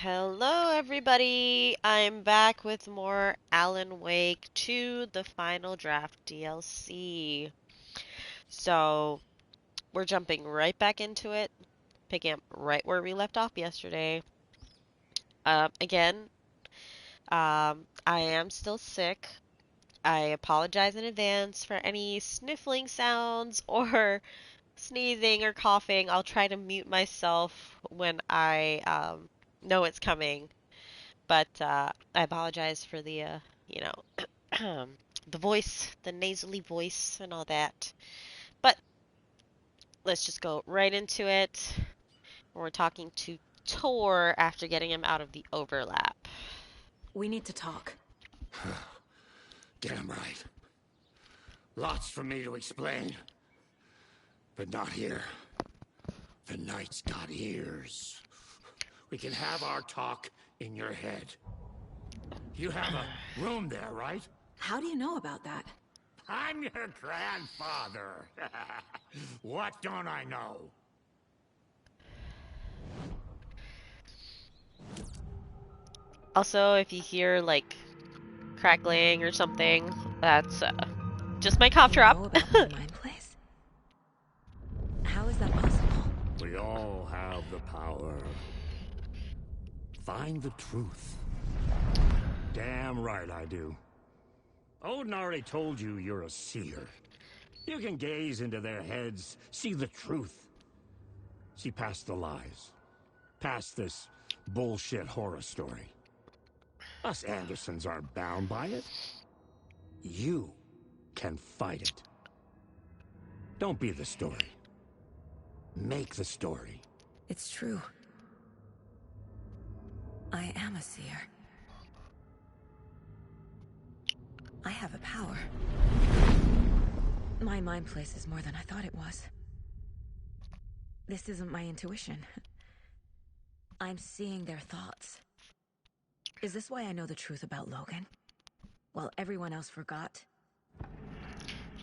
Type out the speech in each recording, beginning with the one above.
Hello, everybody. I'm back with more Alan Wake 2, the Final Draft DLC. So, we're jumping right back into it, picking up right where we left off yesterday. Again, I am still sick. I apologize in advance for any sniffling sounds or sneezing or coughing. I'll try to mute myself when I know it's coming. But I apologize for the, you know, the voice, the nasally voice, and all that. But let's just go right into it. We're talking to Tor after getting him out of the overlap. We need to talk. Damn right. Lots for me to explain. But not here. The night's got ears. We can have our talk in your head. You have a room there, right? How do you know about that? I'm your grandfather. What don't I know? Also, if you hear like crackling or something, that's just my cough You drop. know about my mind place? How is that possible? We all have the power. Find the truth. Damn right I do. Odin already told you you're a seer. You can gaze into their heads, see the truth. See past the lies. Past this bullshit horror story. Us Andersons aren't bound by it. You can fight it. Don't be the story. Make the story. It's true. I am a seer. I have a power. My mind place is more than I thought it was. This isn't my intuition. I'm seeing their thoughts. Is this why I know the truth about Logan? While everyone else forgot?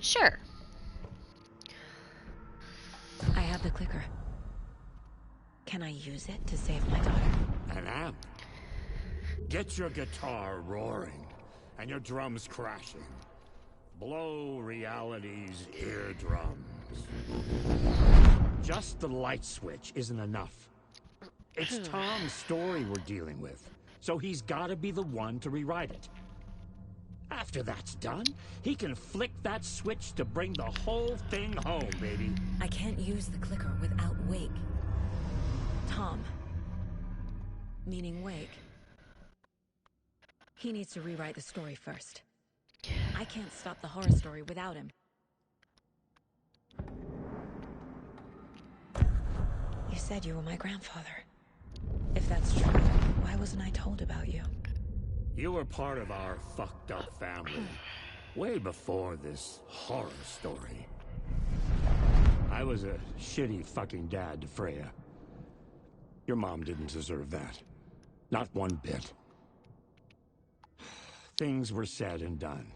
Sure. I have the clicker. Can I use it to save my daughter? An amp. Get your guitar roaring and your drums crashing. Blow reality's eardrums. Just the light switch isn't enough. It's Tom's story we're dealing with, so he's gotta be the one to rewrite it. After that's done, he can flick that switch to bring the whole thing home, baby. I can't use the clicker without Wake. Tom. Meaning Wake. He needs to rewrite the story first. I can't stop the horror story without him. You said you were my grandfather. If that's true, why wasn't I told about you? You were part of our fucked up family, way before this horror story. I was a shitty fucking dad to Freya. Your mom didn't deserve that. Not one bit. Things were said and done.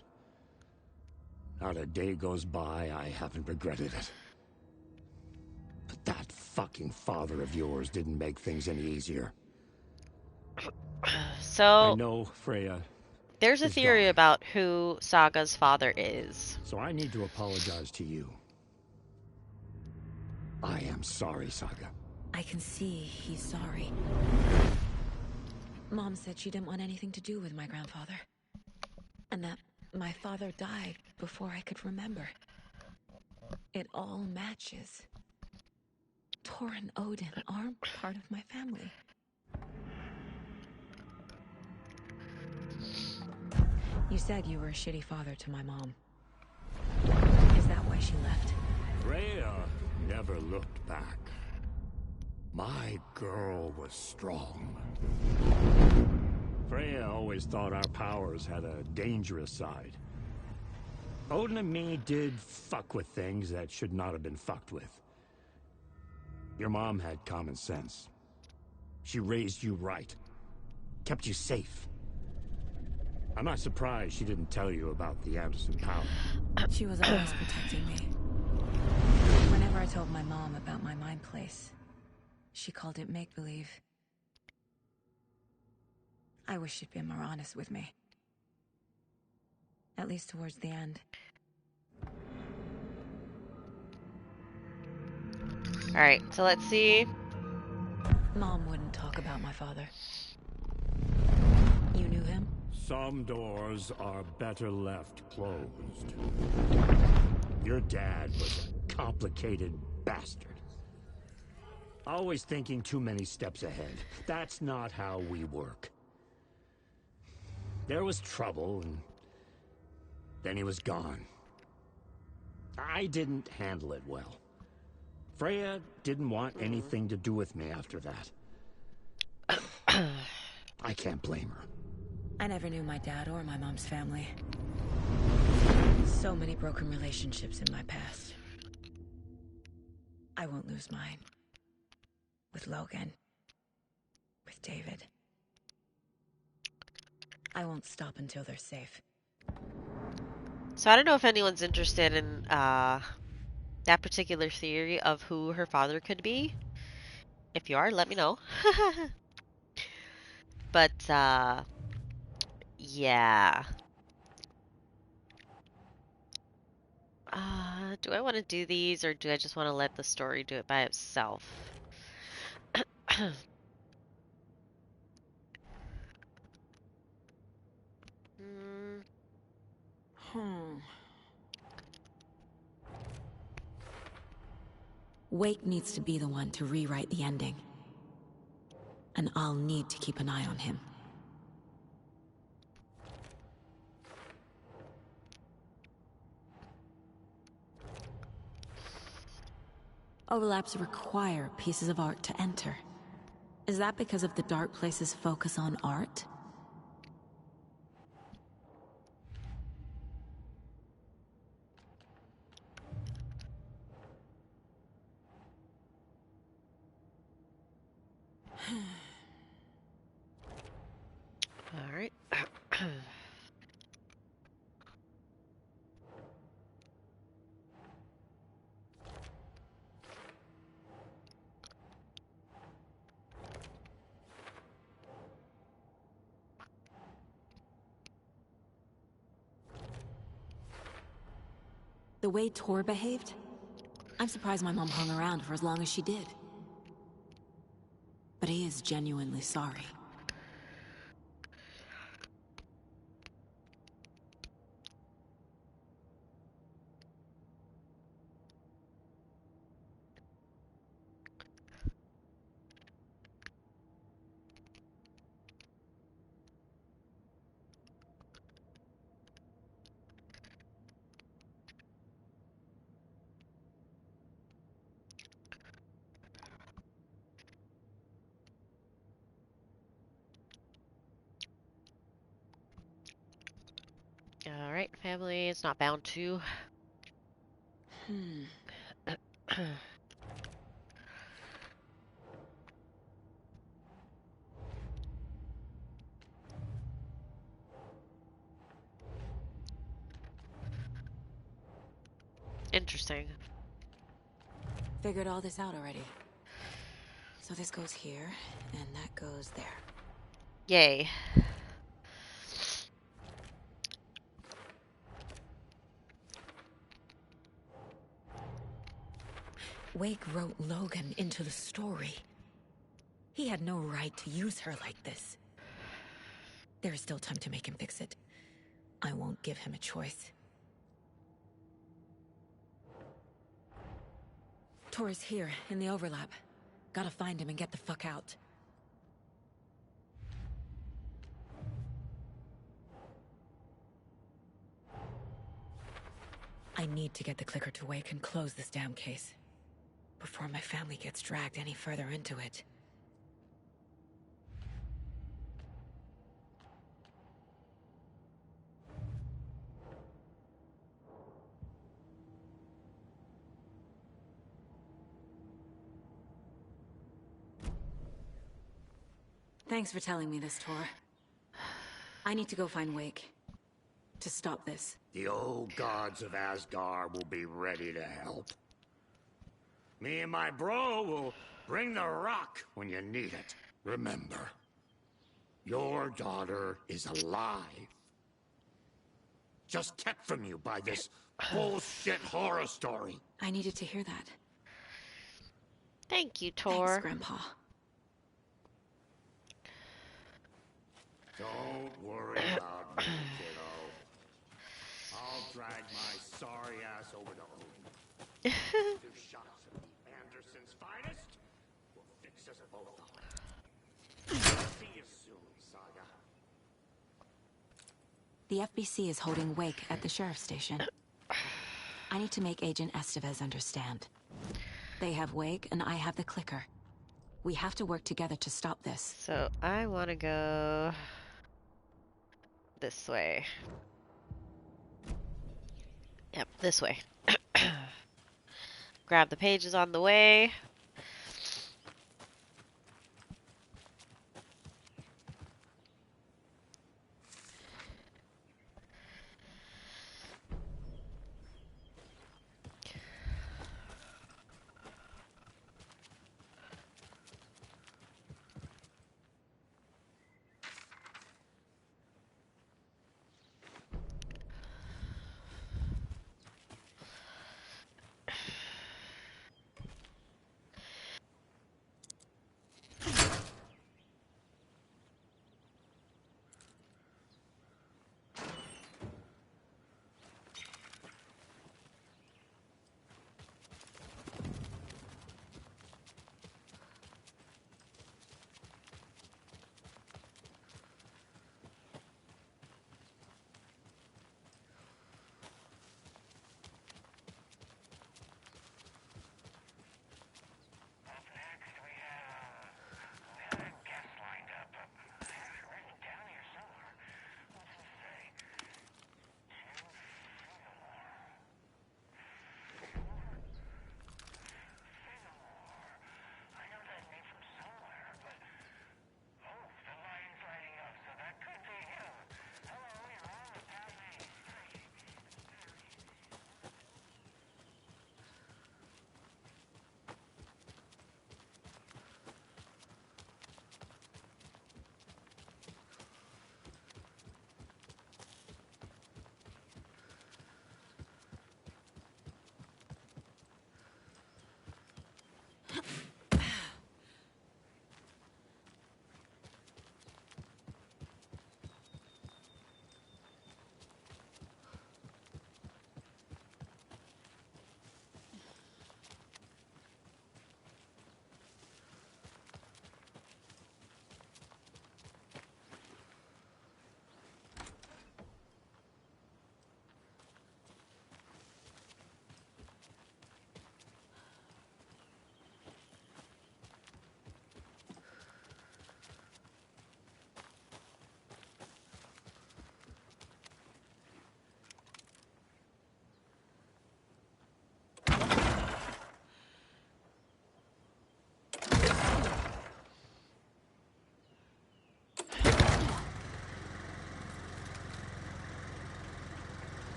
Not a day goes by I haven't regretted it. But that fucking father of yours didn't make things any easier. I So, know Freya there's a is theory gone. about who Saga's father is. So I need to apologize to you. I am sorry, Saga. I can see he's sorry. Mom said she didn't want anything to do with my grandfather. And that my father died before I could remember. It all matches. Tor and Odin aren't part of my family. You said you were a shitty father to my mom. Is that why she left? Freya never looked back. My girl was strong. Freya always thought our powers had a dangerous side. Odin and me did fuck with things that should not have been fucked with. Your mom had common sense. She raised you right. Kept you safe. I'm not surprised she didn't tell you about the Anderson power. She was always protecting me. Whenever I told my mom about my mind place, she called it make-believe. I wish she'd been more honest with me. At least towards the end. Alright, so let's see. Mom wouldn't talk about my father. You knew him? Some doors are better left closed. Your dad was a complicated bastard. Always thinking too many steps ahead. That's not how we work. There was trouble, and then he was gone. I didn't handle it well. Freya didn't want anything to do with me after that. I can't blame her. I never knew my dad or my mom's family. So many broken relationships in my past. I won't lose mine. With Logan. With David. I won't stop until they're safe. So I don't know if anyone's interested in that particular theory of who her father could be. If you are, let me know. But yeah. Do I want to do these, or do I just want to let the story do it by itself? Wake needs to be the one to rewrite the ending. And I'll need to keep an eye on him. Overlaps require pieces of art to enter. Is that because of the Dark Place's focus on art? All right. The way Tor behaved? I'm surprised my mom hung around for as long as she did. But he is genuinely sorry. All right, family. It's not bound to. Interesting. Figured all this out already. So this goes here, and that goes there. Yay. Wake wrote Logan into the story. He had no right to use her like this. There is still time to make him fix it. I won't give him a choice. Tor is here, in the overlap. Gotta find him and get the fuck out. I need to get the clicker to Wake and close this damn case. Before my family gets dragged any further into it. Thanks for telling me this, Tor. I need to go find Wake. To stop this. The old gods of Asgard will be ready to help. Me and my bro will bring the rock when you need it. Remember, Your daughter is alive. Just kept from you by this bullshit horror story. I needed to hear that. Thank you, Thanks, Tor. Grandpa. Don't worry about me, kiddo. I'll drag my sorry ass over to Odin. 2 shots of the Anderson's finest will fix us both up. See you soon, Saga. The FBC is holding wake at the sheriff's station. I need to make Agent Estevez understand. They have wake and I have the clicker. We have to work together to stop this. So I want to go this way. Yep, this way. Grab the pages on the way.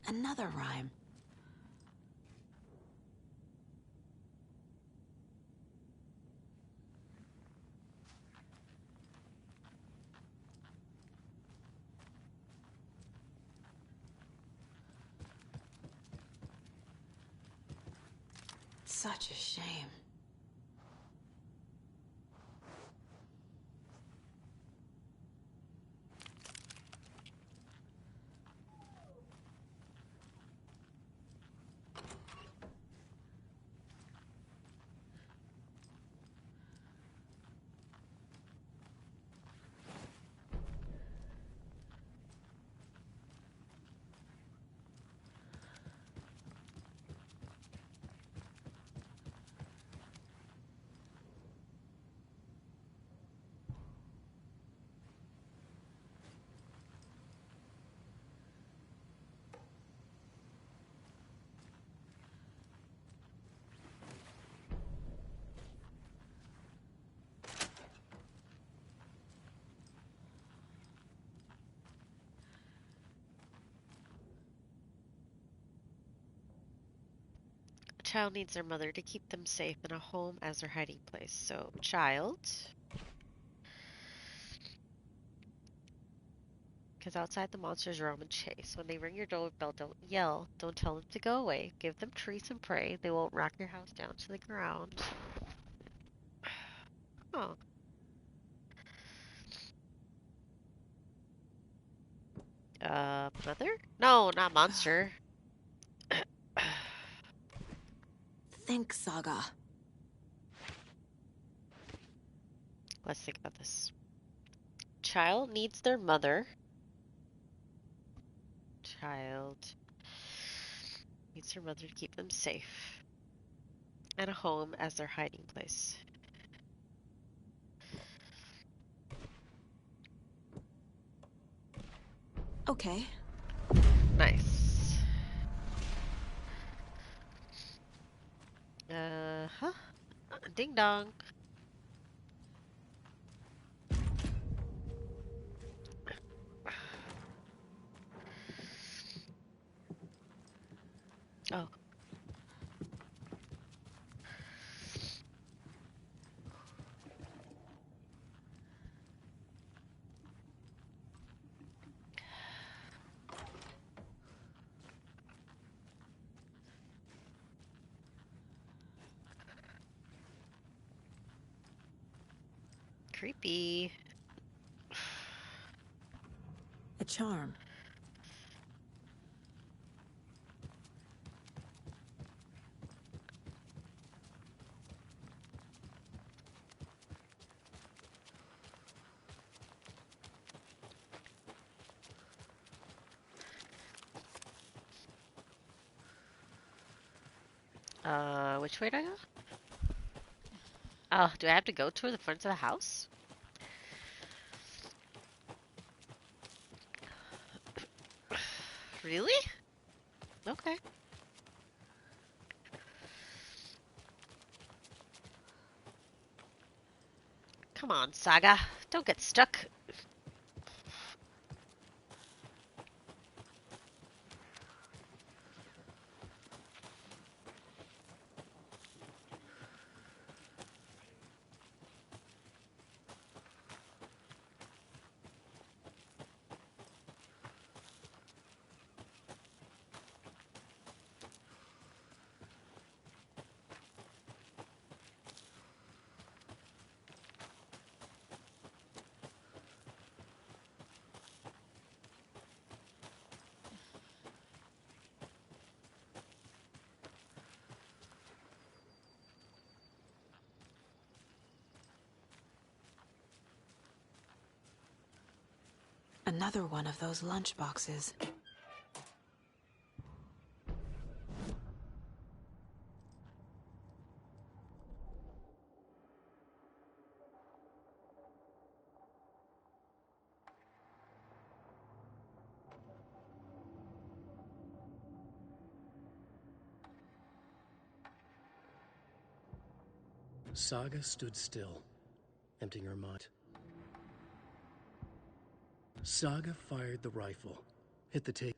Another rhyme. Such a shame. A child needs their mother to keep them safe in a home as their hiding place. So, child. Because outside the monsters roam and chase. When they ring your doorbell, don't yell. Don't tell them to go away. Give them treats and pray. They won't rock your house down to the ground. Oh. Mother? No, not monster. Think, Saga. Let's think about this. Child needs their mother. Child needs their mother to keep them safe. And a home as their hiding place. Okay. Nice. Huh? Ding dong. Oh. Creepy. A charm. Which way do I go? Oh, do I have to go toward the front of the house? Really? Okay. Come on, Saga. Don't get stuck. Another one of those lunch boxes. Saga stood still, emptying her mind. Saga fired the rifle, hit the tape.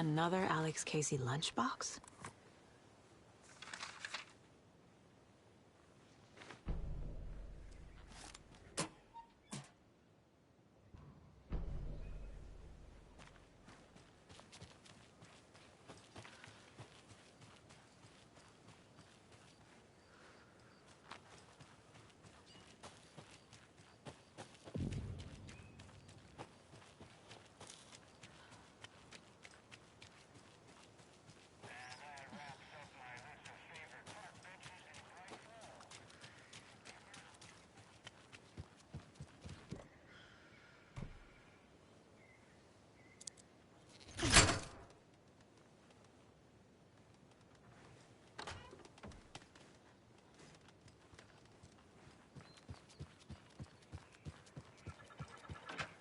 Another Alex Casey lunchbox?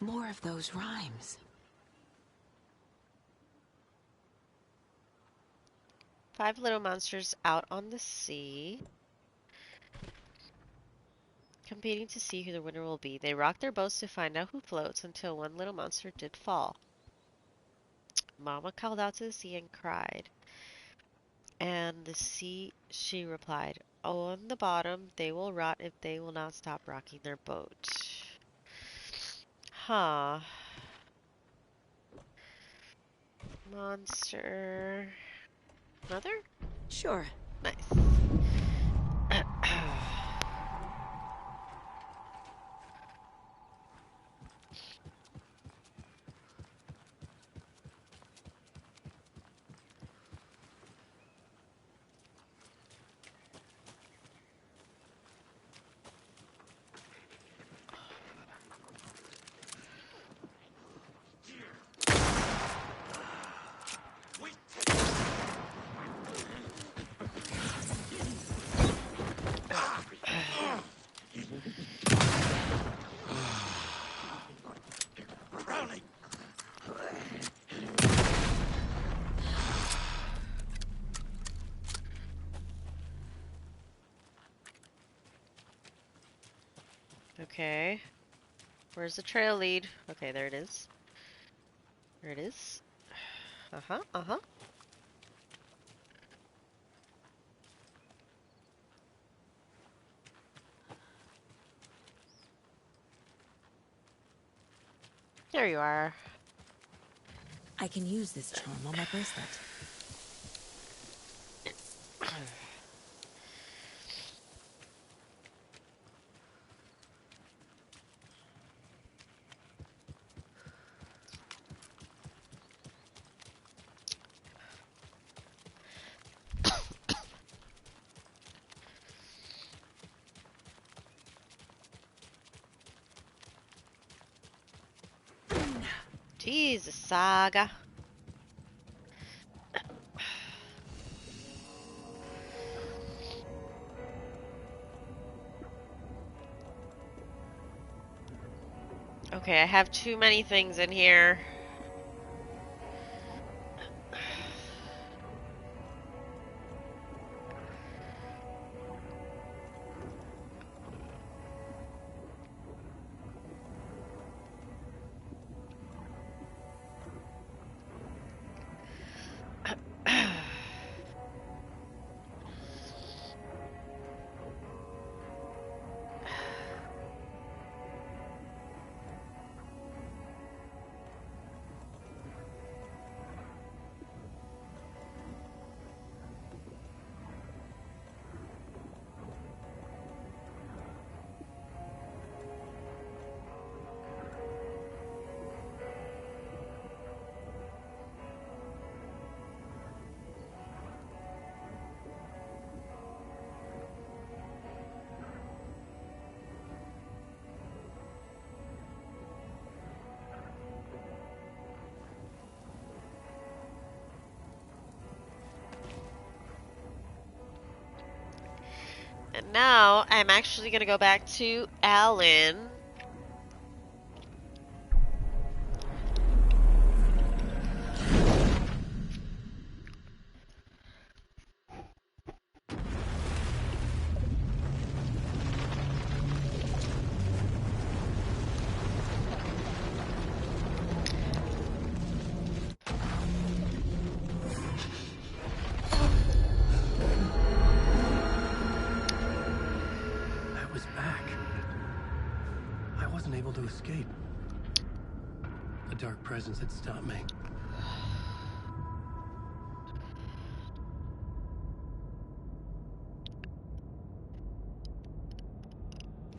More of those rhymes. 5 little monsters out on the sea, competing to see who the winner will be. They rock their boats to find out who floats until one little monster did fall. Mama called out to the sea and cried. And the sea, she replied, "Oh, on the bottom, they will rot if they will not stop rocking their boat." Huh. Monster. Mother? Sure. Nice. Okay. Where's the trail lead? Okay, there it is. There it is. Uh-huh, uh-huh. There you are. I can use this charm on my bracelet. Jesus, Saga. Okay, I have too many things in here. And now I'm actually going to go back to Alan. able to escape. A dark presence had stopped me.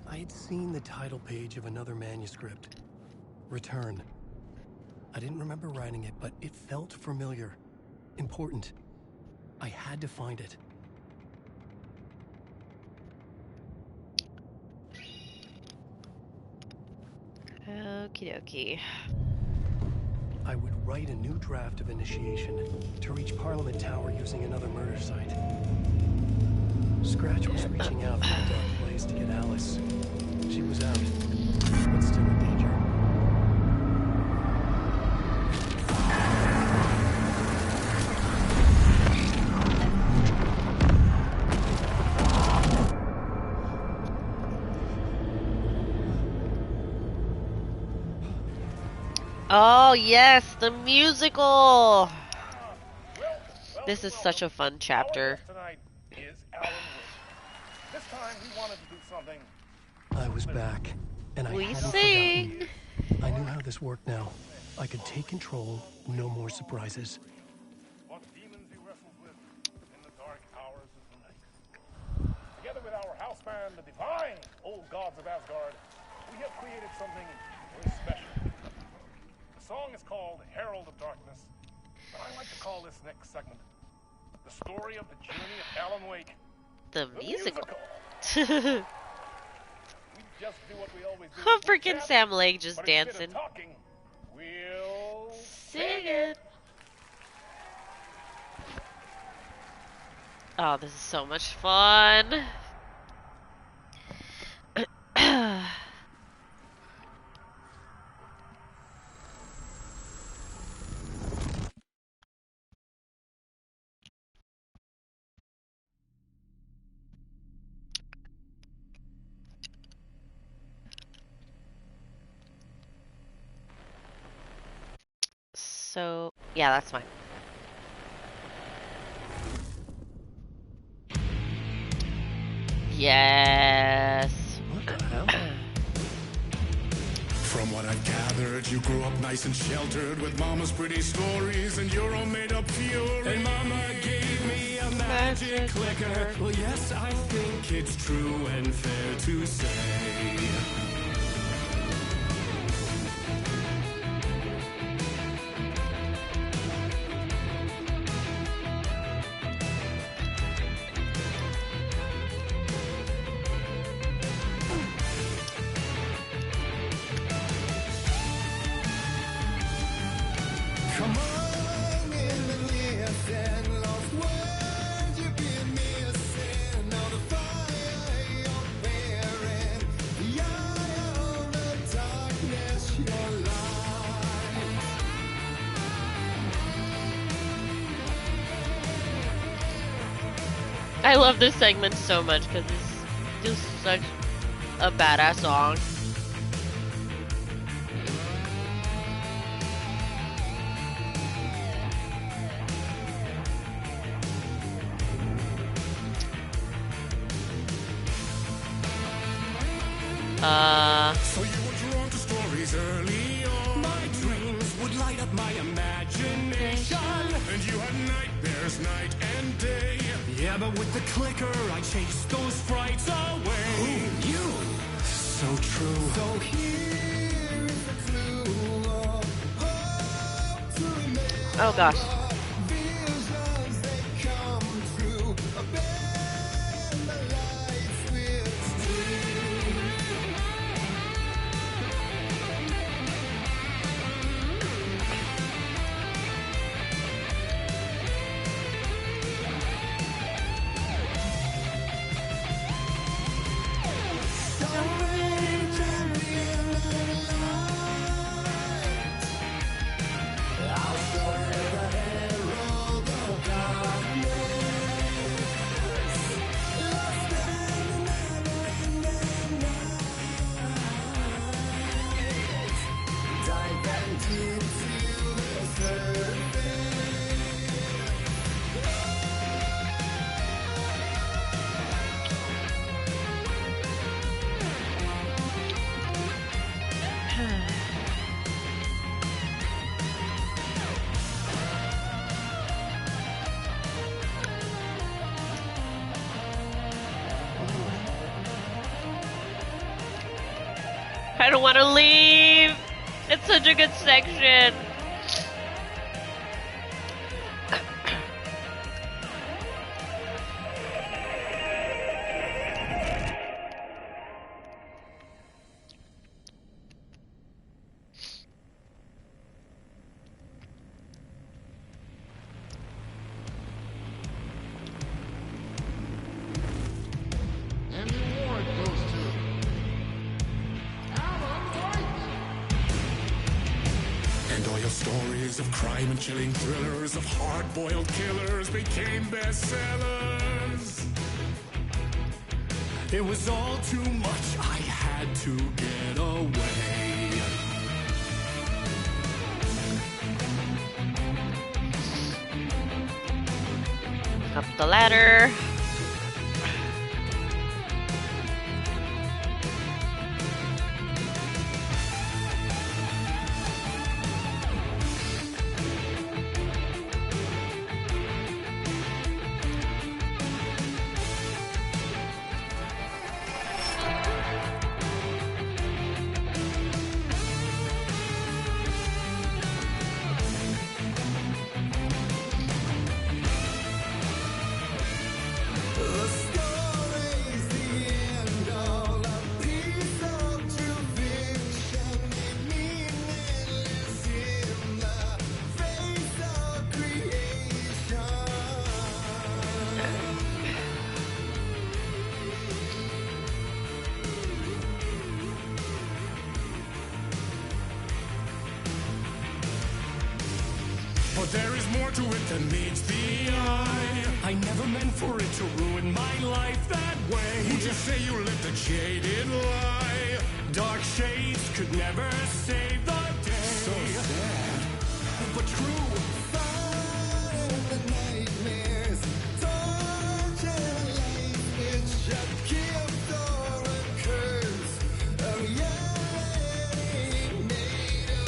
I had seen the title page of another manuscript. Return. I didn't remember writing it, but it felt familiar. Important. I had to find it. Okie dokie. I would write a new draft of initiation to reach Parliament Tower using another murder site. Scratch was reaching out from the dark place to get Alice. She was out, but still in danger. Oh yes, the musical! This is such a fun chapter. Tonight is Alan Wake. This time he wanted to do something. I was back, and I We hadn't sing! forgotten. I knew how this worked now. I could take control, no more surprises. What demons he wrestles with in the dark hours of the night. Together with our house band, the divine old gods of Asgard, we have created something very special. The song is called Herald of Darkness, but I like to call this next segment the story of the journey of Alan Wake. The musical. We just do what we always do. Oh, We freaking chat, Sam Lake just but instead dancing. of talking, we'll Sing it. Oh, this is so much fun. So, yeah, that's fine. Yes. What the hell? From what I've gathered, you grew up nice and sheltered with mama's pretty stories and your own made-up fury. And mama gave me a magic clicker. Well, yes, I think it's true and fair to say. Come on in and listen, lost words you've been missing. Now the fire you're bearing, the eye of the darkness, your light. I love this segment so much because it's just such a badass song. So you were drawn to stories early on. My dreams would light up my imagination. And you had nightmares night and day. Yeah, but with the clicker, I chased those frights away. Who knew? So true. So here is the clue of hope to remember. Oh gosh. Visions, they come true. Bend the lights with steel. I don't want to leave. It's such a good section. Stories of crime and chilling thrillers of hard-boiled killers became bestsellers. It was all too much, I had to get away. Up the ladder. But there is more to it than meets the eye. I never meant for it to ruin my life that way. Would you say you lived a jaded lie? Dark shades could never save the day. So sad, but true. The nightmares, torture life, it's just gift or a curse. Oh yeah, made of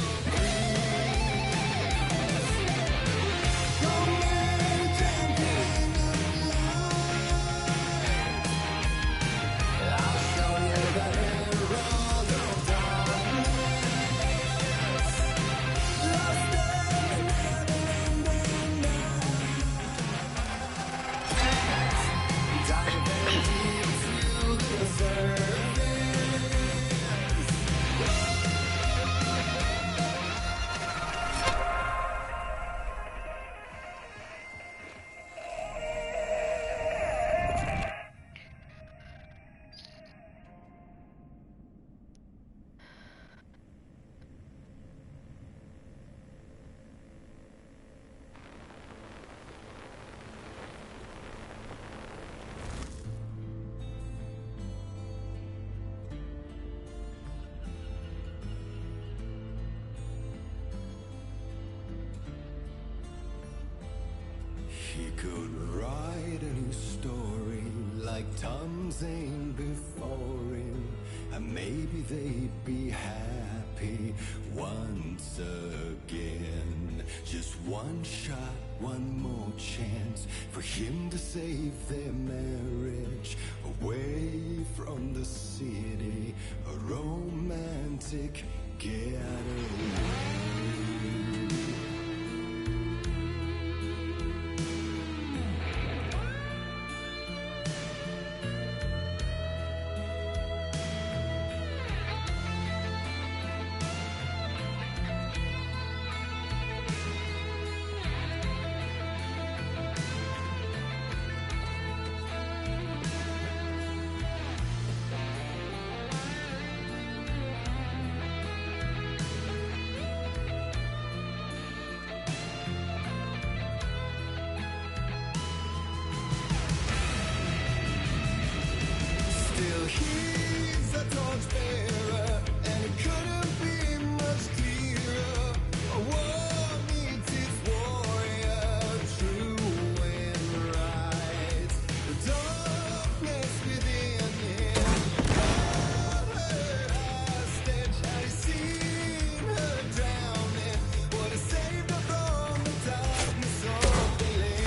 He could write a new story like Tom Zane before him, and maybe they'd be happy once again. Just one shot, one more chance for him to save their marriage, away from the city, a romantic getaway. He's a torchbearer, and it couldn't be much clearer. A war meets its warrior, true and right. The darkness within him held her hostage. Had he seen her drowning, would have saved her from the darkness of the lake.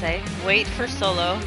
say. Wait for Solo.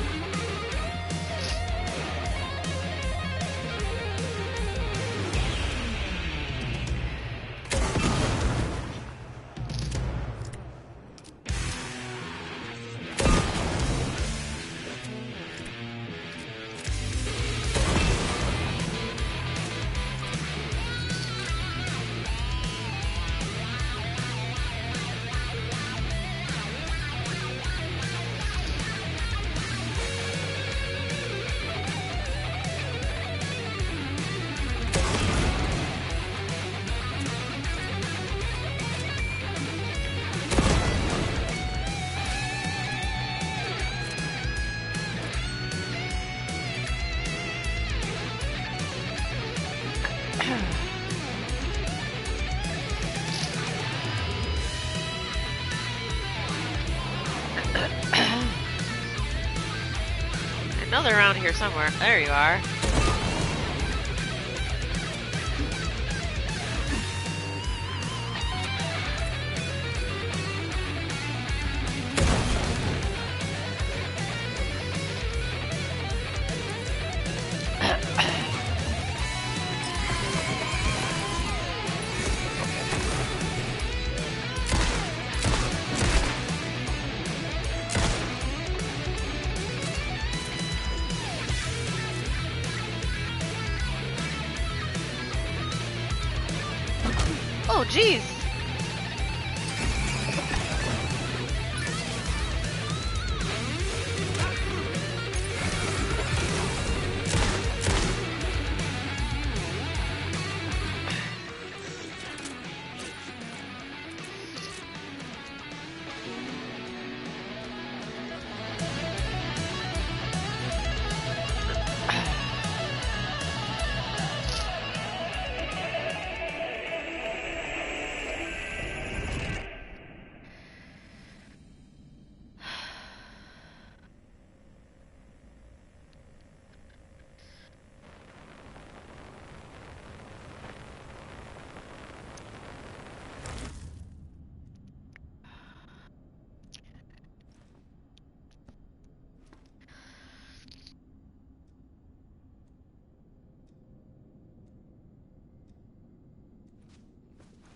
I know they're around here somewhere. There you are. Oh, jeez.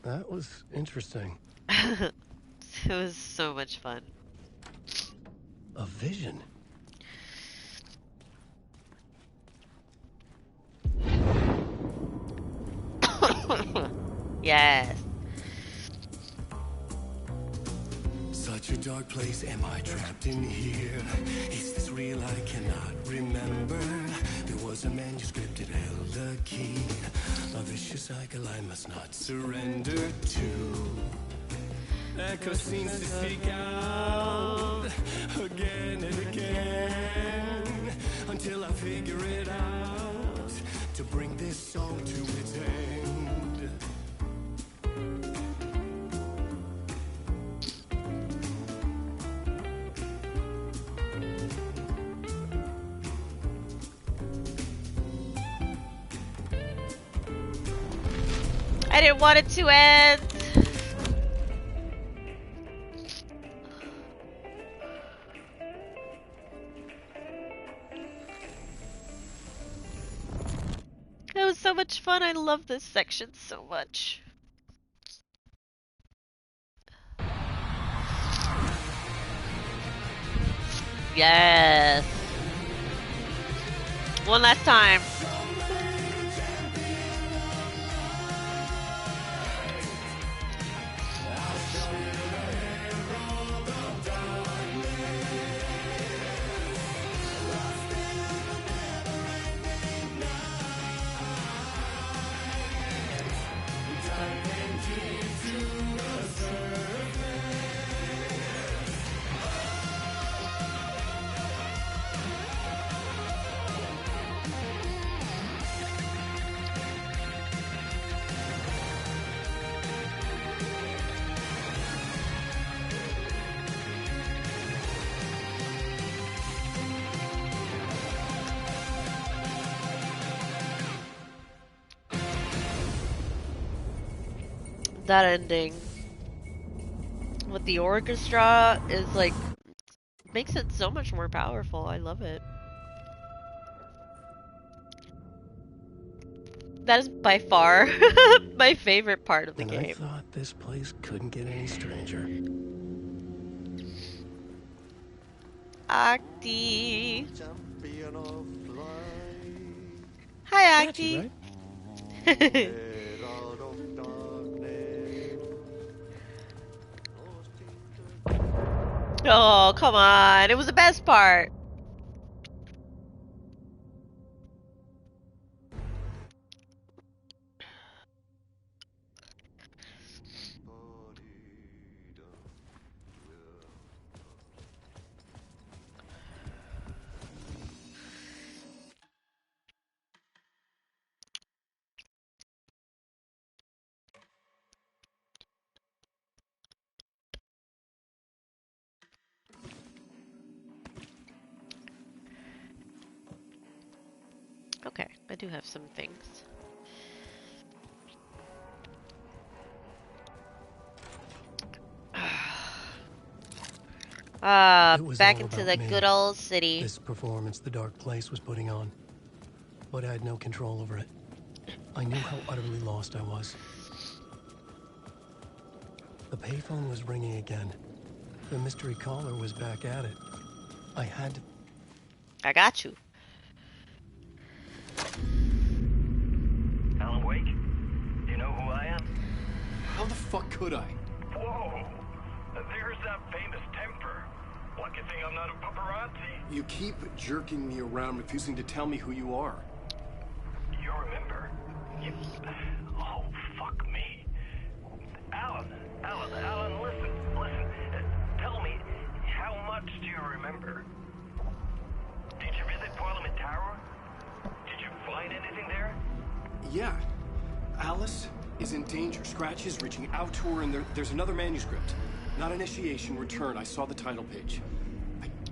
That was interesting. It was so much fun. A vision. Yes. Such a dark place, am I trapped in here? Is this real? I cannot remember. There was a manuscript, it held a key. A vicious cycle I must not surrender to. Echo seems to speak out again and again until I figure it out to bring this song to its end. I didn't want it to end. It was so much fun. I love this section so much. Yes. One last time. That ending with the orchestra is like Makes it so much more powerful. I love it. That is by far my favorite part of the And game. I thought this place couldn't get any stranger. Octi. Champion of light, Hi, Catchy, Octi. herald of darkness. Oh, come on. It was the best part. Okay, I do have some things. It was Back all into about the me. good old city. This performance the Dark Place was putting on. But I had no control over it. I knew how utterly lost I was. The payphone was ringing again. The mystery caller was back at it. I had to... I got you. Alan Wake? You know who I am? How the fuck could I? Whoa! There's that famous temper. What, you think I'm not a paparazzi? You keep jerking me around, refusing to tell me who you are. You remember? You... Oh, fuck me. Alan, listen. Tell me, how much do you remember? Did you visit Parliament Tower? Did you find anything there? Yeah. Alice is in danger. Scratch is reaching out to her, and there's another manuscript. Not initiation, return. I saw the title page.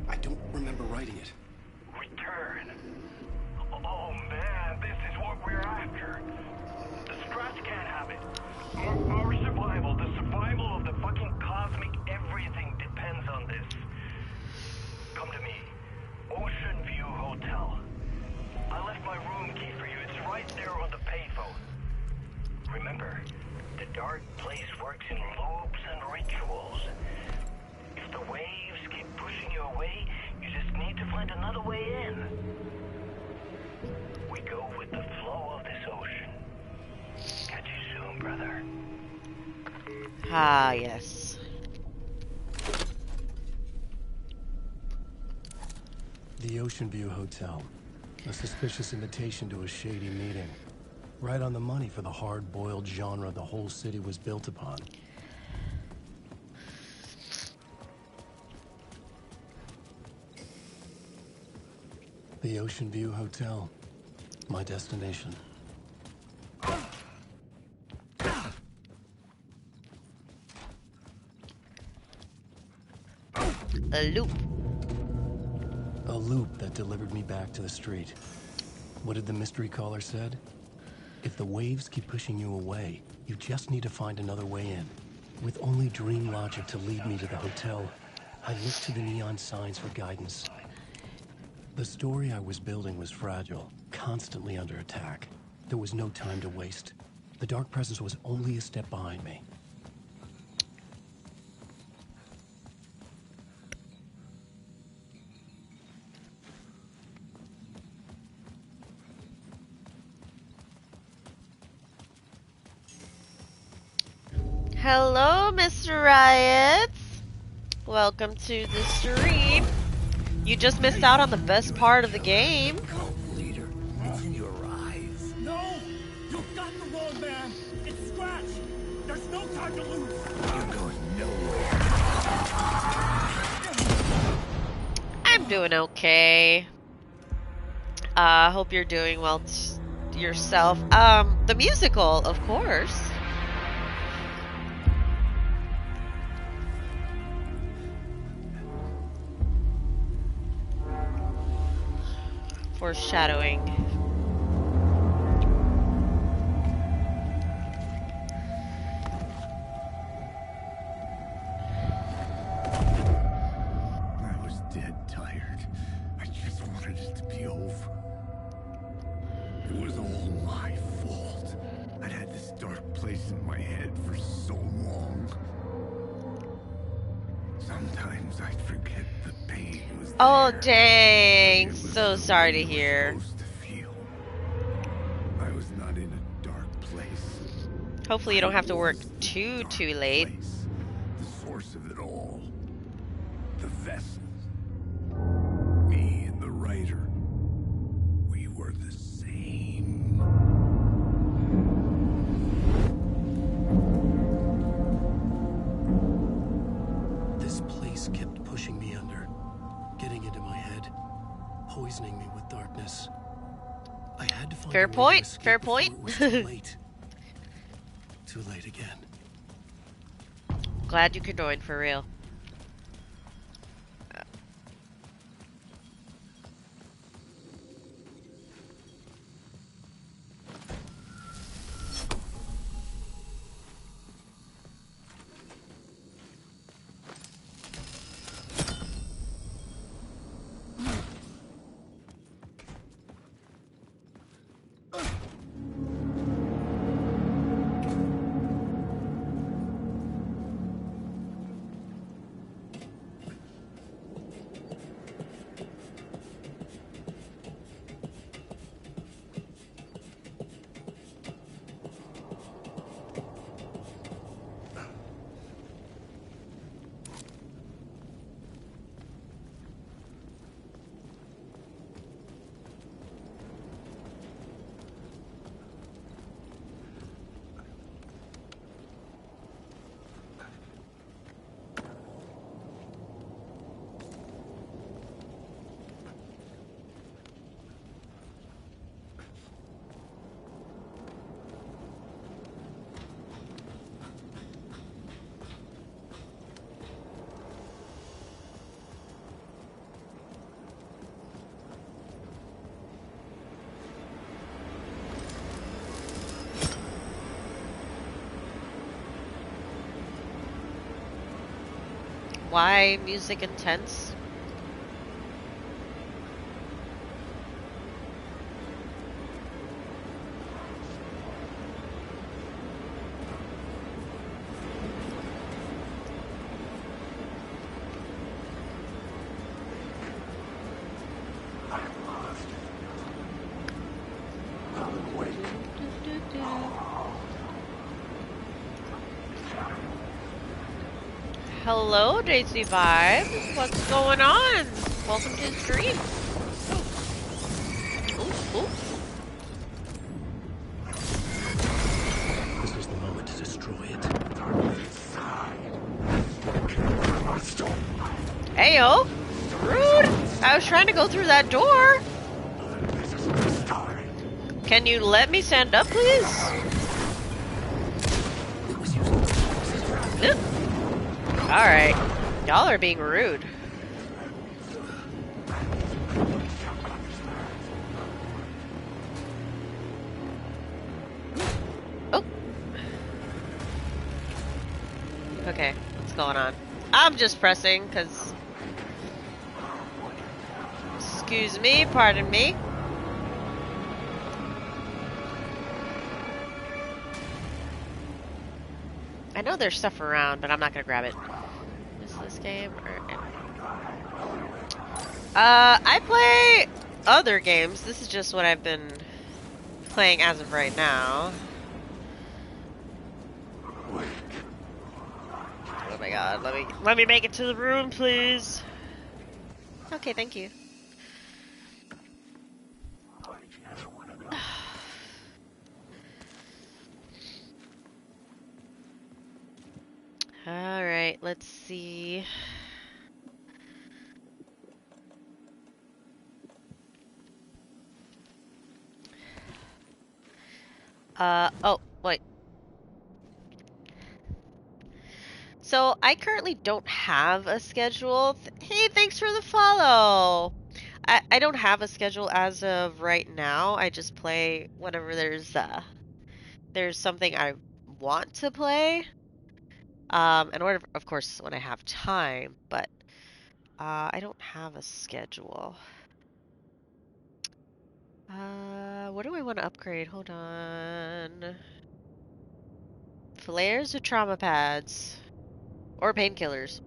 I don't remember writing it. Return. Oh man, this is what we're after. The Scratch can't have it. Our survival, the survival of the fucking cosmic everything depends on this. Come to me. Ocean View Hotel. I left my room key for you. It's right there on the payphone. Remember, the Dark Place works in loops and rituals. If the waves keep pushing you away, you just need to find another way in. We go with the flow of this ocean. Catch you soon, brother. Ah, yes. The Ocean View Hotel. A suspicious invitation to a shady meeting. Right on the money for the hard-boiled genre the whole city was built upon. The Ocean View Hotel. My destination. A loop. A loop that delivered me back to the street. What did the mystery caller said? If the waves keep pushing you away, you just need to find another way in. With only dream logic to lead me to the hotel, I looked to the neon signs for guidance. The story I was building was fragile, constantly under attack. There was no time to waste. The Dark Presence was only a step behind me. Hello, Mr. Riots. Welcome to the stream. You just missed out on the best part of the game. Leader, it's in your eyes. No! You got the wrong man! It's Scratch! There's no time to lose! You're going nowhere. I'm doing okay. Hope you're doing well yourself. The musical, of course. Foreshadowing. I was my fault. I'd had this dark place in my head for so long. Sometimes I'd forget the pain was Oh, there. dang. It was So the sorry way to it was hear. supposed to feel. I was not in a dark place. Hopefully you don't have to work was the too dark late. place, the source of it all. The vessel. Me and the writer. We were the same. This place kept pushing me under, getting into my head, poisoning me with darkness. I had to find Fair a way to point. escape Fair before point. it was too late. Too late again. Glad you could join for real. Why music intense? Hello, JC Vibes. What's going on? Welcome to the stream. Ooh, ooh. This was the moment to destroy it. Heyo! Rude! I was trying to go through that door. Can you let me stand up, please? Alright. Y'all are being rude. Oh. Okay, what's going on? I'm just pressing, because... Excuse me, pardon me. I know there's stuff around, but I'm not gonna grab it. Is this game or... I play other games. This is just what I've been playing as of right now. Oh my god, let me make it to the room, please. Okay, thank you. Alright, let's see. Oh, wait. So, I currently don't have a schedule. Hey, thanks for the follow! I don't have a schedule as of right now. I just play whenever there's something I want to play. And whatever, of course, when I have time, but I don't have a schedule. What do I want to upgrade? Hold on. Flares or trauma pads? Or painkillers?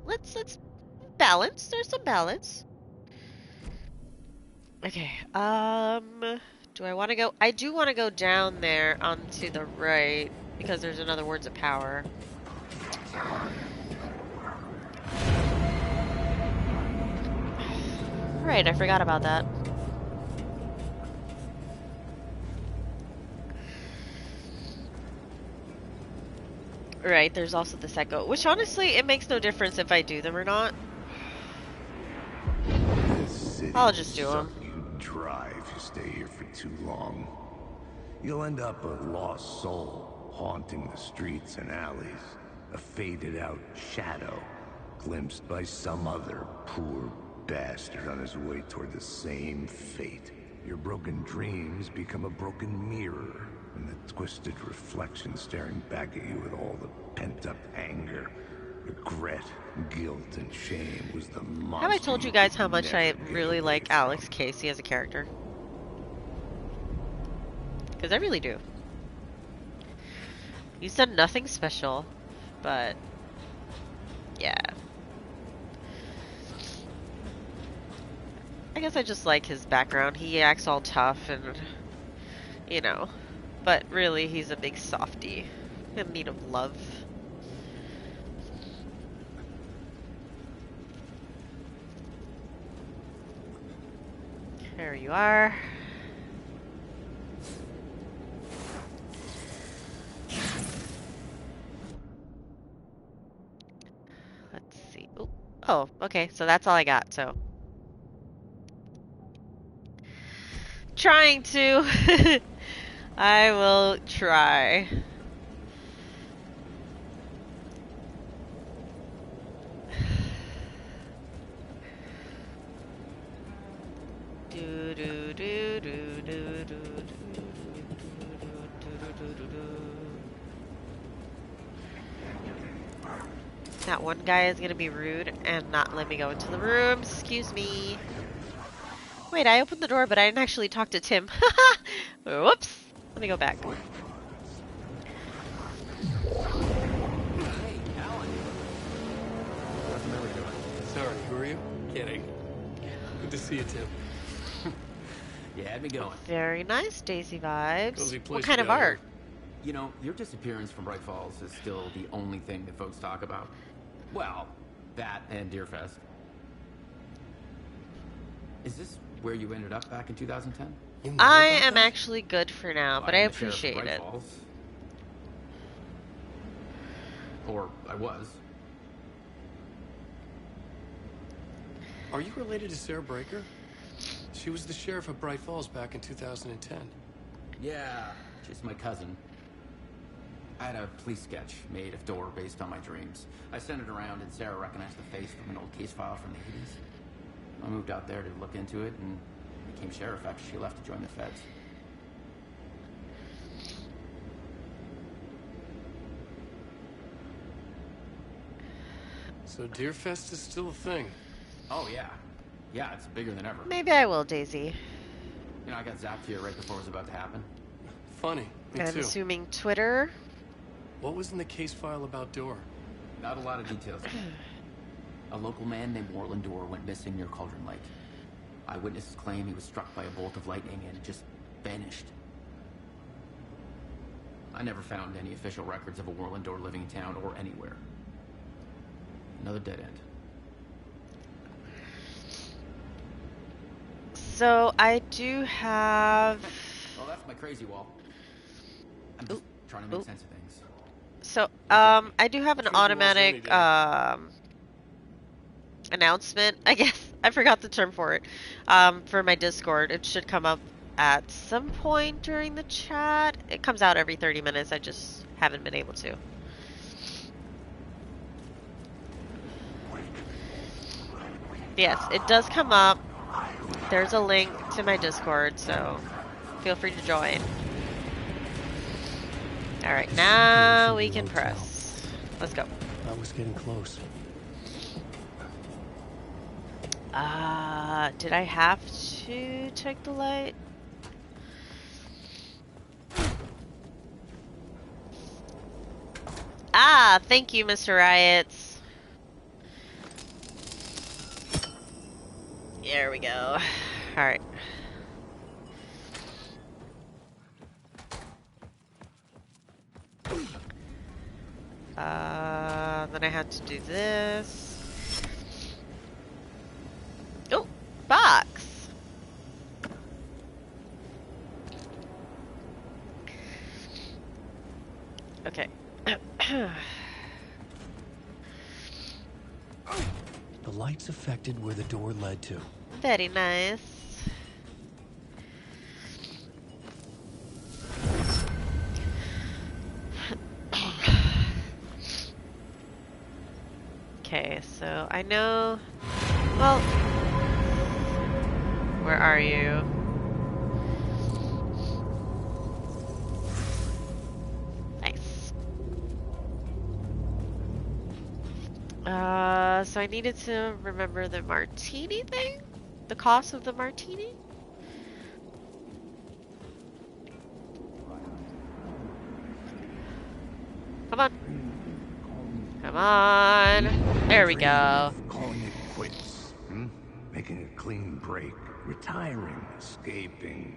Let's balance. There's some balance. Okay. Do I want to go? I do want to go down there onto the right because there's another Words of Power. Right, I forgot about that. Right, there's also this echo, which honestly, it makes no difference if I do them or not. I'll just do them. You dry if you stay here for too long. You'll end up a lost soul, haunting the streets and alleys. A faded-out shadow, glimpsed by some other poor bastard on his way toward the same fate. Your broken dreams become a broken mirror, and the twisted reflection staring back at you with all the pent-up anger, regret, guilt, and shame was the monster. Have I told you guys how much I really like Alex Casey as a character? Because I really do. He's done nothing special, but yeah. I guess I just like his background. He acts all tough and, you know, but really he's a big softie in need of love. There you are. Let's see. Ooh. Oh, okay, so that's all I got, so. Trying to. I will try. That one guy is gonna be rude and not let me go into the room. Excuse me. Wait, I opened the door, but I didn't actually talk to Tim. Whoops. Let me go back. Hey, Alan. How's Mary doing? Sorry, who are you? Kidding. Good to see you, Tim. Yeah, had me going. Very nice, Daisy vibes. Cozy place What kind you of got art? You know, your disappearance from Bright Falls is still the only thing that folks talk about. Well, that and Deerfest. Is this where you ended up back in 2010? I am actually good for now, but I appreciate it. Falls. Or I was. Are you related to Sarah Breaker? She was the sheriff of Bright Falls back in 2010. Yeah, she's my cousin. I had a police sketch made of Dora based on my dreams. I sent it around and Sarah recognized the face from an old case file from the 80s. I moved out there to look into it and became sheriff after she left to join the feds. So Deerfest is still a thing. Oh, yeah. Yeah, it's bigger than ever. Maybe I will, Daisy. You know, I got zapped here right before it was about to happen. Funny. Me I'm too. assuming Twitter. What was in the case file about Dora? Not a lot of details. A local man named Warland Dorr went missing near Cauldron Lake. Eyewitnesses claim he was struck by a bolt of lightning and just vanished. I never found any official records of a Warland Dorr living in town or anywhere. Another dead end. So I do have. Oh, that's my crazy wall. I'm just trying to make sense of things. So I do have an automatic announcement, I guess. I forgot the term for it. For my Discord, it should come up at some point during the chat. It comes out every 30 minutes. I just haven't been able to. Yes, it does come up. There's a link to my Discord, so feel free to join. Alright, now we can press. Let's go. I was getting close. Did I have to check the light. Ah, thank you, Mr. Riots. There we go. Alright. Then I had to do this. Oh, box. Okay. The lights affected where the door led to. Very nice. Okay, so I know... Well... Where are you? Nice. So I needed to remember the martini thing? The cost of the martini? Come on. Come on. There we go. Calling it quits, making a clean break, retiring, escaping,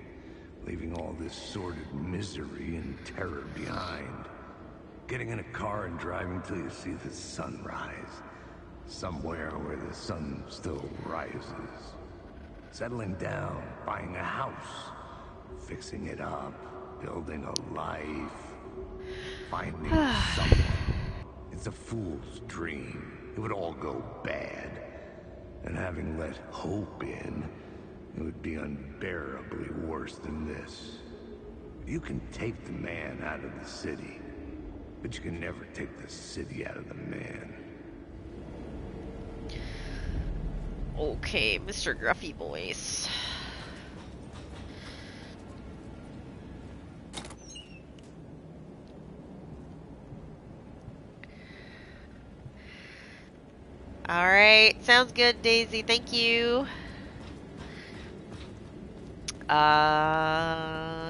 leaving all this sordid misery and terror behind. Getting in a car and driving till you see the sun rise. Somewhere where the sun still rises. Settling down, buying a house, fixing it up, building a life, finding someone. It's a fool's dream. It would all go bad. And having let hope in, it would be unbearably worse than this. You can take the man out of the city, but you can never take the city out of the man. Okay, Mr. Gruffy Voice. Alright, sounds good, Daisy. Thank you.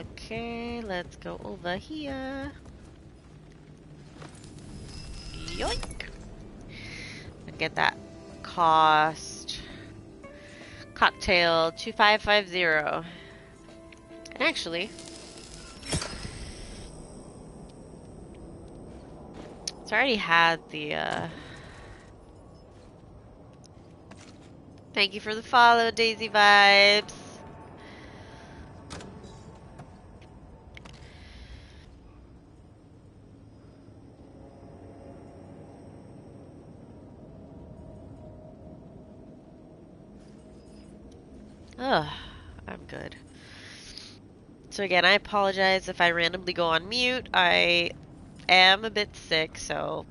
Okay, let's go over here. Yoink! And get that cost. Cocktail 2550. And actually, it's already had the thank you for the follow, Daisy Vibes. Ugh, I'm good. So again, I apologize if I randomly go on mute. I am a bit sick, so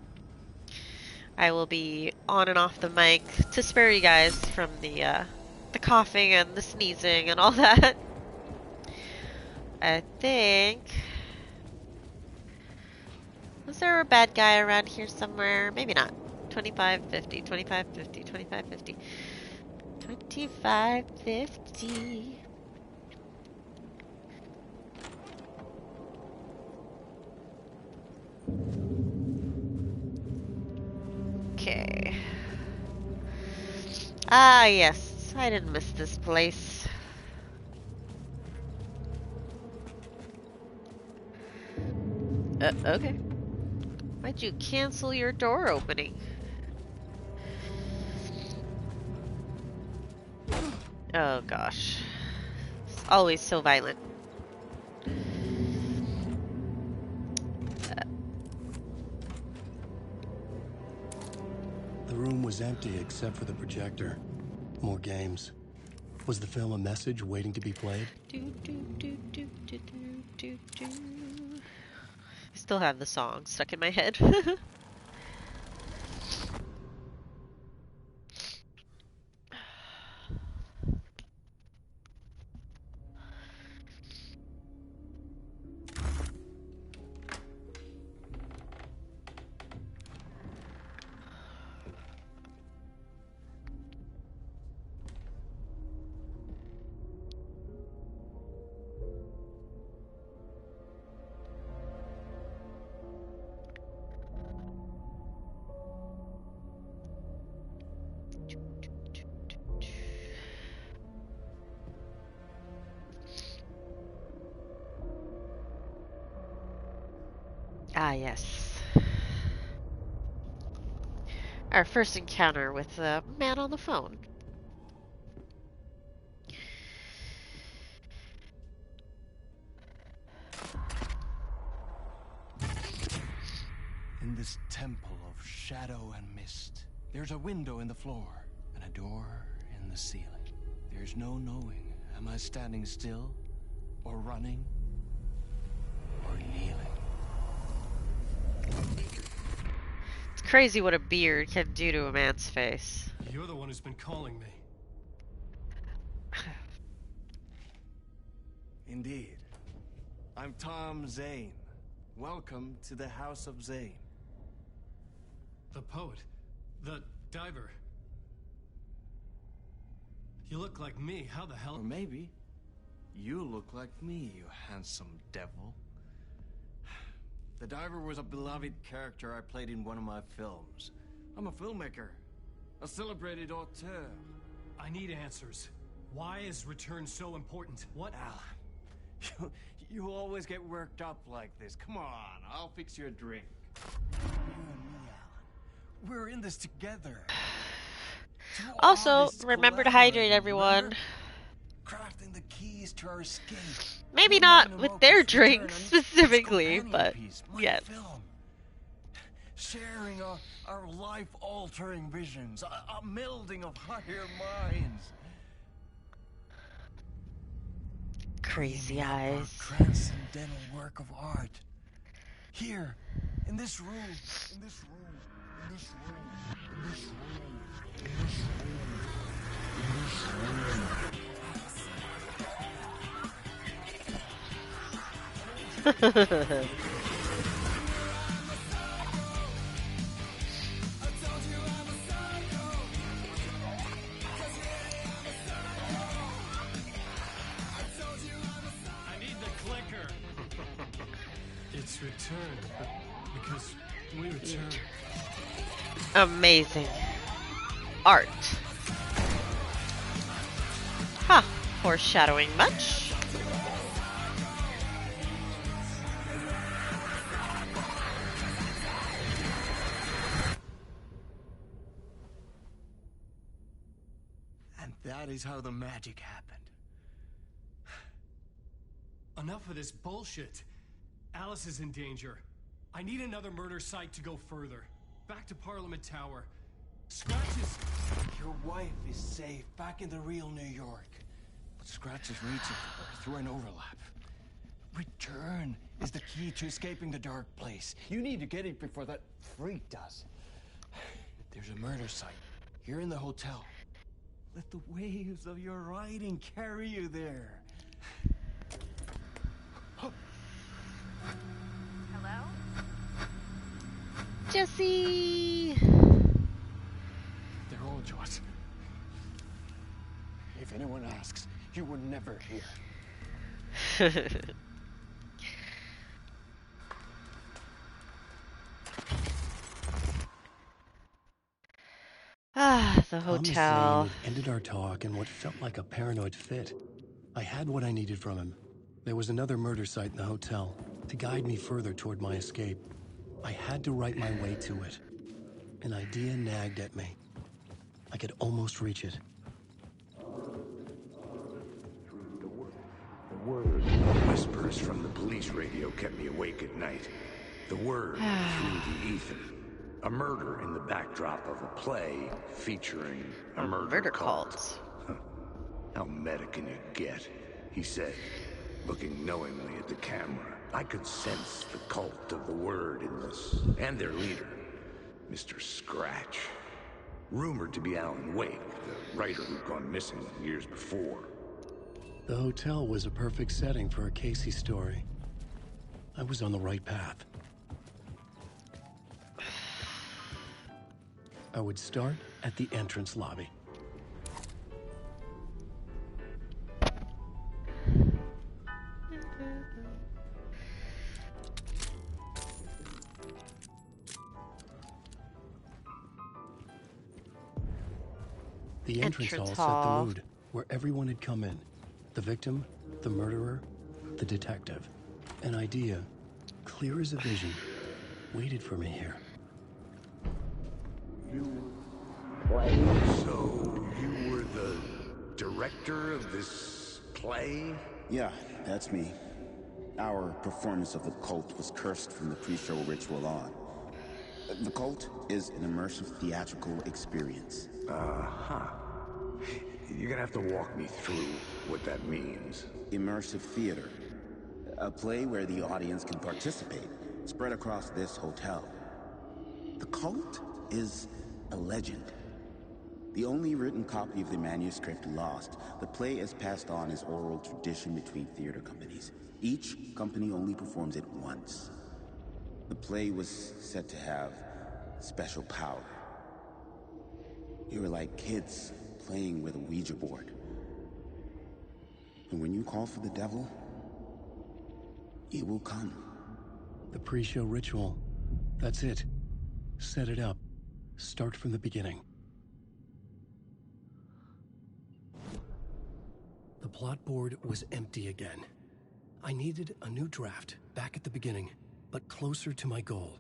I will be on and off the mic to spare you guys from the coughing and the sneezing and all that. I think... Was there a bad guy around here somewhere? Maybe not. 2550, 2550, 2550. 2550. Okay. Ah, yes. I didn't miss this place. Okay. Why'd you cancel your door opening? Oh gosh. It's always so violent. The room was empty except for the projector. More games. Was the film a message waiting to be played? I still have the song stuck in my head. Ah, yes. Our first encounter with the man on the phone. In this temple of shadow and mist, there's a window in the floor and a door in the ceiling. There's no knowing, am I standing still, or running, or kneeling? It's crazy what a beard can do to a man's face. You're the one who's been calling me. Indeed. I'm Tom Zane. Welcome to the House of Zane. The poet. The diver. You look like me. How the hell? Or maybe you look like me, you handsome devil. The diver was a beloved character I played in one of my films. I'm a filmmaker, a celebrated auteur. I need answers. Why is Return so important? What? Al, you always get worked up like this. Come on, I'll fix you a drink. You and me, Alan. We're in this together. Also, remember to hydrate, everyone. Crafting the keys to our escape. Maybe not with their drinks specifically, but yes. Sharing our life-altering visions, a melding of higher minds. Crazy eyes. Transcendental work of art. Here, in this room, in this room, in this room, in this room, in this room, in this room. It's returned, because we return. Amazing. Art. Huh. Foreshadowing much? And that is how the magic happened. Enough of this bullshit. Alice is in danger. I need another murder site to go further. Back to Parliament Tower. Scratch is... Your wife is safe, back in the real New York. But Scratch is reaching for her through an overlap. Return is the key to escaping the dark place. You need to get it before that freak does. There's a murder site here in the hotel. Let the waves of your writing carry you there. Hello? Jesse! They're all yours. If anyone asks, you will never hear. Ah, the hotel. Thomas Zane ended our talk in what felt like a paranoid fit. I had what I needed from him. There was another murder site in the hotel to guide me further toward my escape. I had to write my way to it. An idea nagged at me. I could almost reach it. The word whispers from the police radio kept me awake at night. The word through the ether. A murder in the backdrop of a play featuring a murder cult. How meta can you get? He said, looking knowingly at the camera. I could sense the cult of the word in this, and their leader, Mr. Scratch. Rumored to be Alan Wake, the writer who'd gone missing years before. The hotel was a perfect setting for a Casey story. I was on the right path. I would start at the entrance lobby. The entrance hall set the mood, where everyone had come in. The victim, the murderer, the detective. An idea, clear as a vision, waited for me here. So, you were the director of this play? Yeah, that's me. Our performance of The Cult was cursed from the pre-show ritual on. The Cult is an immersive theatrical experience. Uh-huh. You're gonna have to walk me through what that means. Immersive theater. A play where the audience can participate, spread across this hotel. The Cult is a legend. The only written copy of the manuscript lost, the play is passed on as oral tradition between theater companies. Each company only performs it once. The play was said to have special power. You were like kids playing with a Ouija board. And when you call for the devil, he will come. The pre-show ritual. That's it. Set it up. Start from the beginning. The plot board was empty again. I needed a new draft, back at the beginning, but closer to my goal.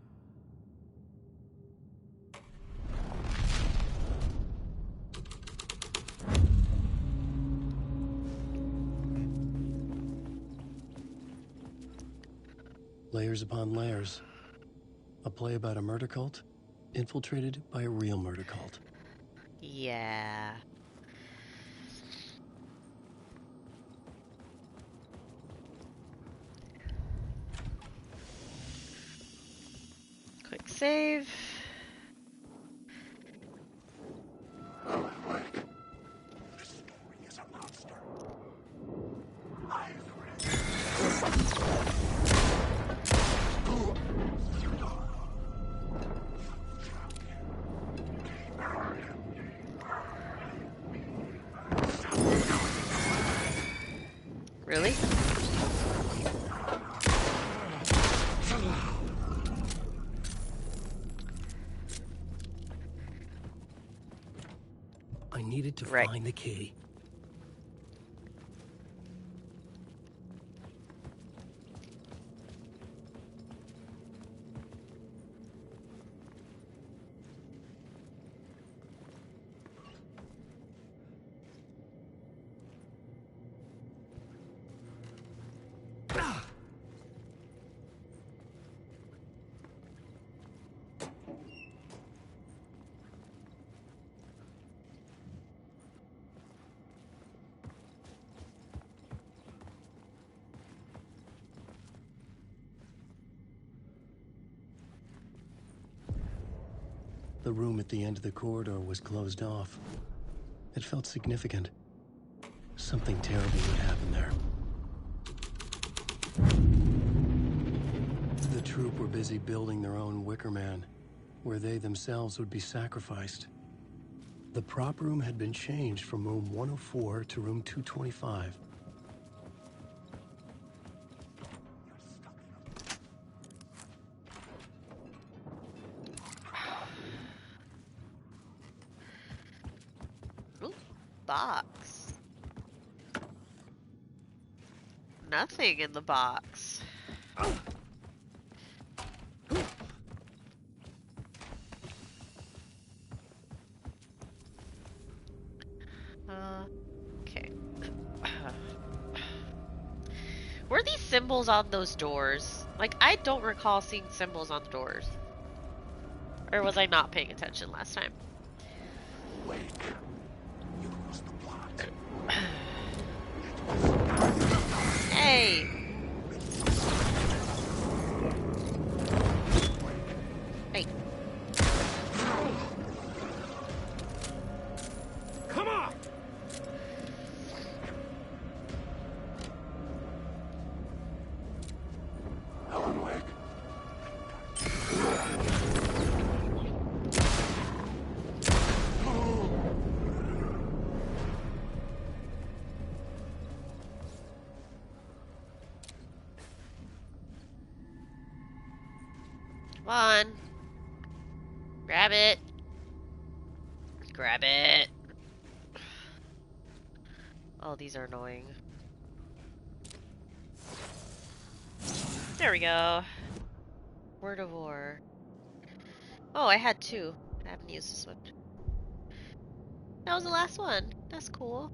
Layers upon layers. A play about a murder cult, infiltrated by a real murder cult. Yeah. Quick save. Really? I needed to find the key. The room at the end of the corridor was closed off. It felt significant. Something terrible would happen there. The troupe were busy building their own Wicker Man, where they themselves would be sacrificed. The prop room had been changed from room 104 to room 225. Box. Nothing in the box. Okay. Were these symbols on those doors? Like, I don't recall seeing symbols on the doors. Or was I not paying attention last time? Wake. You lost the plot. Hey! Hey. Come on! Alan Wake. Come on. Grab it. Grab it. Oh, these are annoying. There we go. Word of War. Oh, I had two. I haven't used this one. That was the last one. That's cool.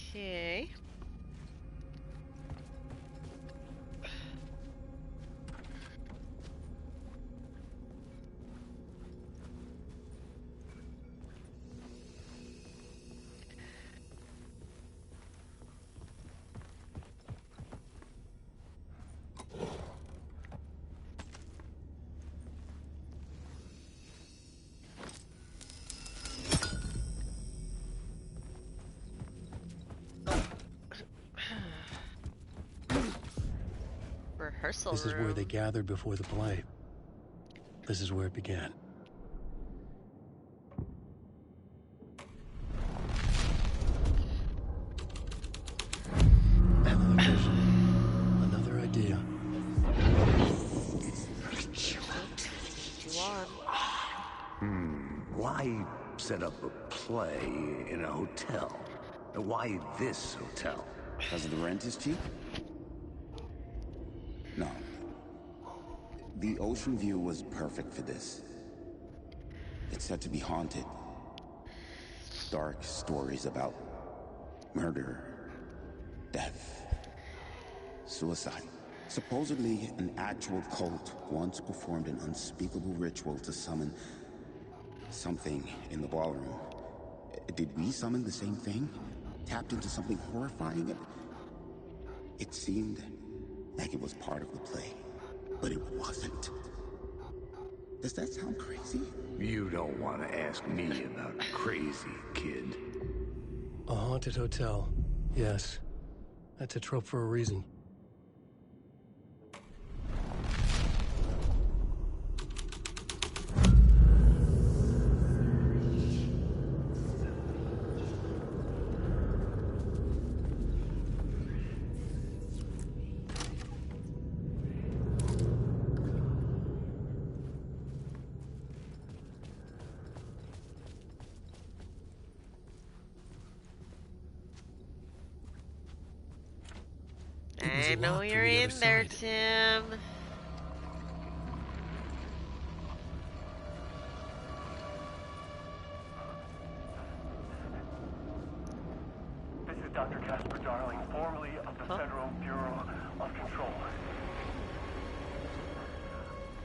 Okay. Rehearsal This is room. where they gathered before the play. This is where it began. Another vision. Another idea. Why set up a play in a hotel? Why this hotel? Because the rent is cheap? No. The ocean view was perfect for this. It's said to be haunted. Dark stories about murder, death, suicide. Supposedly, an actual cult once performed an unspeakable ritual to summon something in the ballroom. Did we summon the same thing? Tapped into something horrifying? It seemed like it was part of the play, but it wasn't. Does that sound crazy? You don't want to ask me about crazy, kid. A haunted hotel. Yes. That's a trope for a reason. I know you're in there, Tim. This is Dr. Casper Darling, formerly of the Federal Bureau of Control.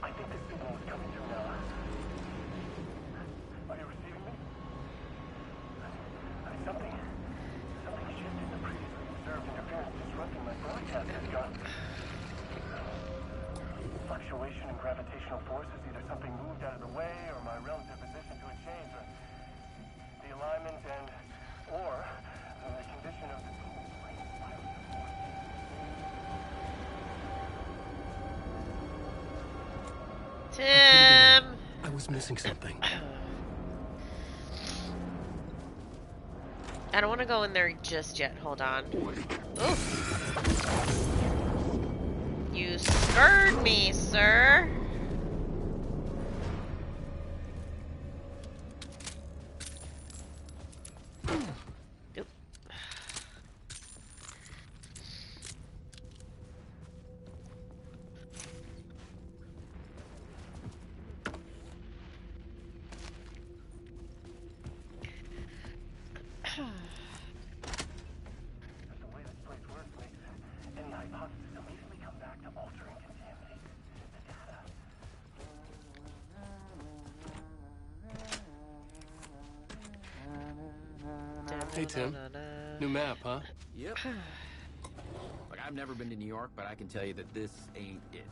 I think this signal is coming through now. Are you receiving me? Something shifted. The previously observed interference disrupting my broadcast has got fluctuation in gravitational forces. Either something moved out of the way, or my relative position to it changed, or the alignment or the condition of the Tim! I was missing something. I don't want to go in there just yet. Hold on. Ooh. You scared me, sir. Oop. Hey, Tim. New map, huh? Yep. Look, I've never been to New York, but I can tell you that this ain't it.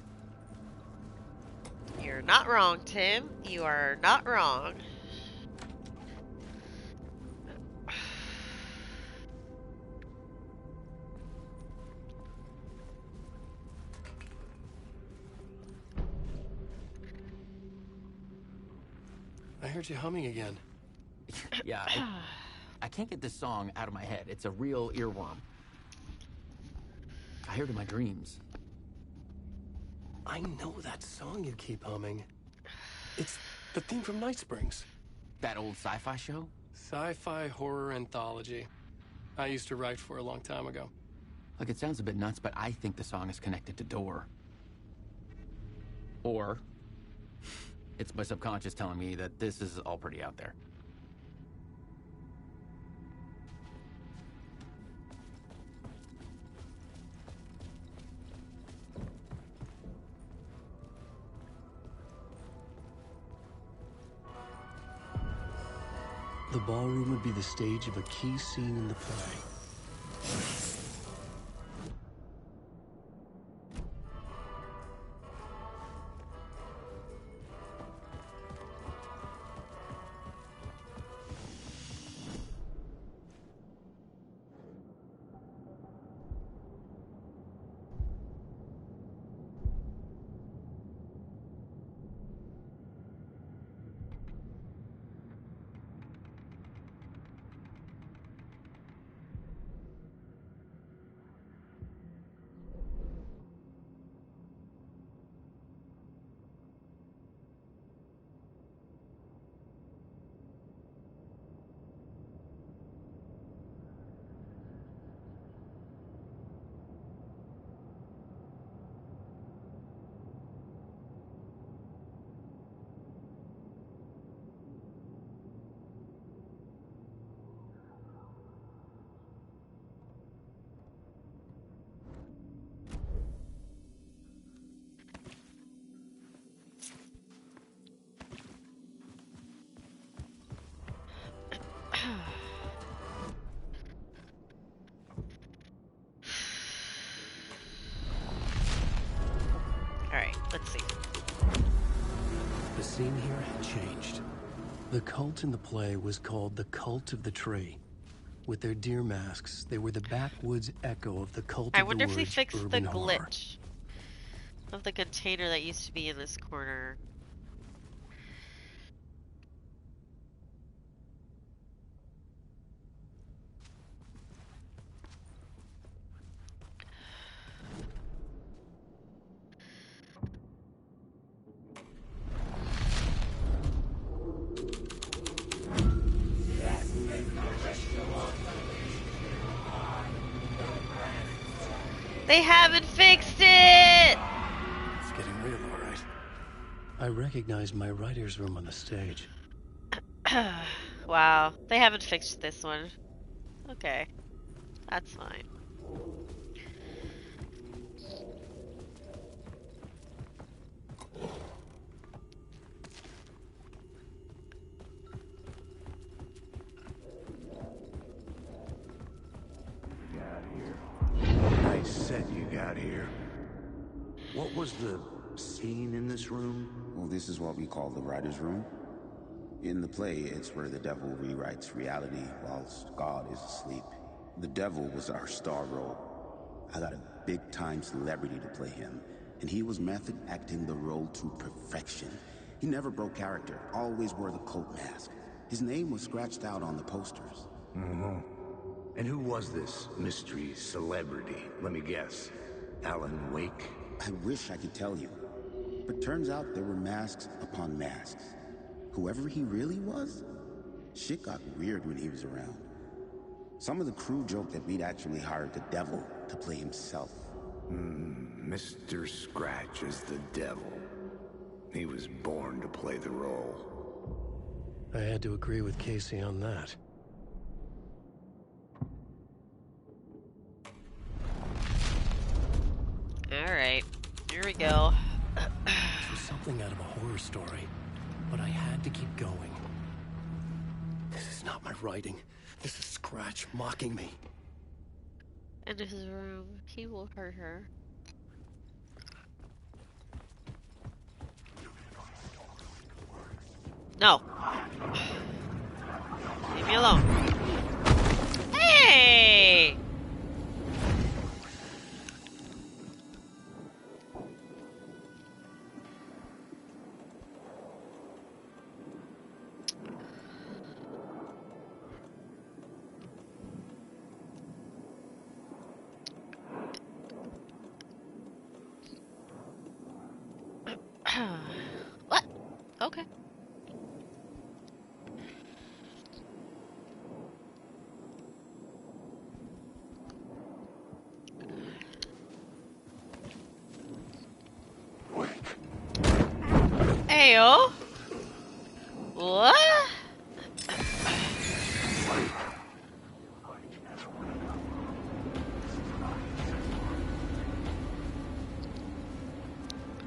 You're not wrong, Tim. You are not wrong. I heard you humming again. Yeah, I can't get this song out of my head. It's a real earworm. I hear it in my dreams. I know that song you keep humming. It's the theme from Night Springs. That old sci-fi show? Sci-fi horror anthology. I used to write for a long time ago. Like, it sounds a bit nuts, but I think the song is connected to Door. Or it's my subconscious telling me that this is all pretty out there. The ballroom would be the stage of a key scene in the play. Alright, let's see. The scene here had changed. The cult in the play was called the Cult of the Tree. With their deer masks, they were the backwoods echo of the cult I of wonder the if they woods, fixed the urban horror. glitch of the container that used to be in this corner. They haven't fixed it! It's getting real, all right. I recognized my writer's room on the stage. Wow, they haven't fixed this one. Okay, that's fine. Nice set you got here. What was the scene in this room? Well, this is what we call the writer's room. In the play, it's where the devil rewrites reality whilst God is asleep. The devil was our star role. I got a big-time celebrity to play him, and he was method acting the role to perfection. He never broke character, always wore the cult mask. His name was scratched out on the posters. Mm-hmm. And who was this mystery celebrity? Let me guess. Alan Wake? I wish I could tell you. But turns out there were masks upon masks. Whoever he really was, shit got weird when he was around. Some of the crew joked that we'd actually hired the devil to play himself. Mr. Scratch is the devil. He was born to play the role. I had to agree with Casey on that. Alright, here we go. It was something out of a horror story, but I had to keep going. This is not my writing. This is Scratch mocking me. In his room, he will hurt her. No. Leave me alone. Hey! What? Okay. Heyo. What?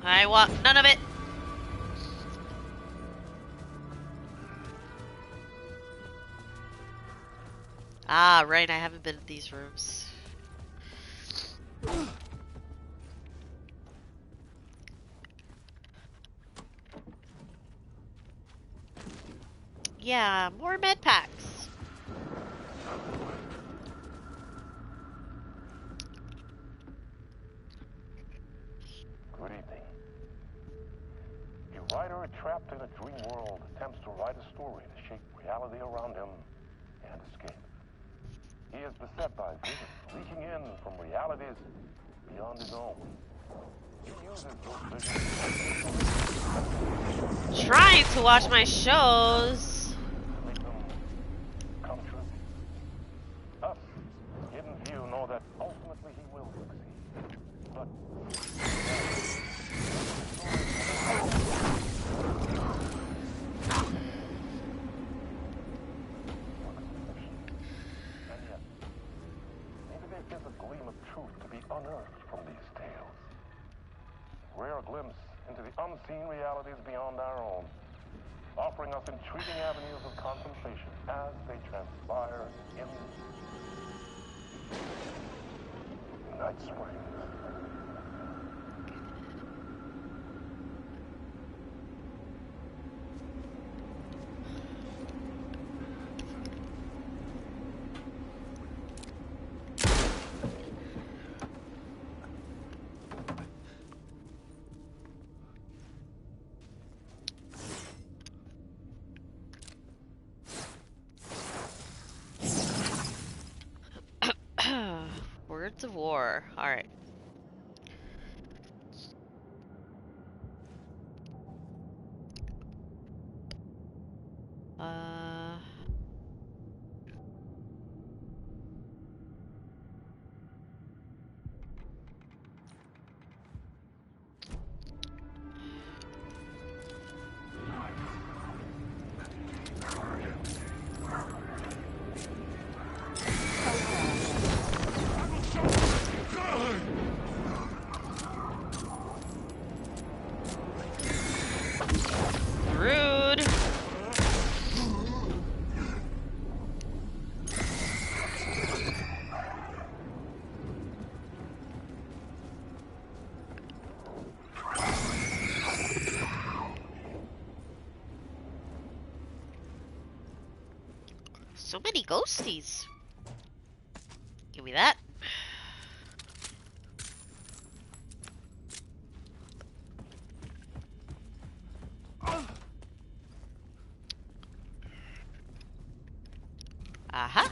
I want none of it. Ah, right, I haven't been in these rooms. Yeah, more med packs. Good evening. A writer trapped in a dream world attempts to write a story to shake reality around him and escape. He is beset by visions leaking in from realities beyond his own. He uses those visions Trying to watch my shows. to make them come true. Us, Hidden View, know that ultimately he will succeed. But and yet, maybe there is a gleam of truth to be unearthed from these tales. A rare glimpse into the unseen realities beyond our own, offering us intriguing avenues of contemplation as they transpire in Night Springs. Words of War. Alright. Uh... Rude. So many ghosties. Give me that. Aha.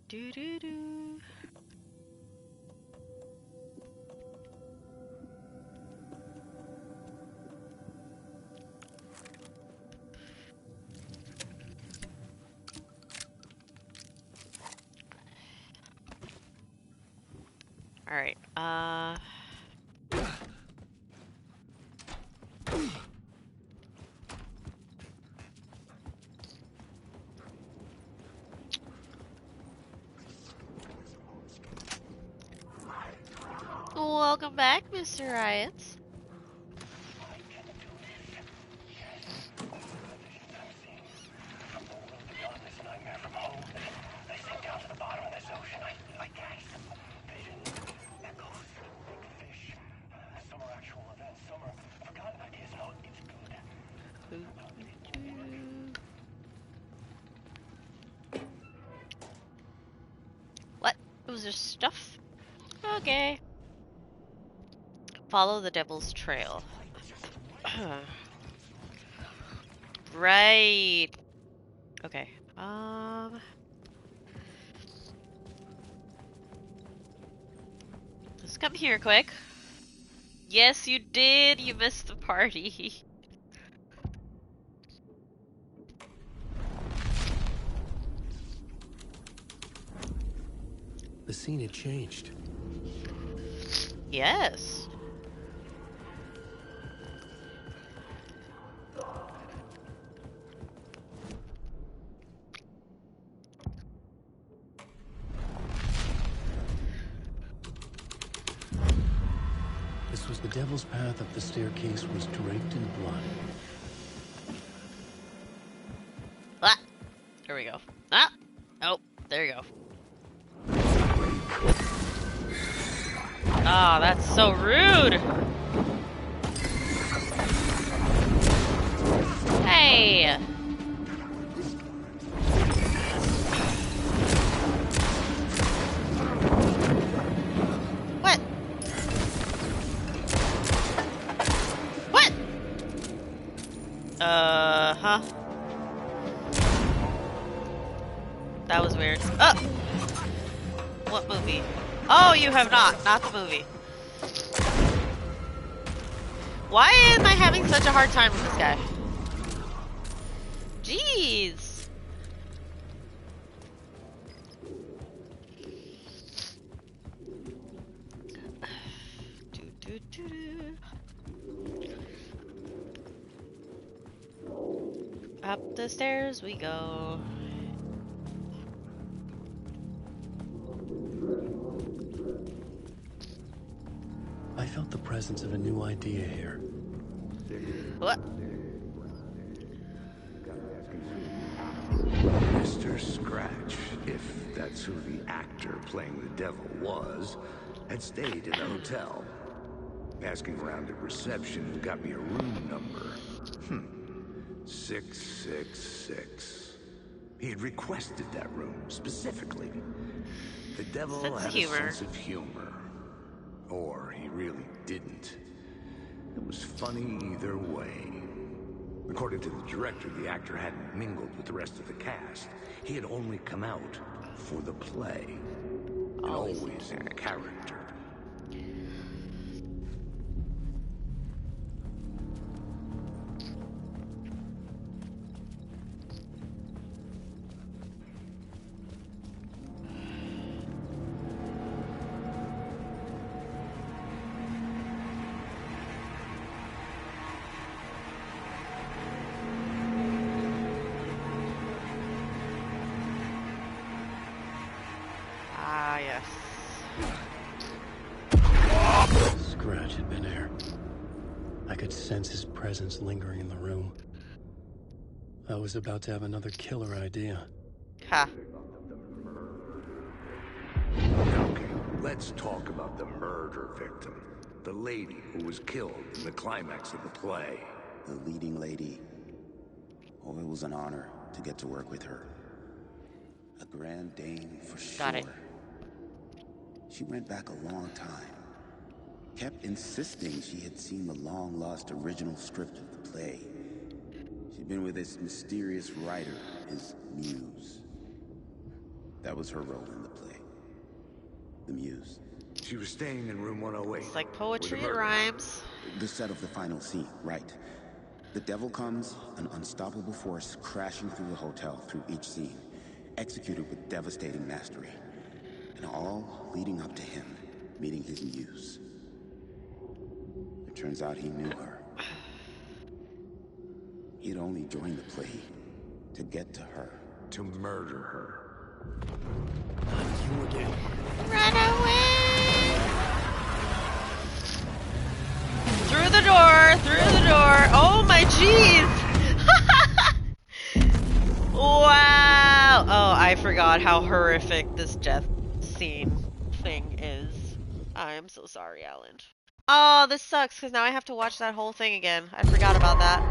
Do do do. All right. Welcome back, Mr. Riots. What? Was there stuff? Okay. Follow the devil's trail. Right. Okay. Let's come here quick. Yes, you did. You missed the party. The scene had changed. Yes. This was the devil's path up the staircase was draped in blood. Ah, there we go. Ah, oh, there you go. Ah, that's so rude. Hey. What? What? Huh? That was weird. Oh! What movie? Oh, you have not. Not the movie. Why am I having such a hard time with this guy? Jeez. Up the stairs we go. I felt the presence of a new idea here. What? Mr. Scratch, if that's who the actor playing the devil was, had stayed in the hotel. Asking around at reception got me a room number. 666. He had requested that room, specifically. The devil had a sense of humor. Or he really didn't. It was funny either way. According to the director, the actor hadn't mingled with the rest of the cast. He had only come out for the play. And always in character. Ah, yes. Scratch had been there. I could sense his presence lingering in the room. I was about to have another killer idea. Ha. Okay, let's talk about the murder victim. The lady who was killed in the climax of the play. The leading lady. Oh, it was an honor to get to work with her. A grand dame for sure. Got it. She went back a long time. Kept insisting she had seen the long-lost original script of the play. She'd been with this mysterious writer, his muse. That was her role in the play. The muse. She was staying in room 108. It's like poetry, it rhymes. The set of the final scene, right. The devil comes, an unstoppable force crashing through the hotel through each scene, executed with devastating mastery. And all leading up to him meeting his muse. It turns out he knew her. He had only joined the play to get to her. To murder her. Not you again. Run away! Through the door! Through the door! Oh my jeez! Wow! Oh, I forgot how horrific this death scene thing is. I am so sorry, Alan. Oh, this sucks because now I have to watch that whole thing again. I forgot about that.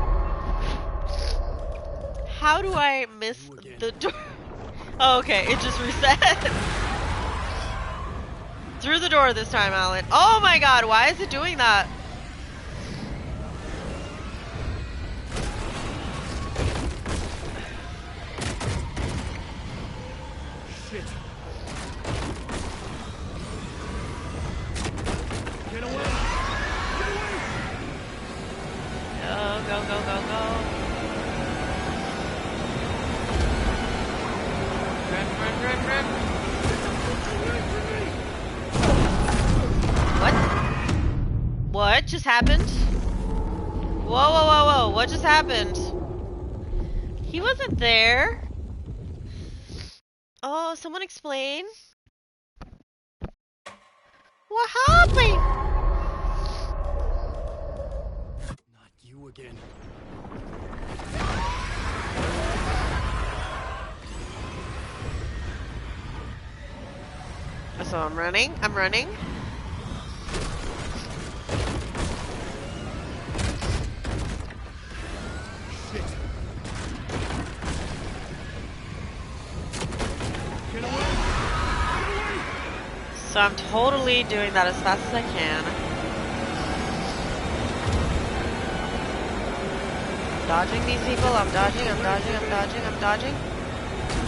How do I miss the door? Oh, okay, it just reset. Through the door this time, Alan. Oh my god, why is it doing that? run. What? What just happened? Whoa. What just happened? He wasn't there. Oh, someone explain. What happened? Not you again. So I'm running. Shit. Get away! So I'm totally doing that as fast as I can. Dodging these people. I'm dodging.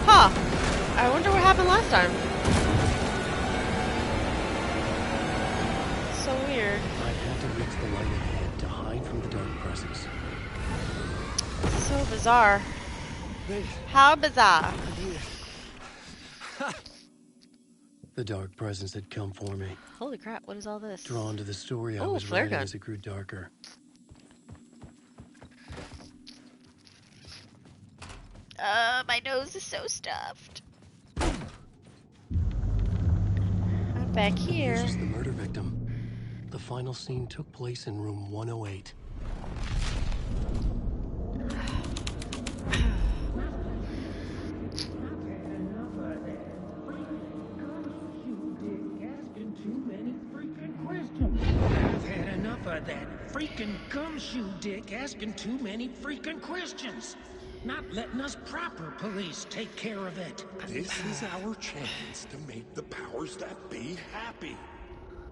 Huh. I wonder what happened last time. So weird. I had to reach the light ahead to hide from the dark presence. So bizarre. How bizarre. The dark presence had come for me. Holy crap, what is all this? Drawn to the story I Oh, was flare writing gun. as it grew darker. My nose is so stuffed. I'm back here. This is the murder victim. The final scene took place in room 108. I've had enough of that freaking gumshoe dick asking too many freaking questions. Not letting us proper police take care of it. This is our chance to make the powers that be happy.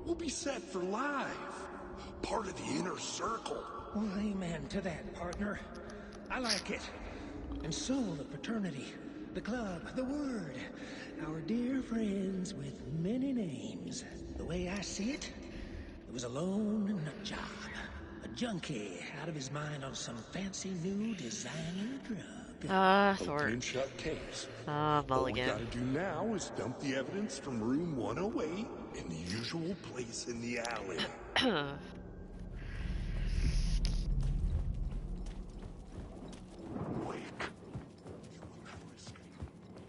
We'll be set for life. Part of the inner circle. Well, amen to that, partner. I like it. And so the fraternity, the club, the word. Our dear friends with many names. The way I see it, it was a lone nut job. A junkie out of his mind on some fancy new designer drug. Thor. Shut case. Mulligan. All we gotta do now is dump the evidence from room 108 in the usual place in the alley.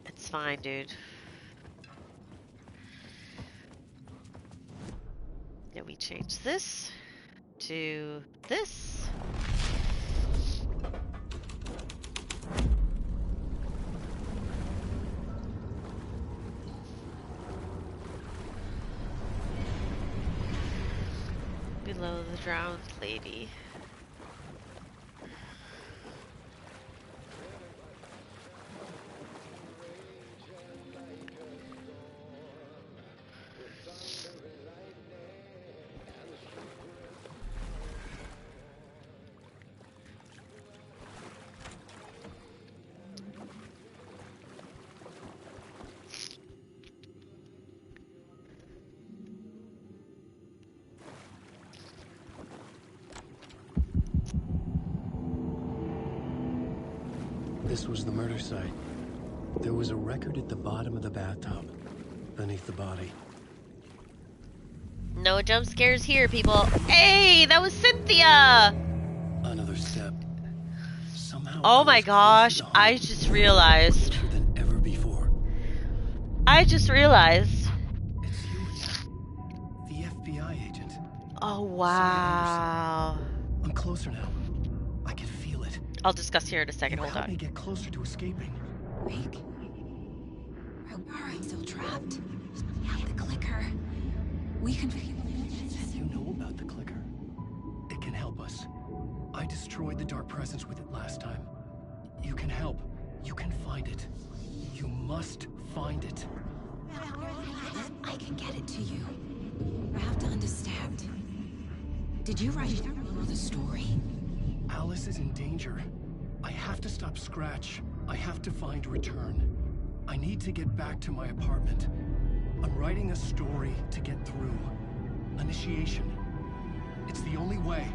It's fine, dude. Then we change this to this. Below the drowned lady. This was the murder site. There was a record at the bottom of the bathtub, beneath the body. No jump scares here, people. Hey, that was Cynthia! Another step. Somehow. Oh my gosh, I just realized. Than ever before. I just realized. It's you again. The FBI agent. Oh wow. I'm closer now. I can feel it. I'll discuss here in a second. Hold Help me on. get closer to escaping. Rick? Are you still trapped? Have the clicker. We can... You know about the clicker? It can help us. I destroyed the dark presence with it last time. You can help. You can find it. You must find it. I can get it to you. I have to understand. Did you write the story? Alice is in danger. I have to stop Scratch. I have to find Return. I need to get back to my apartment. I'm writing a story to get through. Initiation. It's the only way.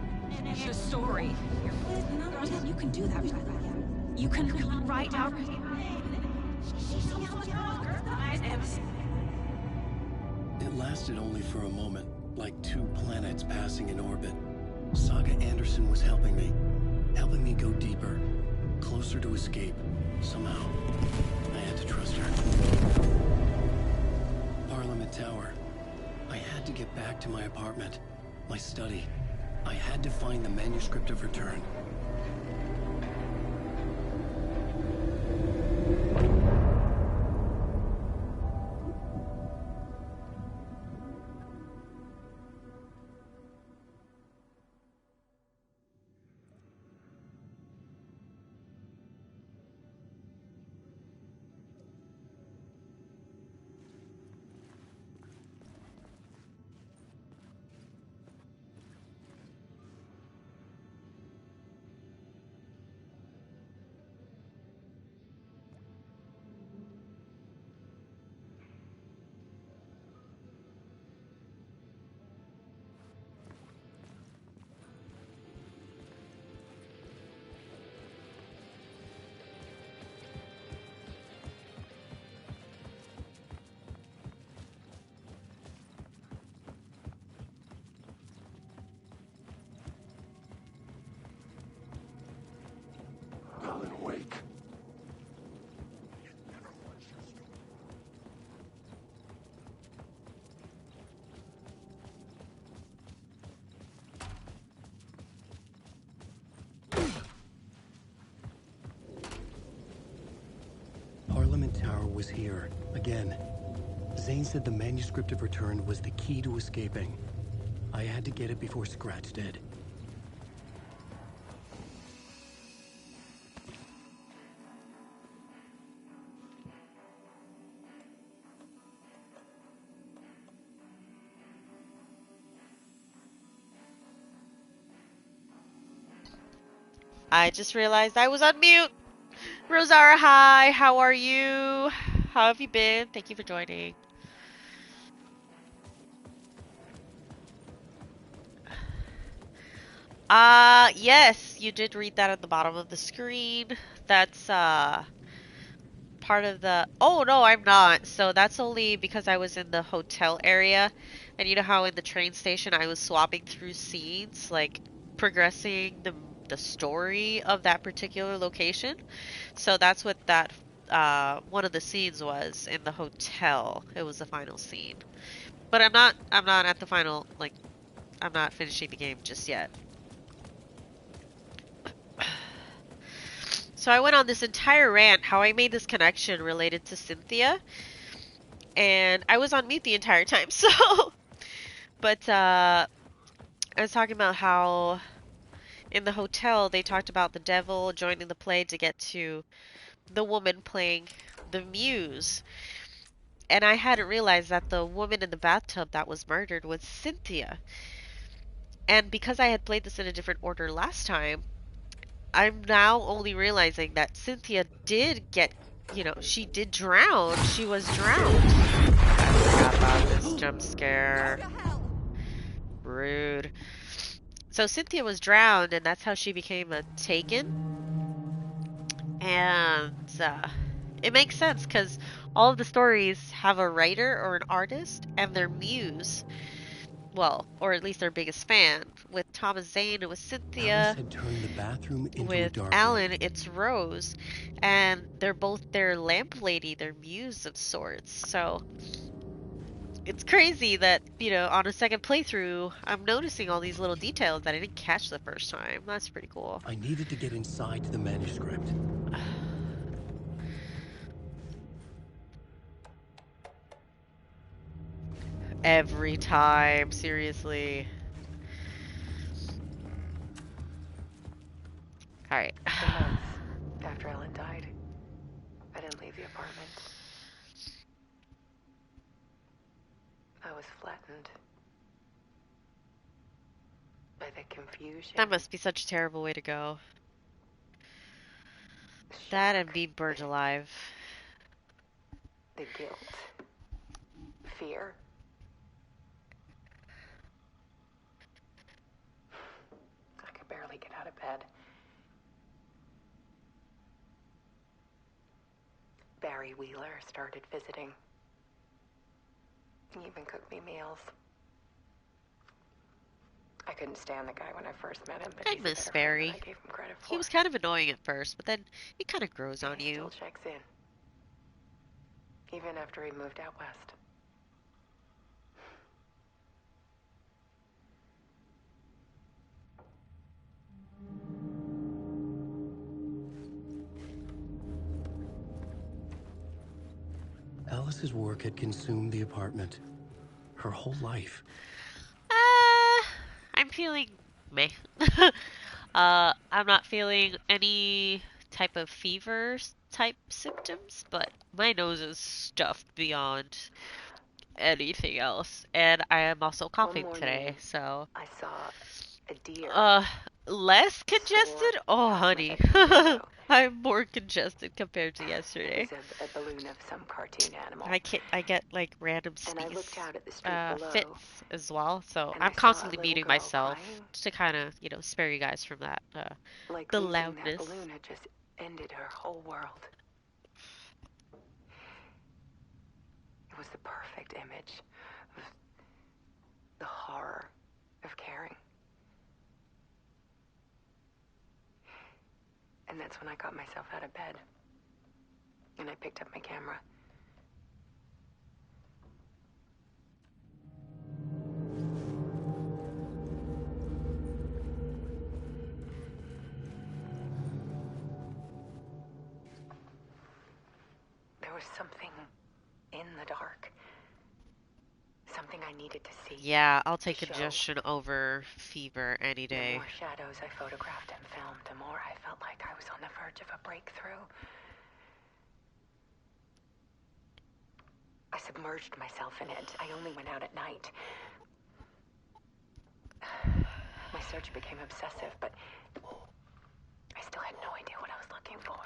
The story. You can do that. You can write out... It lasted only for a moment, like two planets passing in orbit. Saga Anderson was helping me go deeper, closer to escape. Somehow, I had to trust her. Parliament Tower. I had to get back to my apartment, my study. I had to find the manuscript of Return. Alan Wake. Parliament Tower was here, again. Zane said the manuscript of Return was the key to escaping. I had to get it before Scratch did. I just realized I was on mute. Rosara, hi. How are you? How have you been? Thank you for joining. Yes, you did read that at the bottom of the screen. That's part of the... Oh, no, I'm not. So that's only because I was in the hotel area. And you know how in the train station I was swapping through scenes, like progressing the story of that particular location. So that's what that one of the scenes was in the hotel. It was the final scene. But I'm not at the final, like, I'm not finishing the game just yet. So I went on this entire rant how I made this connection related to Cynthia, and I was on mute the entire time. So, but I was talking about how in the hotel they talked about the devil joining the play to get to the woman playing the muse, and I hadn't realized that the woman in the bathtub that was murdered was Cynthia. And because I had played this in a different order last time, I'm now only realizing that Cynthia did get, you know, she did drown. She was drowned. I forgot about this jump scare. Rude. So Cynthia was drowned, and that's how she became a Taken. And it makes sense because all of the stories have a writer or an artist and their muse. Well, or at least their biggest fan. With Thomas Zane, it was Cynthia. Alice had turned the bathroom into a With dark Alan, room. it's Rose. And they're both their lamp lady, their muse of sorts. So it's crazy that, you know, on a second playthrough, I'm noticing all these little details that I didn't catch the first time. That's pretty cool. I needed to get inside the manuscript. Every time, seriously. Alright. For months after Ellen died, I didn't leave the apartment. I was flattened by the confusion. That must be such a terrible way to go. That and be burned alive. The guilt. Fear. I could barely get out of bed. Barry Barry Wheeler started visiting. He even cooked me meals. I couldn't stand the guy when I first met him, but I he's a miss better friend Barry. than I gave him credit for. He was kind of annoying at first, but then he kind of grows on He you. still checks in. Even after he moved out west. Alice's work had consumed the apartment. Her whole life. I'm feeling meh. I'm not feeling any type of fever type symptoms, but my nose is stuffed beyond anything else, and I am also coughing today, so I saw a deer. less congested? Oh, honey. I'm more congested compared to yesterday. It was a balloon of some cartoon animal. I get like random And I looked out at the street below, fits as well, so and I'm I saw a constantly little muting girl myself crying. to kind of, spare you guys from that, Like the losing loudness. that balloon had just ended her whole world. It was the perfect image of the horror of caring. And that's when I got myself out of bed. And I picked up my camera. There was something in the dark. Something I needed to see. Yeah, I'll take to show. congestion over fever any The day. more shadows I photographed and filmed, the more I felt like I was on the verge of a breakthrough. I submerged myself in it. I only went out at night. My search became obsessive, but I still had no idea what I was looking for.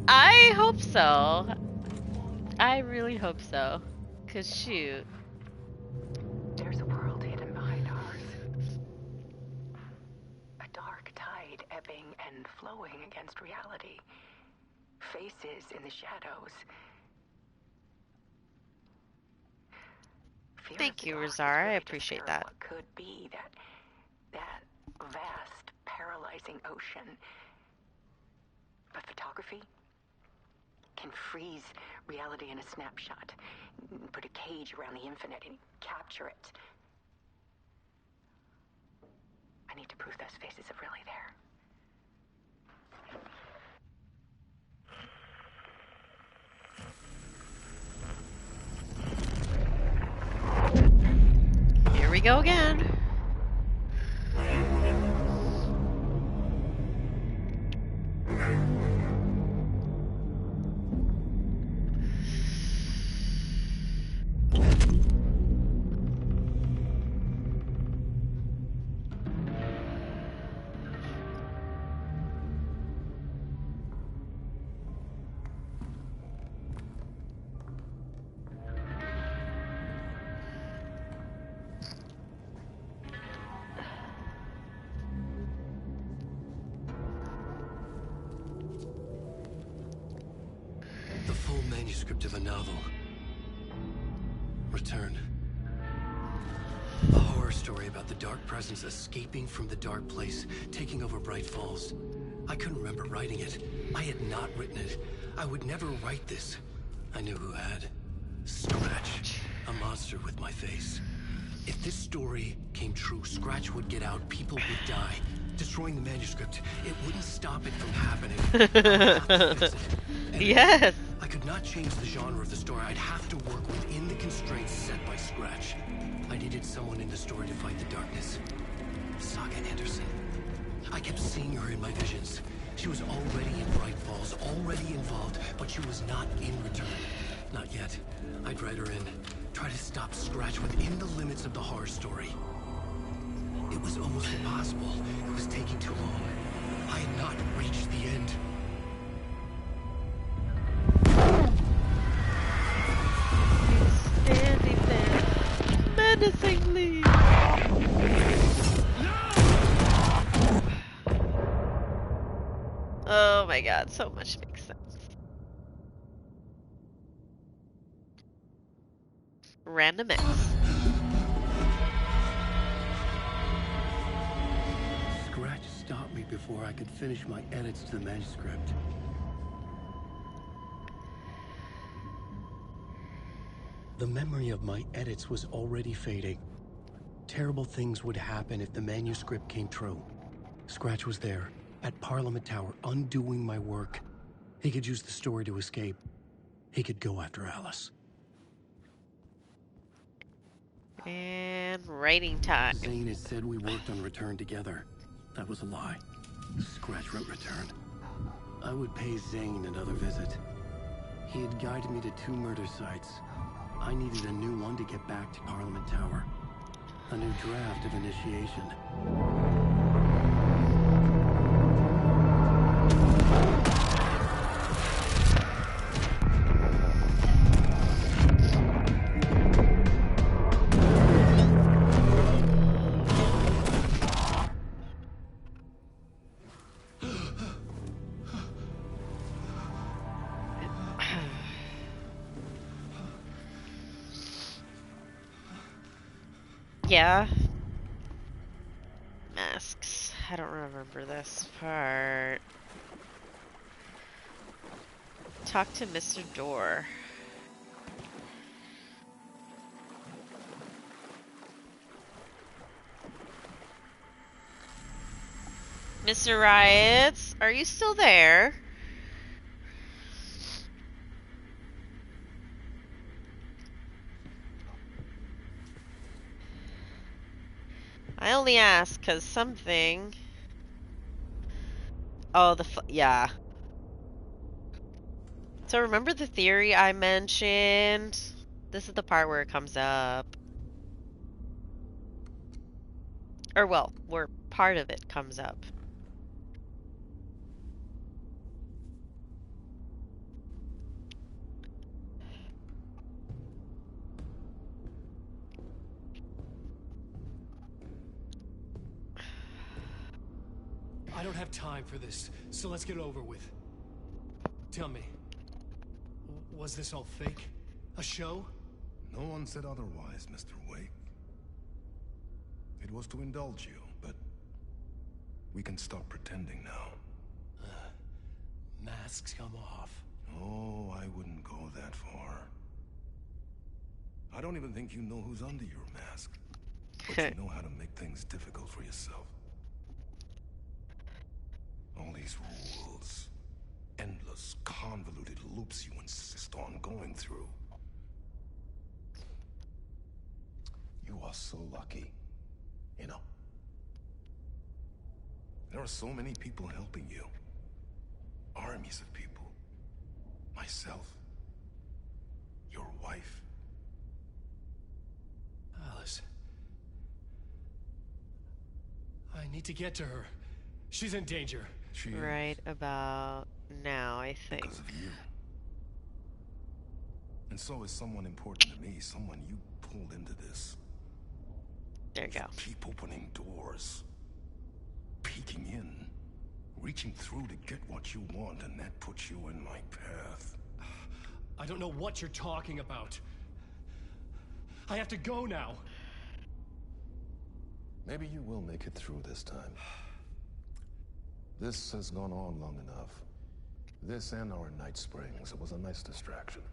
I hope so. I really hope so. 'Cause shoot. There's a world hidden behind ours. A dark tide ebbing and flowing against reality. Faces in the shadows. Fear Thank of the you, dark is Razara. I really just appreciate fear of that. what could be that vast, paralyzing ocean. But photography can freeze reality in a snapshot, put a cage around the infinite and capture it. I need to prove those faces are really there. Here we go again. The full manuscript of a novel. Return. A horror story about the dark presence escaping from the dark place, taking over Bright Falls. I couldn't remember writing it. I had not written it. I would never write this. I knew who had. Scratch. A monster with my face. If this story came true, Scratch would get out, people would die. Destroying the manuscript, it wouldn't stop it from happening. I'd have to fix it. And Yes. I could not change the genre of the story. I'd have to work within the constraints set by Scratch. I needed someone in the story to fight the darkness. Saga Anderson. I kept seeing her in my visions. She was already in Bright Falls, already involved, but she was not in Return. Not yet. I'd write her in. Try to stop Scratch within the limits of the horror story. It was almost impossible. It was taking too long. I had not reached the end. Standing there menacingly. my god, so much makes sense. Random X. Scratch stopped me before I could finish my edits to the manuscript. The memory of my edits was already fading. Terrible things would happen if the manuscript came true. Scratch was there, at Parliament Tower, undoing my work. He could use the story to escape. He could go after Alice. And writing time. Zane had said we worked on Return together. That was a lie. Scratch wrote Return. I would pay Zane another visit. He had guided me to 2 murder sites. I needed a new one to get back to Parliament Tower. A new draft of initiation. Yeah. Masks. I don't remember this part. Talk to Mr. Door. Mr. Riots, are you still there? I only ask because something... Oh, yeah. So remember the theory I mentioned? This is the part where it comes up. Or, well, where part of it comes up. I don't have time for this, so let's get it over with. Tell me, was this all fake? A show? No one said otherwise, Mr. Wake. It was to indulge you, but we can stop pretending now. Masks come off. Oh, I wouldn't go that far. I don't even think you know who's under your mask. But you know how to make things difficult for yourself. All these rules. Endless, convoluted loops you insist on going through. You are so lucky. You know. There are so many people helping you. Armies of people. Myself. Your wife. Alice. I need to get to her. She's in danger. Right about now, I think. Because of you. And so is someone important to me, someone you pulled into this. There you go. Keep opening doors. Peeking in. Reaching through to get what you want, and that puts you in my path. I don't know what you're talking about. I have to go now. Maybe you will make it through this time. This has gone on long enough. This and our Night Springs. It was a nice distraction.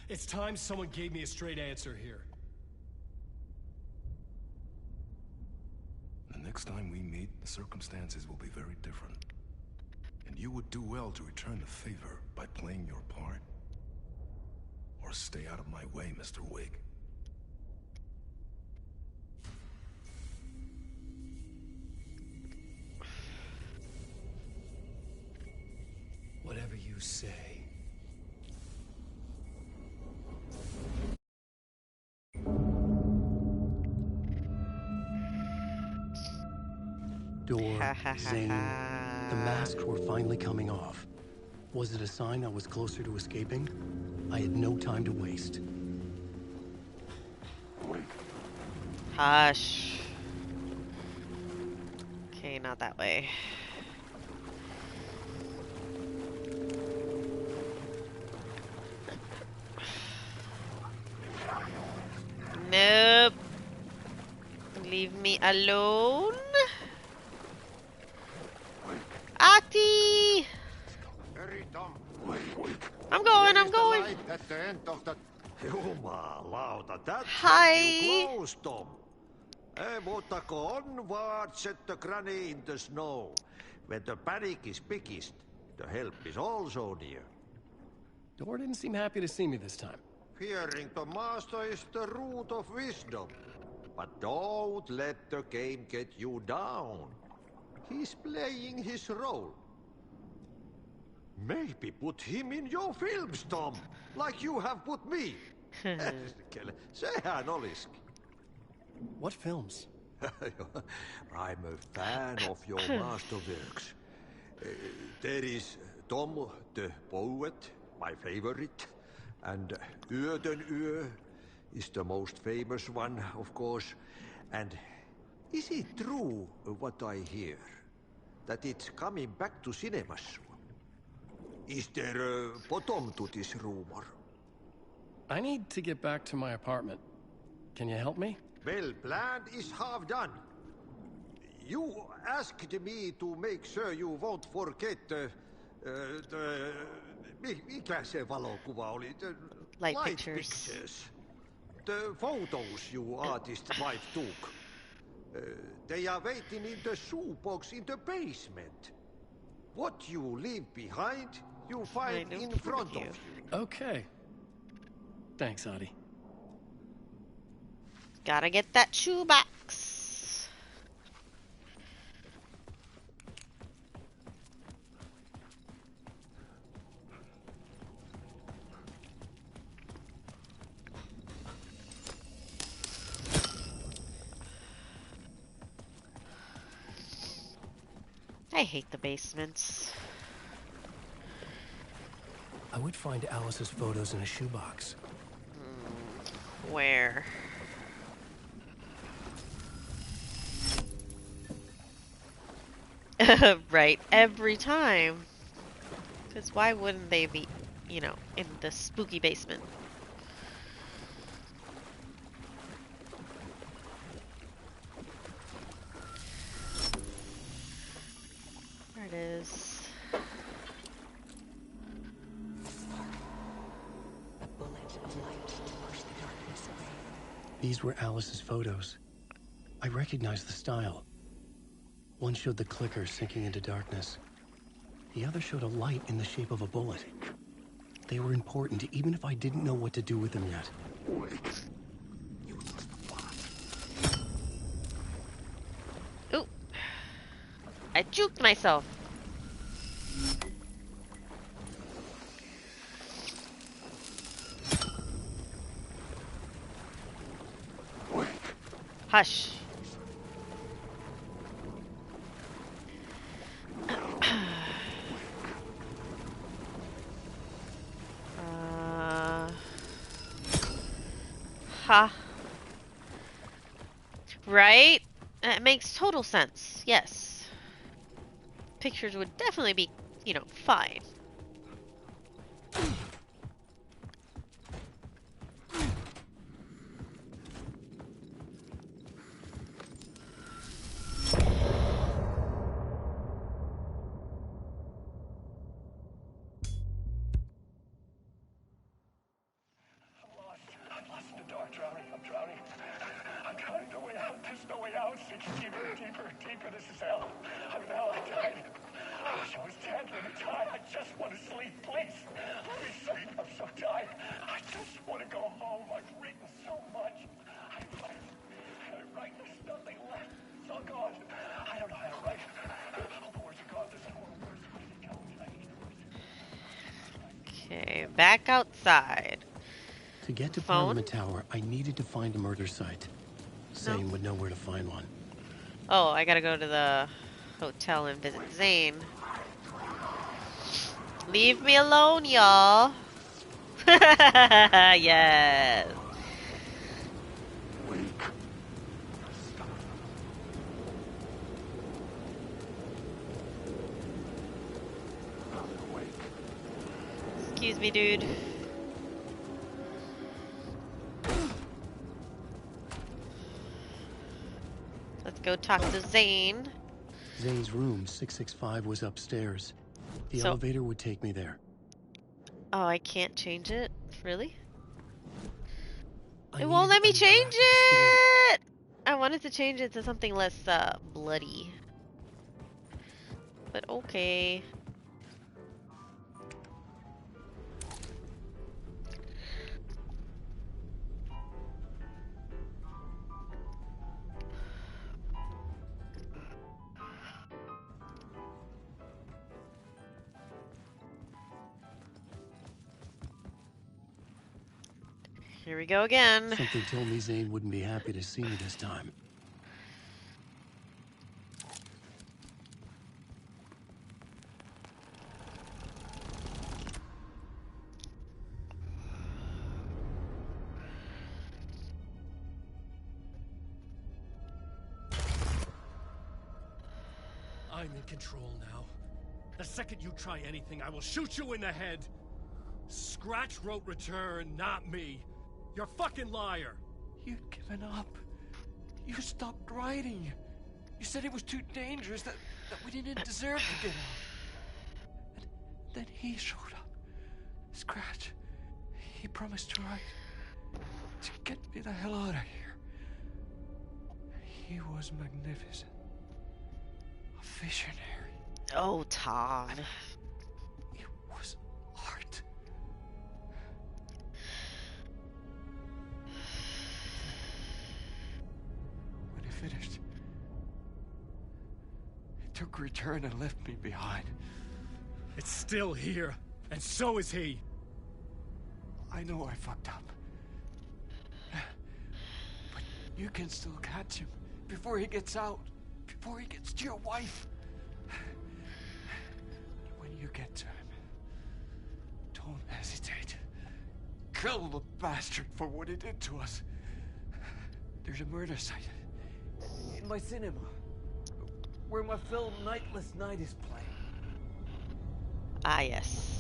It's time someone gave me a straight answer here. The next time we meet, the circumstances will be very different. And you would do well to return the favor by playing your part. Or stay out of my way, Mr. Wake. Whatever you say. Door, Zane, the masks were finally coming off. Was it a sign I was closer to escaping? I had no time to waste. Hush. Okay, not that way. Nope. Leave me alone. Ahti! Hurry, Tom. I'm going, Here I'm is the going. light at the end of the... Jumalauta, that's Hi. too close, Tom. Mutta go onward, set the granny in the snow. When the panic is biggest, the help is also near. Door didn't seem happy to see me this time. Fearing the master is the root of wisdom. But don't let the game get you down. He's playing his role. Maybe put him in your films, Tom. Like you have put me. Sehän olisikin. What films? I'm a fan of your masterworks. There is Tom the Poet, my favorite. And Yöden Yö is the most famous one, of course. And is it true what I hear? That it's coming back to cinemas? Is there a bottom to this rumor? I need to get back to my apartment. Can you help me? Well, plan is half done. You asked me to make sure you won't forget mikä se valokuva oli? Light pictures. The photos you artist wife took. They are waiting in the shoebox in the basement. What you leave behind, you find in front of you. Okay. Thanks, Adi. Gotta get that shoebox. I hate the basements. I would find Alice's photos in a shoebox. Where? Right, every time. Because why wouldn't they be, you know, in the spooky basement? There it is. A bullet of light to push the darkness away. These were Alice's photos. I recognized the style. One showed the clicker sinking into darkness. The other showed a light in the shape of a bullet. They were important, even if I didn't know what to do with them yet. Ooh. I juked myself. Hush. Ha. Right? It makes total sense. Yes. Pictures would definitely be, you know, fine. Okay, back outside. To get to Phone? Parliament Tower, I needed to find a murder site. Zane would know where to find one. Oh, I gotta go to the hotel and visit Zane. Leave me alone, y'all. Yes. Excuse me, dude. Let's go talk to Zane. Zane's room, 665, was upstairs. The elevator would take me there. Oh, I can't change it? Really? It won't let me change it! I wanted to change it to something less, bloody. But okay. Here we go again. Something told me Zane wouldn't be happy to see me this time. I'm in control now. The second you try anything, I will shoot you in the head. Scratch wrote return, not me. You're a fucking liar. You'd given up. You stopped writing. You said it was too dangerous, that we didn't deserve to get out. And then he showed up. Scratch. He promised to write. To get me the hell out of here. He was magnificent. A visionary. Oh, Todd. It was art. When he finished, he took return and left me behind. It's still here, and so is he. I know I fucked up. But you can still catch him before he gets out, before he gets to your wife. When you get to him, don't hesitate. Kill the bastard for what he did to us. There's a murder site in my cinema where my film Nightless Night is playing. Ah, yes.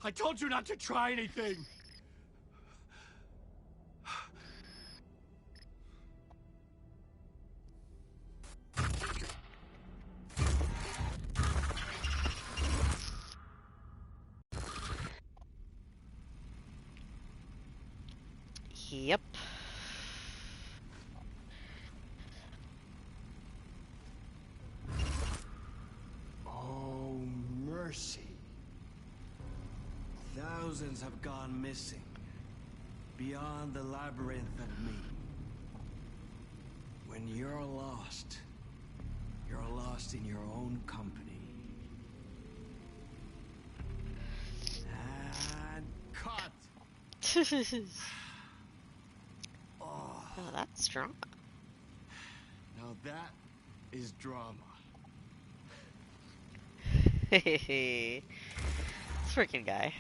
I told you not to try anything. Yep. Oh, mercy. Thousands have gone missing. Beyond the labyrinth of me. When you're lost in your own company. And cut! Oh, that's strong. Now that is drama. This freaking guy.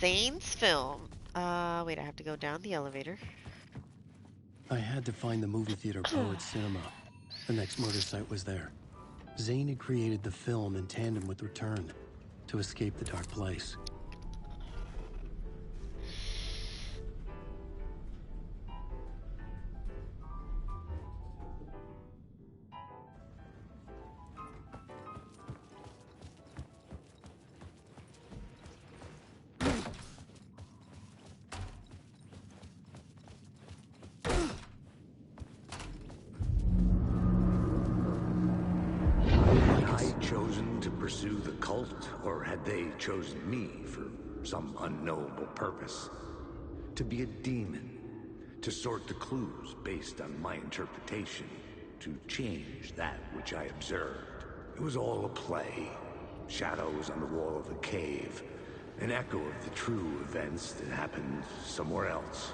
Zane's film. Wait, I have to go down the elevator. I had to find the movie theater Poet Cinema. The next murder site was there. Zane had created the film in tandem with Return to escape the dark place. Pursue the cult, or had they chosen me for some unknowable purpose? To be a demon, to sort the clues based on my interpretation, to change that which I observed. It was all a play. Shadows on the wall of the cave, an echo of the true events that happened somewhere else.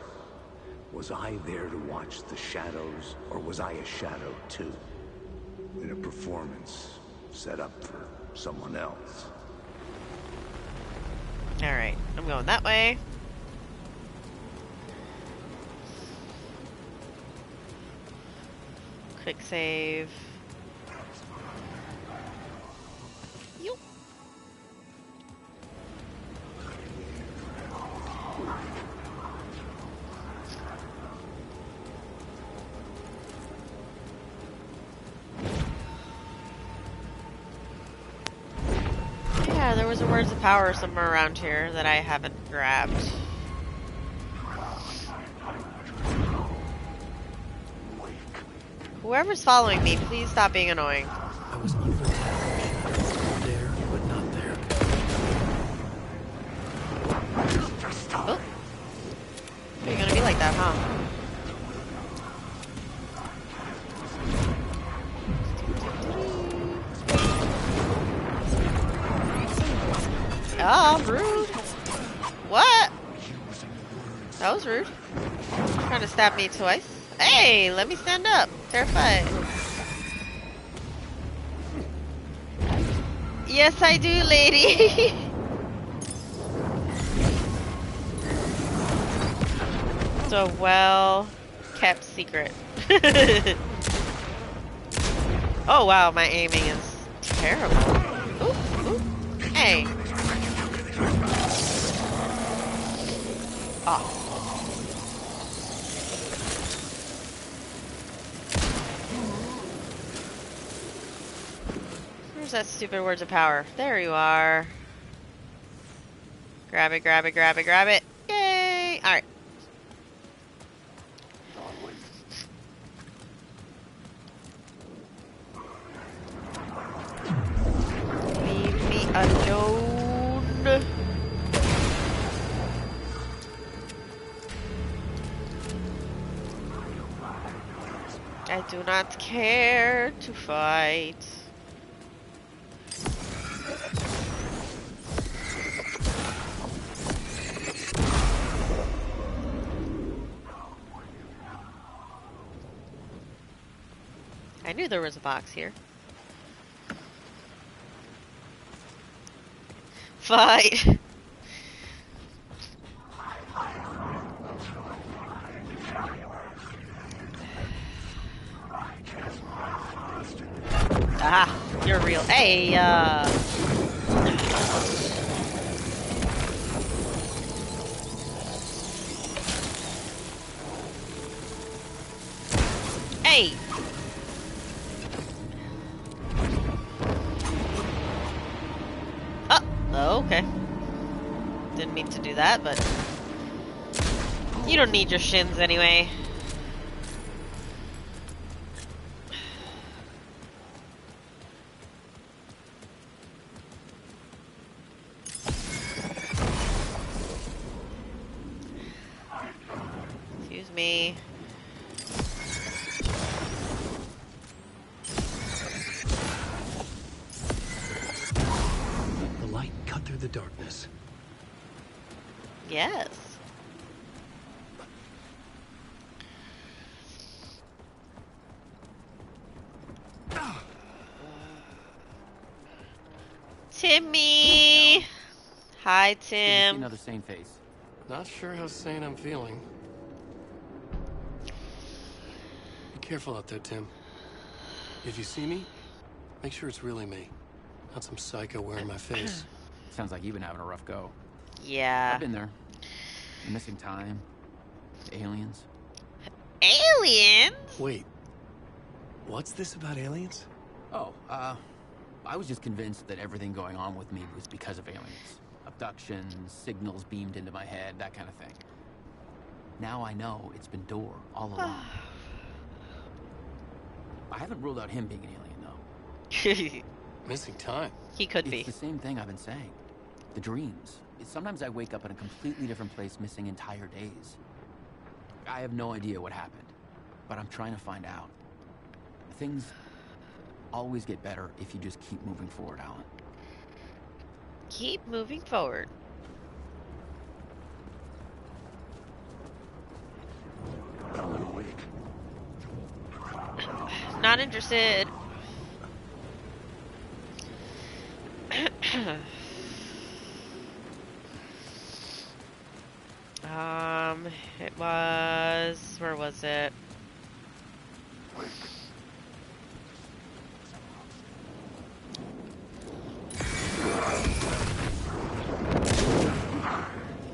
Was I there to watch the shadows, or was I a shadow too? performance set up for someone else. Alright, I'm going that way. Quick save. Yoop. Yeah, there was a Words of Power somewhere around here that I haven't grabbed. Whoever's following me, please stop being annoying. I was under attack. There, but not there. Oh. You're gonna be like that, huh? Oh, rude. What? That was rude. Trying to stab me twice. Hey, let me stand up. Terrified. Yes, I do, lady. It's a well-kept secret. Oh, wow, my aiming is terrible. Ooh, ooh. Hey. Oh. Where's that stupid Words of Power? There you are. Grab it, grab it, grab it, grab it. Yay! Alright. Leave me alone. I do not care to fight. I knew there was a box here. Fight! Ah, you're real. Hey, Hey! Oh, okay. Didn't mean to do that, but you don't need your shins anyway. Excuse me. The light cut through the darkness. Yes. Timmy! Hi, Did you see Tim. another sane face? Not sure how sane I'm feeling. Be careful out there, Tim. If you see me, make sure it's really me, not some psycho wearing my face. Sounds like you've been having a rough go. Yeah. I've been there. Missing time. Aliens. Aliens? Wait. What's this about aliens? Oh, I was just convinced that everything going on with me was because of aliens. Abductions, signals beamed into my head, that kind of thing. Now I know it's been Door all along. I haven't ruled out him being an alien, though. Missing time. He could be. It's the same thing I've been saying. The dreams. Sometimes I wake up in a completely different place, missing entire days. I have no idea what happened, but I'm trying to find out. Things always get better if you just keep moving forward, Alan. Keep moving forward. Not interested. It was... Where was it?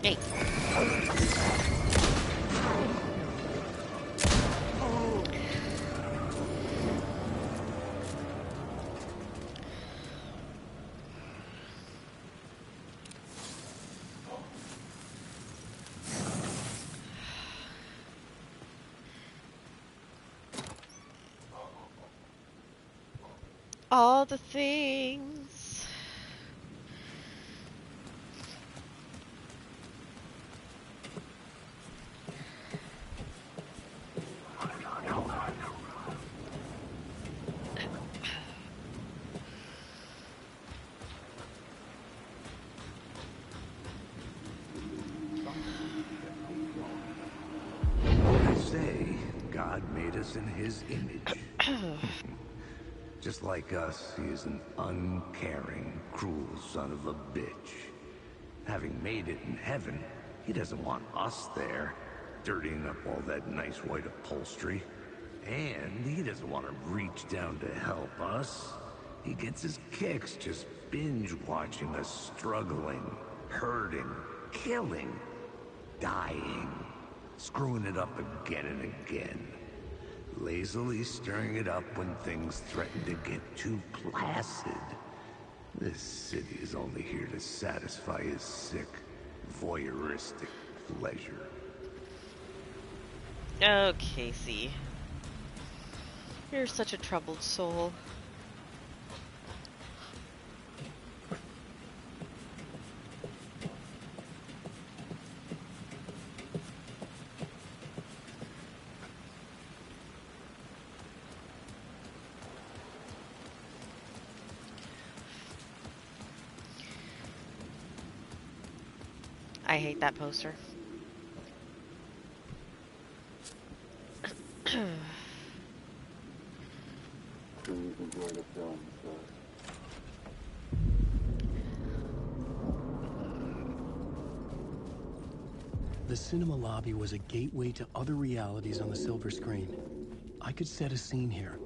Hey. All the things. They say God made us in his image. Just like us, he is an uncaring, cruel son of a bitch. Having made it in heaven, he doesn't want us there, dirtying up all that nice white upholstery. And he doesn't want to reach down to help us. He gets his kicks just binge-watching us struggling, hurting, killing, dying, screwing it up again and again. Lazily stirring it up when things threaten to get too placid. This city is only here to satisfy his sick, voyeuristic pleasure. Oh, Casey. You're such a troubled soul. I hate that poster. The cinema lobby was a gateway to other realities on the silver screen. I could set a scene here.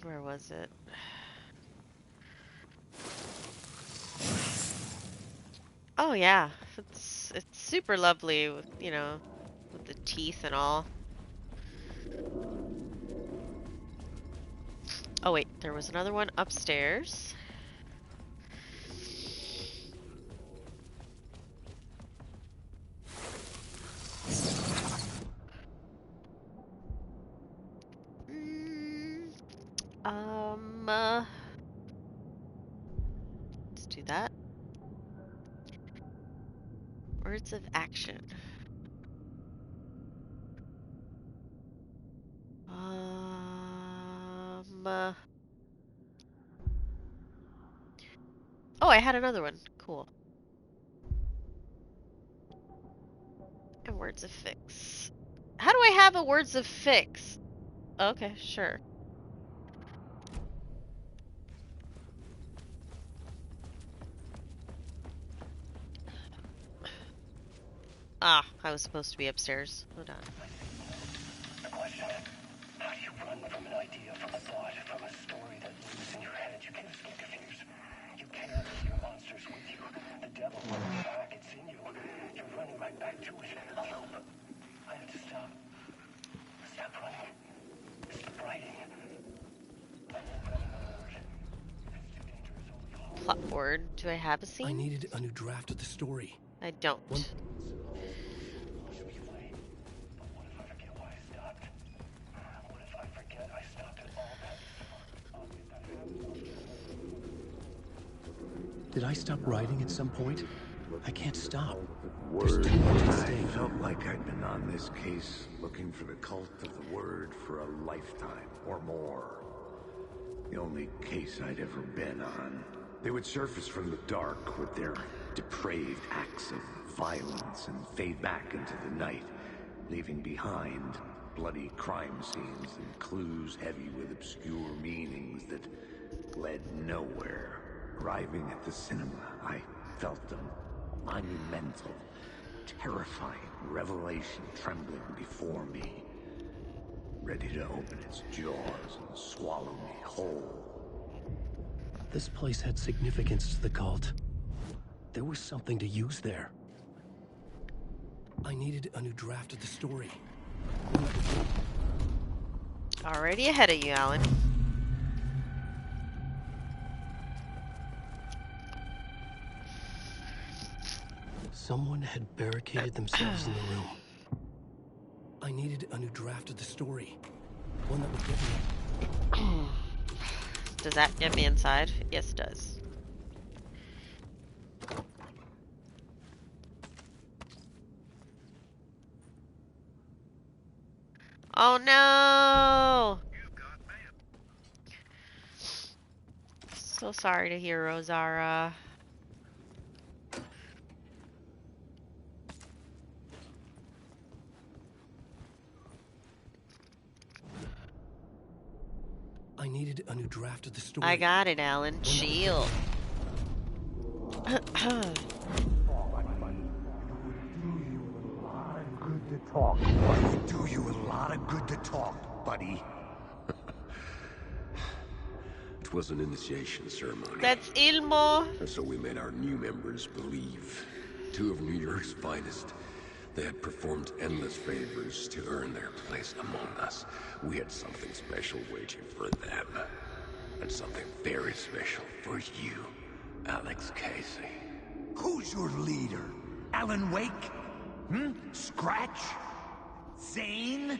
Where was it? Oh yeah, it's super lovely with, you know, with the teeth and all. Oh wait, there was another one upstairs. Let's do that. Words of action. Oh, I had another one. Cool. And words of fix. How do I have a words of fix? Okay, sure. Ah, I was supposed to be upstairs. Hold on. The question, how do you run from an idea, from a thought, from a story that lives in your head? You can't escape your fears. You can't let your monsters with you. The devil runs back, it's in you. You're running right back to it. I hope. I have to stop. Stop running. Stop writing. I won't write another word. It's too dangerous. Plot board. Do I have a scene? I needed a new draft of the story. I don't. Did I stop writing at some point? I can't stop. There's too much at stake. I felt like I'd been on this case looking for the cult of the word for a lifetime or more. The only case I'd ever been on. They would surface from the dark with their depraved acts of violence and fade back into the night, leaving behind bloody crime scenes and clues heavy with obscure meanings that led nowhere. Arriving at the cinema, I felt a monumental, terrifying revelation trembling before me, ready to open its jaws and swallow me whole. This place had significance to the cult. There was something to use there. I needed a new draft of the story. Already ahead of you, Alan. Someone had barricaded themselves in the room. I needed a new draft of the story. One that would get me... Does that get me inside? Yes, it does. Oh no! So sorry to hear, Rosara. I needed a new draft of the story. I got it, Alan. Chill. Good to talk. It do you a lot of good to talk, buddy. It was an initiation ceremony. That's Ilmo. And so we made our new members believe. 2 of New York's finest. They had performed endless favors to earn their place among us. We had something special waiting for them. And something very special for you, Alex Casey. Who's your leader? Alan Wake? Scratch? Zane?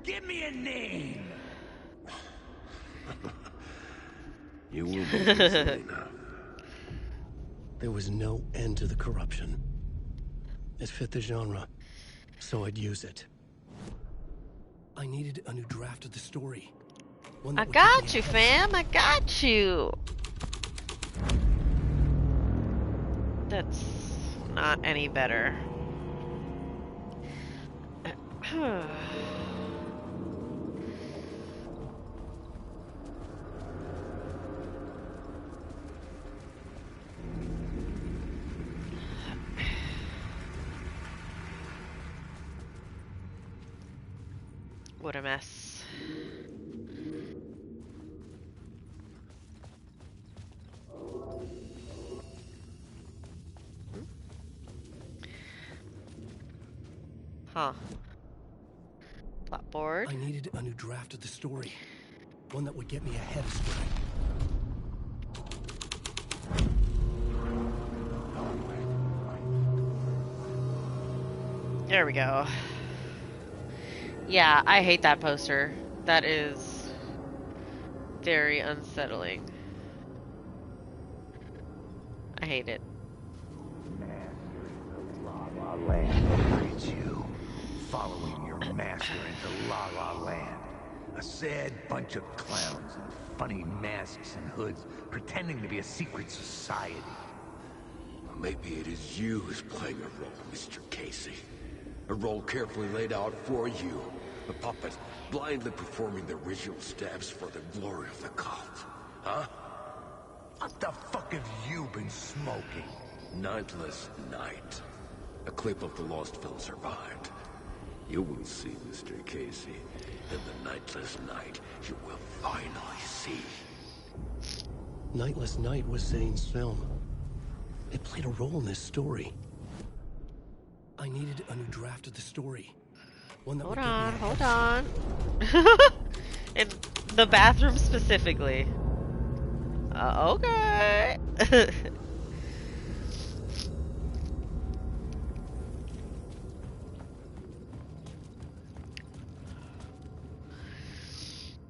Give me a name! You will believe easily now. There was no end to the corruption. It fit the genre, so I'd use it. I needed a new draft of the story. I got you, fam. I got you. That's not any better. What a mess. Huh. Blackboard. I needed a new draft of the story. One that would get me ahead of Scratch. There we go. Yeah, I hate that poster. That is very unsettling. I hate it. La La Land awaits you. Following your master into La La Land. A sad bunch of clowns in funny masks and hoods pretending to be a secret society. Maybe it is you who's playing a role, Mr. Casey. A role carefully laid out for you. A puppet, blindly performing the ritual steps for the glory of the cult. Huh? What the fuck have you been smoking? Nightless Night. A clip of the lost film survived. You will see, Mr. Casey. In the Nightless Night, you will finally see. Nightless Night was Zane's film. It played a role in this story. I needed a new draft of the story. One that hold on. In the bathroom specifically. Okay.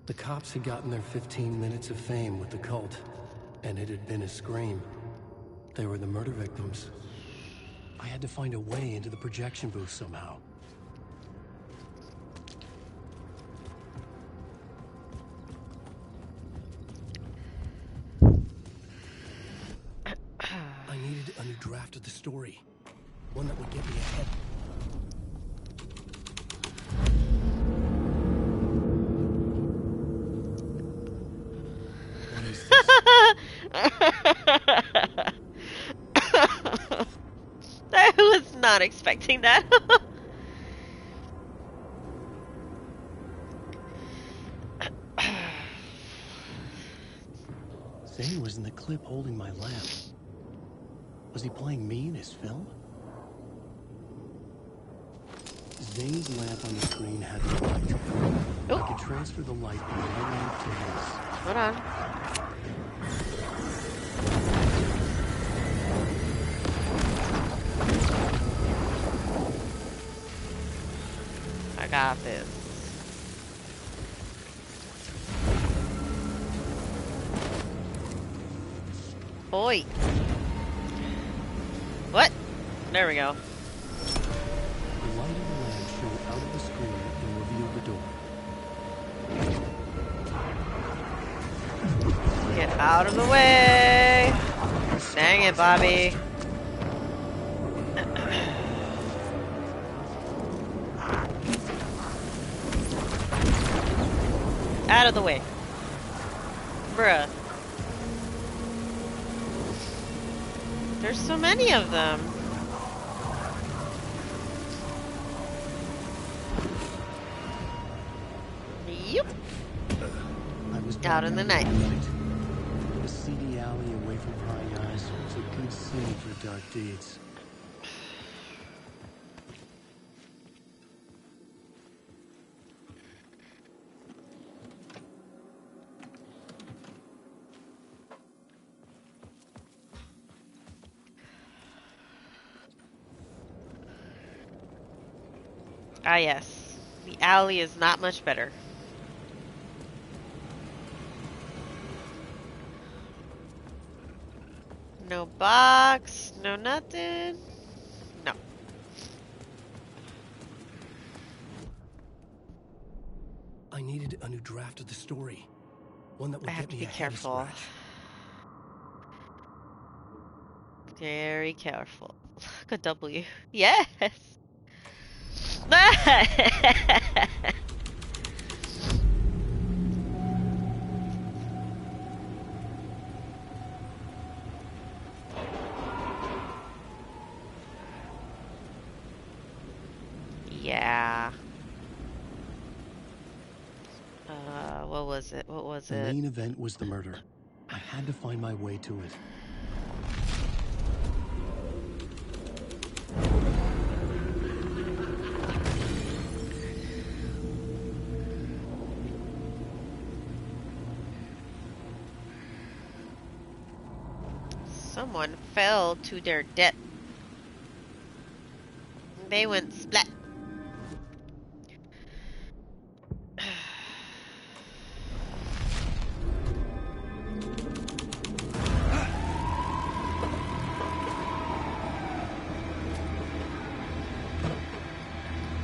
The cops had gotten their 15 minutes of fame with the cult, and it had been a scream. They were the murder victims. I had to find a way into the projection booth somehow. I needed a new draft of the story. One that would get me ahead. not expecting that. Zane was in the clip holding my lamp. Was he playing me in his film? Zane's lamp on the screen had the light. I could transfer the light from my lamp to his. Hold on. I got this. Oi. What? There we go. The light of the lamp shone out of the screen and revealed the door. Get out of the way. Dang it, Bobby. Out of the way. Bruh. There's so many of them. Yep. Out in the night. A seedy alley away from prying eyes was a good scene for dark deeds. Ah, yes. The alley is not much better. No box, no nothing. No. I needed a new draft of the story. One that would I have get to me be ahead of careful. Scratch. Very careful. Look at W. Yes! Yeah. What was it? What was The it? main event was the murder. I had to find my way to it. Someone fell to their death. They went splat.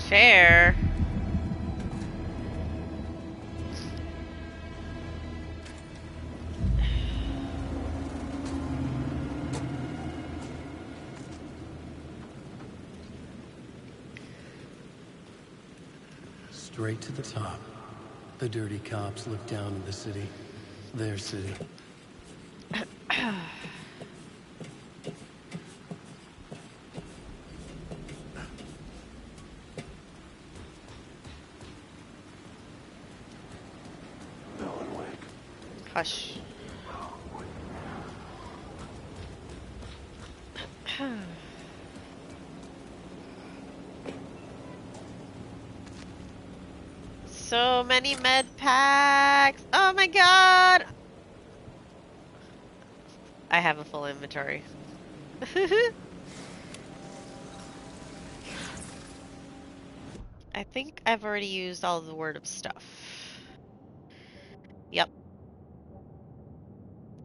Chair. Straight to the top. The dirty cops look down on the city. Their city. Hush. So many med packs. Oh my god. I have a full inventory. I think I've already used all the word of stuff. Yep.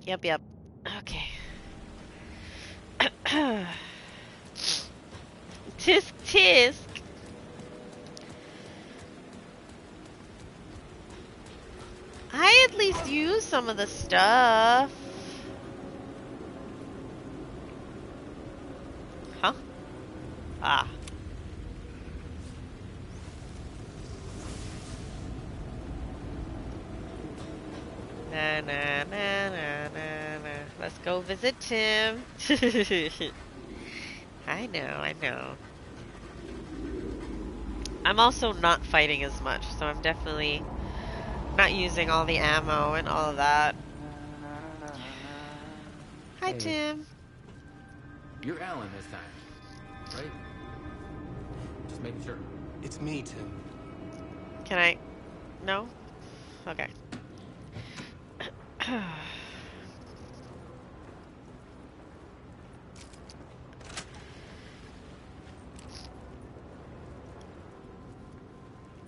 Yep. Okay. Tisk. I at least used some of the stuff. Huh? Ah. Na. Let's go visit Tim. I know. I'm also not fighting as much, so I'm definitely not using all the ammo and all of that. Hi, Hey. Tim. You're Alan this time, right? Just making sure. It's me, Tim. Can I? No? Okay.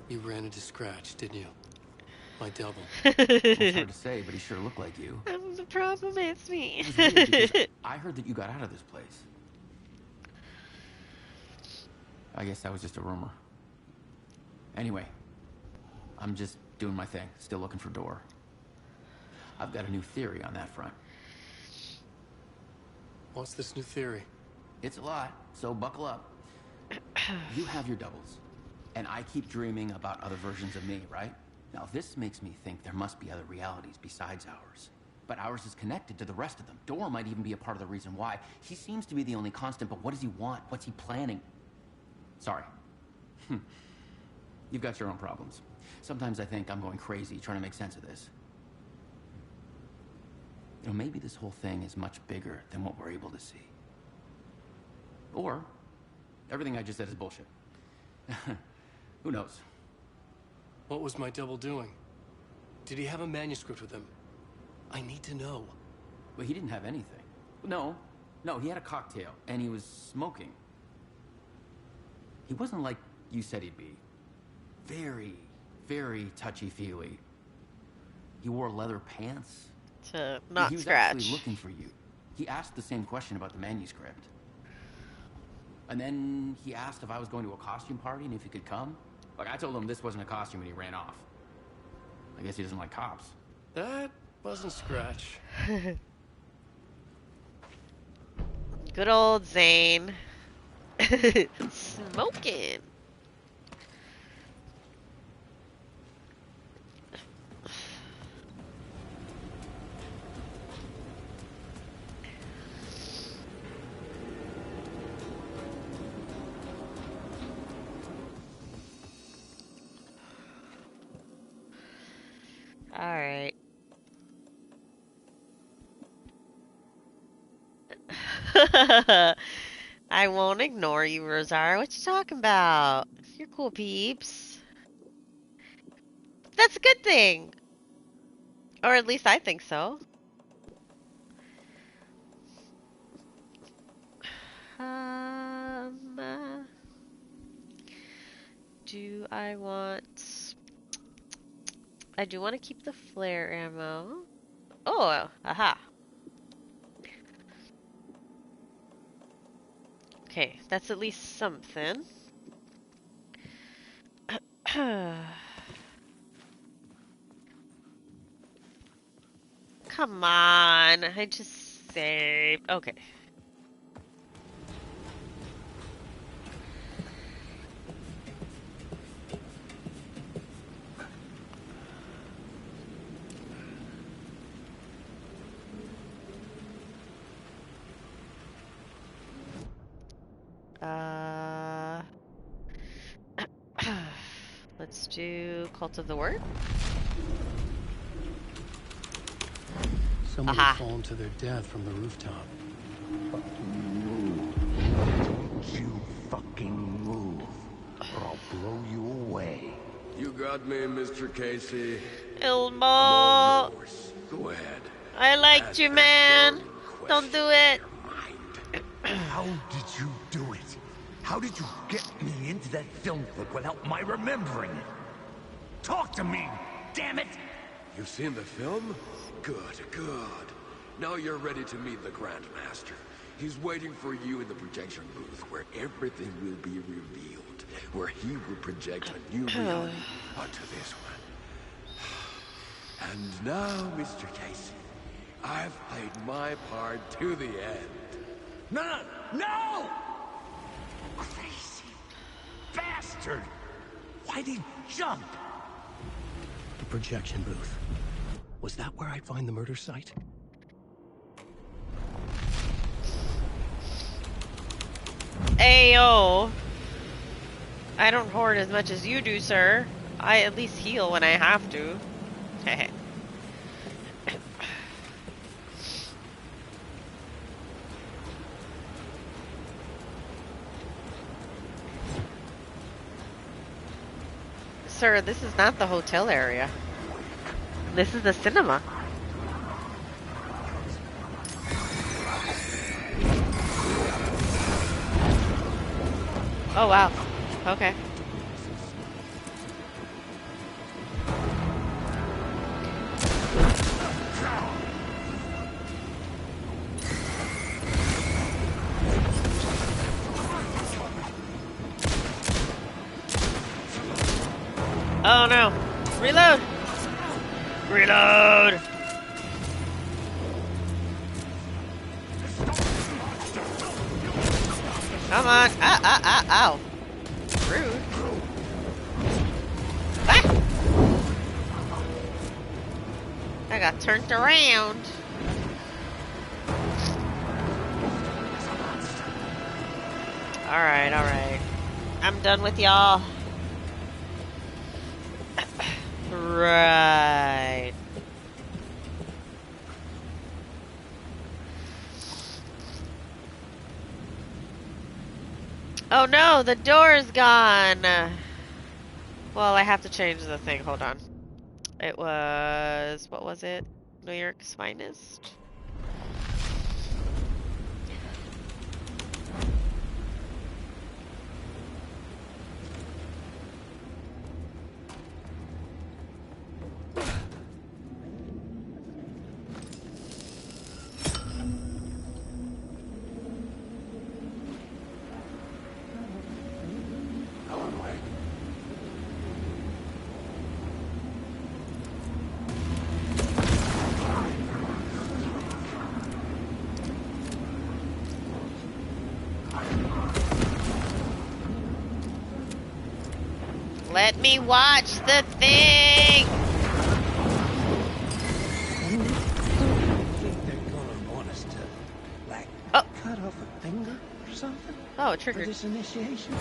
You ran into Scratch, didn't you? My double. It's hard to say, but he sure looked like you. The problem is me. It was weird because I heard that you got out of this place. I guess that was just a rumor. Anyway, I'm just doing my thing, still looking for Door. I've got a new theory on that front. What's this new theory? It's a lot, so buckle up. You have your doubles, and I keep dreaming about other versions of me, right? Now, this makes me think there must be other realities besides ours. But ours is connected to the rest of them. Door might even be a part of the reason why. He seems to be the only constant, but what does he want? What's he planning? Sorry. You've got your own problems. Sometimes I think I'm going crazy trying to make sense of this. You know, maybe this whole thing is much bigger than what we're able to see. Or everything I just said is bullshit. Who knows? What was my double doing? Did he have a manuscript with him? I need to know. Well, he didn't have anything. No, he had a cocktail, and he was smoking. He wasn't like you said he'd be. Very, very touchy-feely. He wore leather pants. To not he was Scratch. actually looking for you. He asked the same question about the manuscript. And then he asked if I was going to a costume party and if he could come. Like, I told him this wasn't a costume and he ran off. I guess he doesn't like cops. That wasn't Scratch. Good old Zane. Smoking. All right. I won't ignore you, Rosario. What you talking about? You're cool, peeps. That's a good thing. Or at least I think so. Do I want... I do want to keep the flare ammo. Oh, aha. Okay, that's at least something. Come on, I just saved. Okay. Let's do Cult of the Word. Someone had fallen to their death from the rooftop. Don't you fucking move, or I'll blow you away. You got me, Mr. Casey. Ilmo. Go ahead. I liked you, man. Don't do it. How did you do it? How did you get me into that film clip without my remembering it? Talk to me, damn it! You've seen the film? Good, good. Now you're ready to meet the Grandmaster. He's waiting for you in the projection booth where everything will be revealed. Where he will project a new reality onto this one. And now, Mr. Casey, I've played my part to the end. No! No! Crazy bastard! Why'd he jump? The projection booth. Was that where I'd find the murder site? Ayo. I don't hoard as much as you do, sir. I at least heal when I have to. Heh. Sir, this is not the hotel area. This is the cinema. Oh, wow. Okay. Oh no! Reload! Reload! Come on! Ow! Rude. Ah! I got turned around. Alright, alright. I'm done with y'all. Right. Oh no, the door is gone. Well, I have to change the thing. Hold on. It was, what was it? New York's Finest? Let me watch the thing! Think they're gonna want us to, like, cut off a finger or something? Oh, it triggered. For this initiation? I'm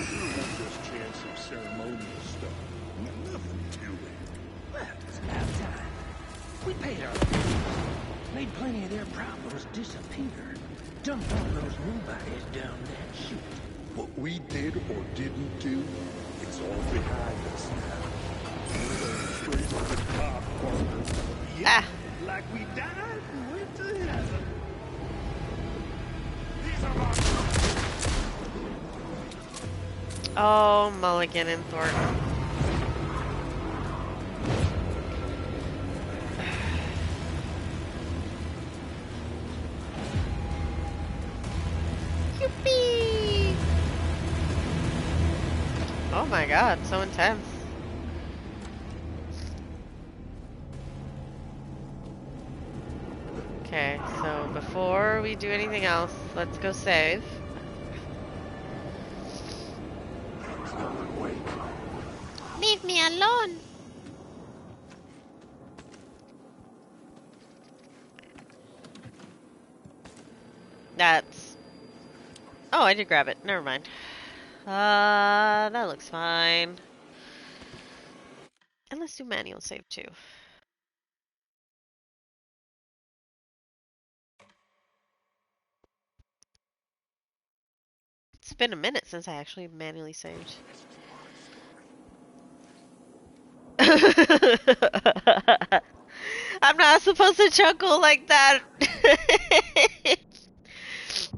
sure we'll just chant some ceremonial stuff. Nothing to it. Well, it's about time. We paid our bills, made plenty of their problems disappear, dumped all those nobodies down that chute. What we did or didn't do, it's all behind us now. We're going straight to the top, partner. Yeah, like we died and went to heaven. These are my... Oh, Mulligan and Thornton. Yippee! Oh my god, so intense. Okay, so before we do anything else, let's go save. Leave me alone. That's... Oh, I did grab it. Never mind. That looks fine. And let's do manual save too. It's been a minute since I actually manually saved. I'm not supposed to chuckle like that.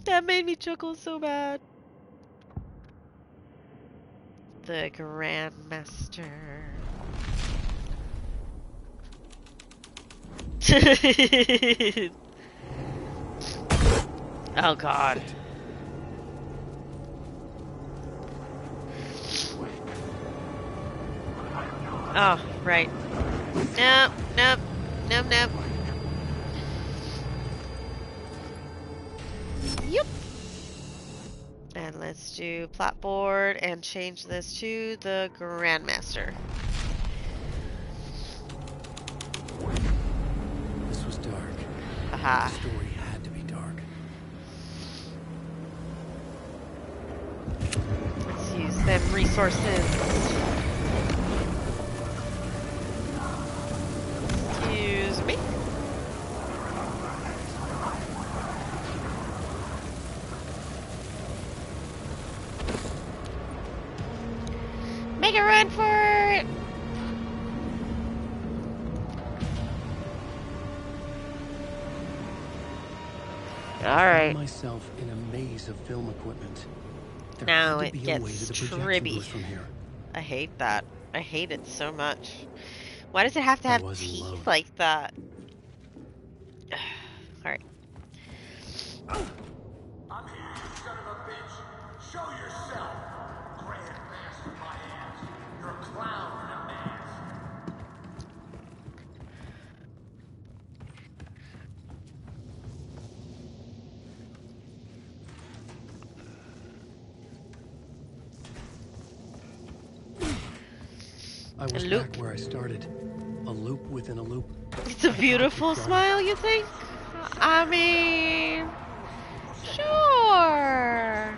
That made me chuckle so bad. The Grandmaster. Oh god. Oh, right. Nope, nope, nope, nope. Yep. And let's do plotboard and change this to the Grandmaster. This was dark. Haha. The story had to be dark. Them resources. Excuse me. Make a run for it! Alright. Myself in a maze of film equipment. There Now had to it be a gets way to the projection tribby. booth from here. I hate that. I hate it so much. Why does it have to have teeth alone. like that? Alright. I'm here, you son of a bitch. Show yourself. Grand master of my ass. You're a clown in a mask. I was loop. back where I started. A loop within a loop. It's a beautiful smile, you think? I mean, sure.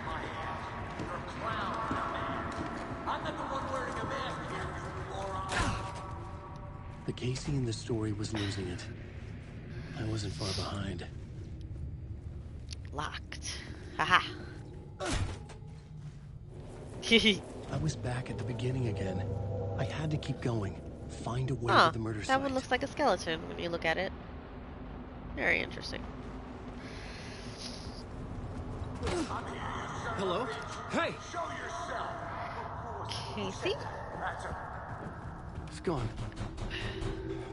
The Casey in the story was losing it. I wasn't far behind. Locked. Haha. I was back at the beginning again. I had to keep going. Find a way Huh, to the murder that site. one looks like a skeleton when you look at it. Very interesting. Hello? Hey! Casey? It's gone.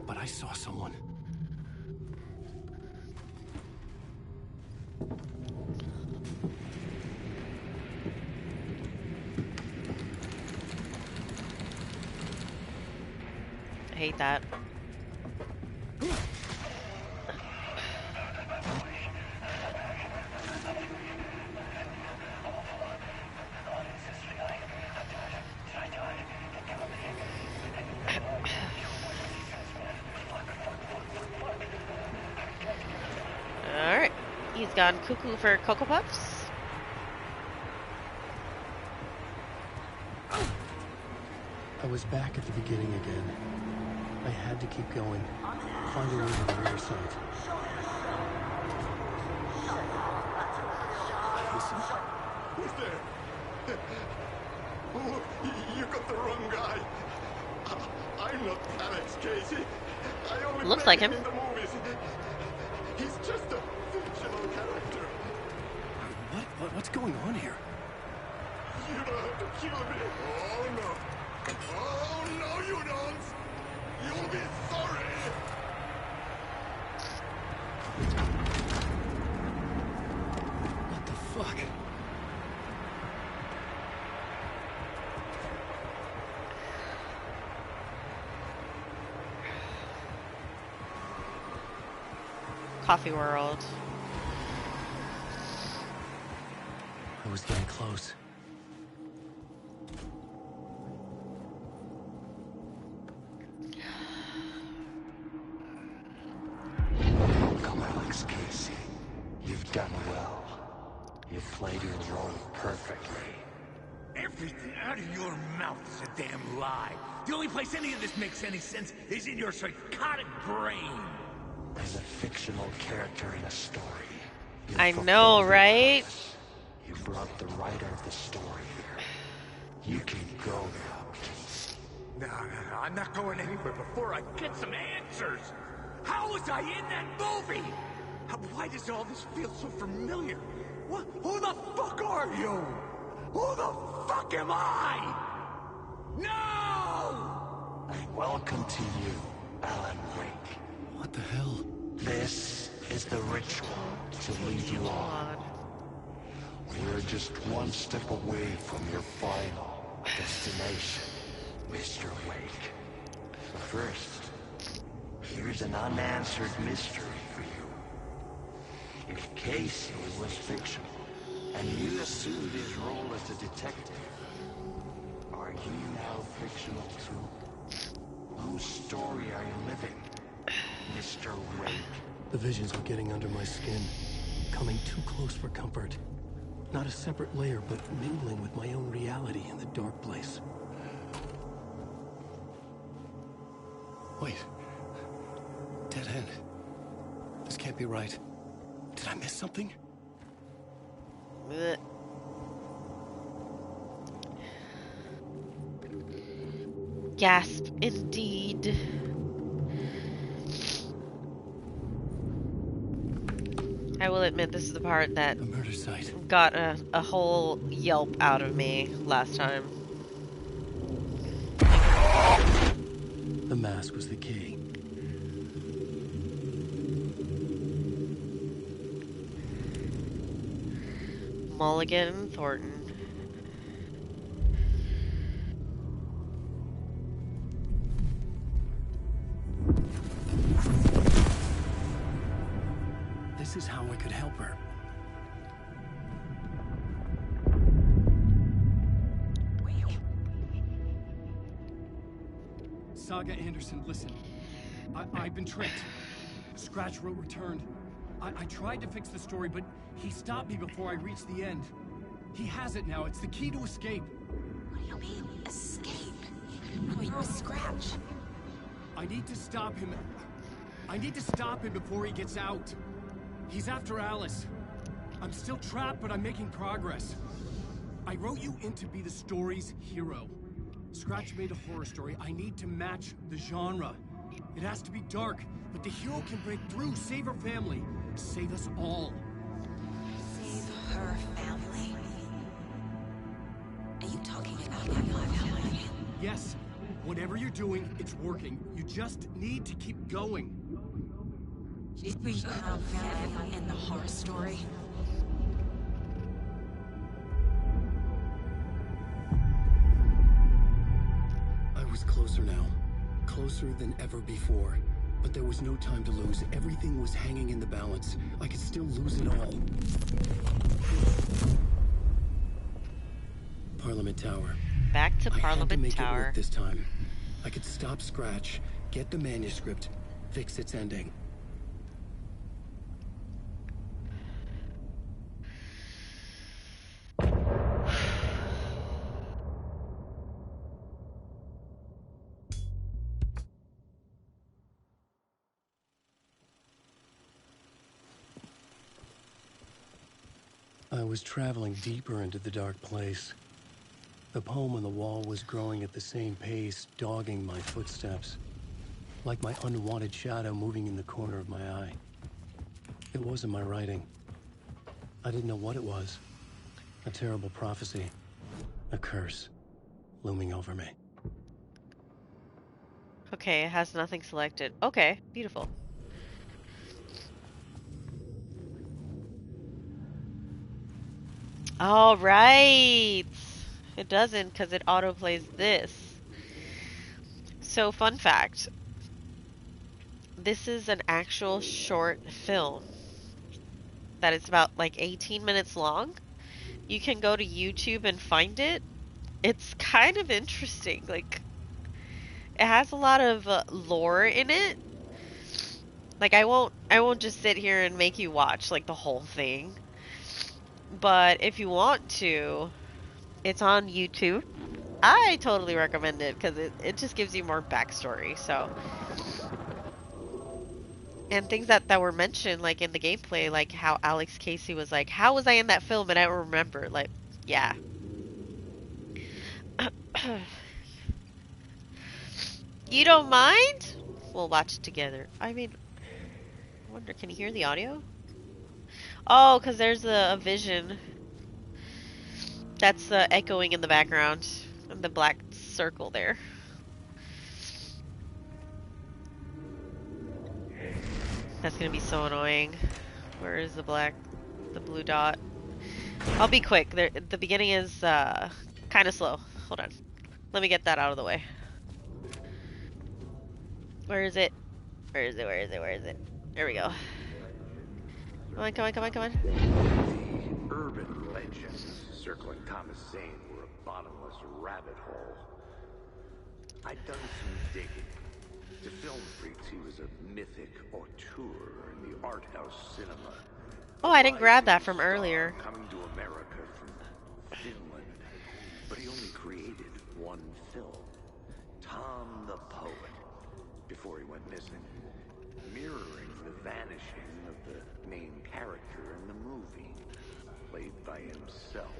But I saw someone. I hate that. Alright. He's gone cuckoo for Cocoa Puffs. I was back at the beginning again. I had to keep going. Find a way to the murder site. Who's there? Oh, you got the wrong guy. I'm not Alex Casey. I only Looks play like him. in the movies. He's just a fictional character. What's going on here? You don't have to kill me. Oh no. Oh no, you don't. You'll be sorry. What the fuck? Coffee World. I was getting close. Welcome, Alex Casey. You've done well. You've played your role perfectly. Everything out of your mouth is a damn lie. The only place any of this makes any sense is in your psychotic brain. As a fictional character in a story, you I fulfilled know, your right? purpose. You brought the writer of the story here. You can go now, Casey. No, I'm not going anywhere before I get some answers. How was I in that movie? Why does all this feel so familiar? What? Who the fuck are you? Who the fuck am I? No! Welcome to you, Alan Wake. What the hell? This is the ritual to lead you on. We're just one step away from your final destination, Mr. Wake. But first, here's an unanswered mystery for you. If Casey was fictional, and you assumed his role as a detective, are you now fictional too? Whose story are you living, Mr. Wake? The visions were getting under my skin, coming too close for comfort. Not a separate layer, but mingling with my own reality in the dark place. Wait. Dead end. This can't be right. Did I miss something? Blech. Gasp, indeed. I will admit this is the part that murder site got a whole yelp out of me last time. The mask was the key. Mulligan and Thornton. This is how I could help her. Saga Anderson, listen. I've been tricked. Scratch wrote returned. I tried to fix the story, but he stopped me before I reached the end. He has it now. It's the key to escape. What do you mean, escape? Oh, you're a Scratch. I need to stop him. I need to stop him before he gets out. He's after Alice. I'm still trapped, but I'm making progress. I wrote you in to be the story's hero. Scratch made a horror story. I need to match the genre. It has to be dark, but the hero can break through, save her family, save us all. Save her family? Are you talking about my family? Yes. Whatever you're doing, it's working. You just need to keep going. We have family in the horror story. I was closer now. Closer than ever before. But there was no time to lose. Everything was hanging in the balance. I could still lose it all. Parliament Tower. Back to I had to Parliament make it Tower. work this time. I could stop Scratch, get the manuscript, fix its ending. I was traveling deeper into the dark place. The poem on the wall was growing at the same pace, dogging my footsteps, like my unwanted shadow moving in the corner of my eye. It wasn't my writing. I didn't know what it was. A terrible prophecy, a curse, looming over me. Okay, it has nothing selected. Okay, beautiful. All right. It doesn't because it autoplays this. So, fun fact. This is an actual short film that is about like 18 minutes long. You can go to YouTube and find it. It's kind of interesting. Like, it has a lot of lore in it. Like, I won't just sit here and make you watch like the whole thing. But if you want to, it's on YouTube. I totally recommend it because it just gives you more backstory. So, and things that were mentioned, like in the gameplay, like how Alex Casey was like, "How was I in that film and I don't remember?" Like, yeah. You don't mind? We'll watch it together. I mean, I wonder, can you hear the audio? Oh, because there's a vision that's echoing in the background, and the black circle there. That's gonna be so annoying. Where is the blue dot? I'll be quick. The beginning is kind of slow. Hold on. Let me get that out of the way. Where is it? Where is it? Where is it? Where is it? There we go. Come on, come on, come on, come on. The urban legends circling Thomas Zane were a bottomless rabbit hole. I'd done some digging. To film freaks, he was a mythic auteur in the art house cinema. Oh, I didn't grab that from earlier. Coming to America from Finland, but he only created one film, Tom the Poet, before he went missing, mirroring the vanishing of the main character in the movie, played by himself.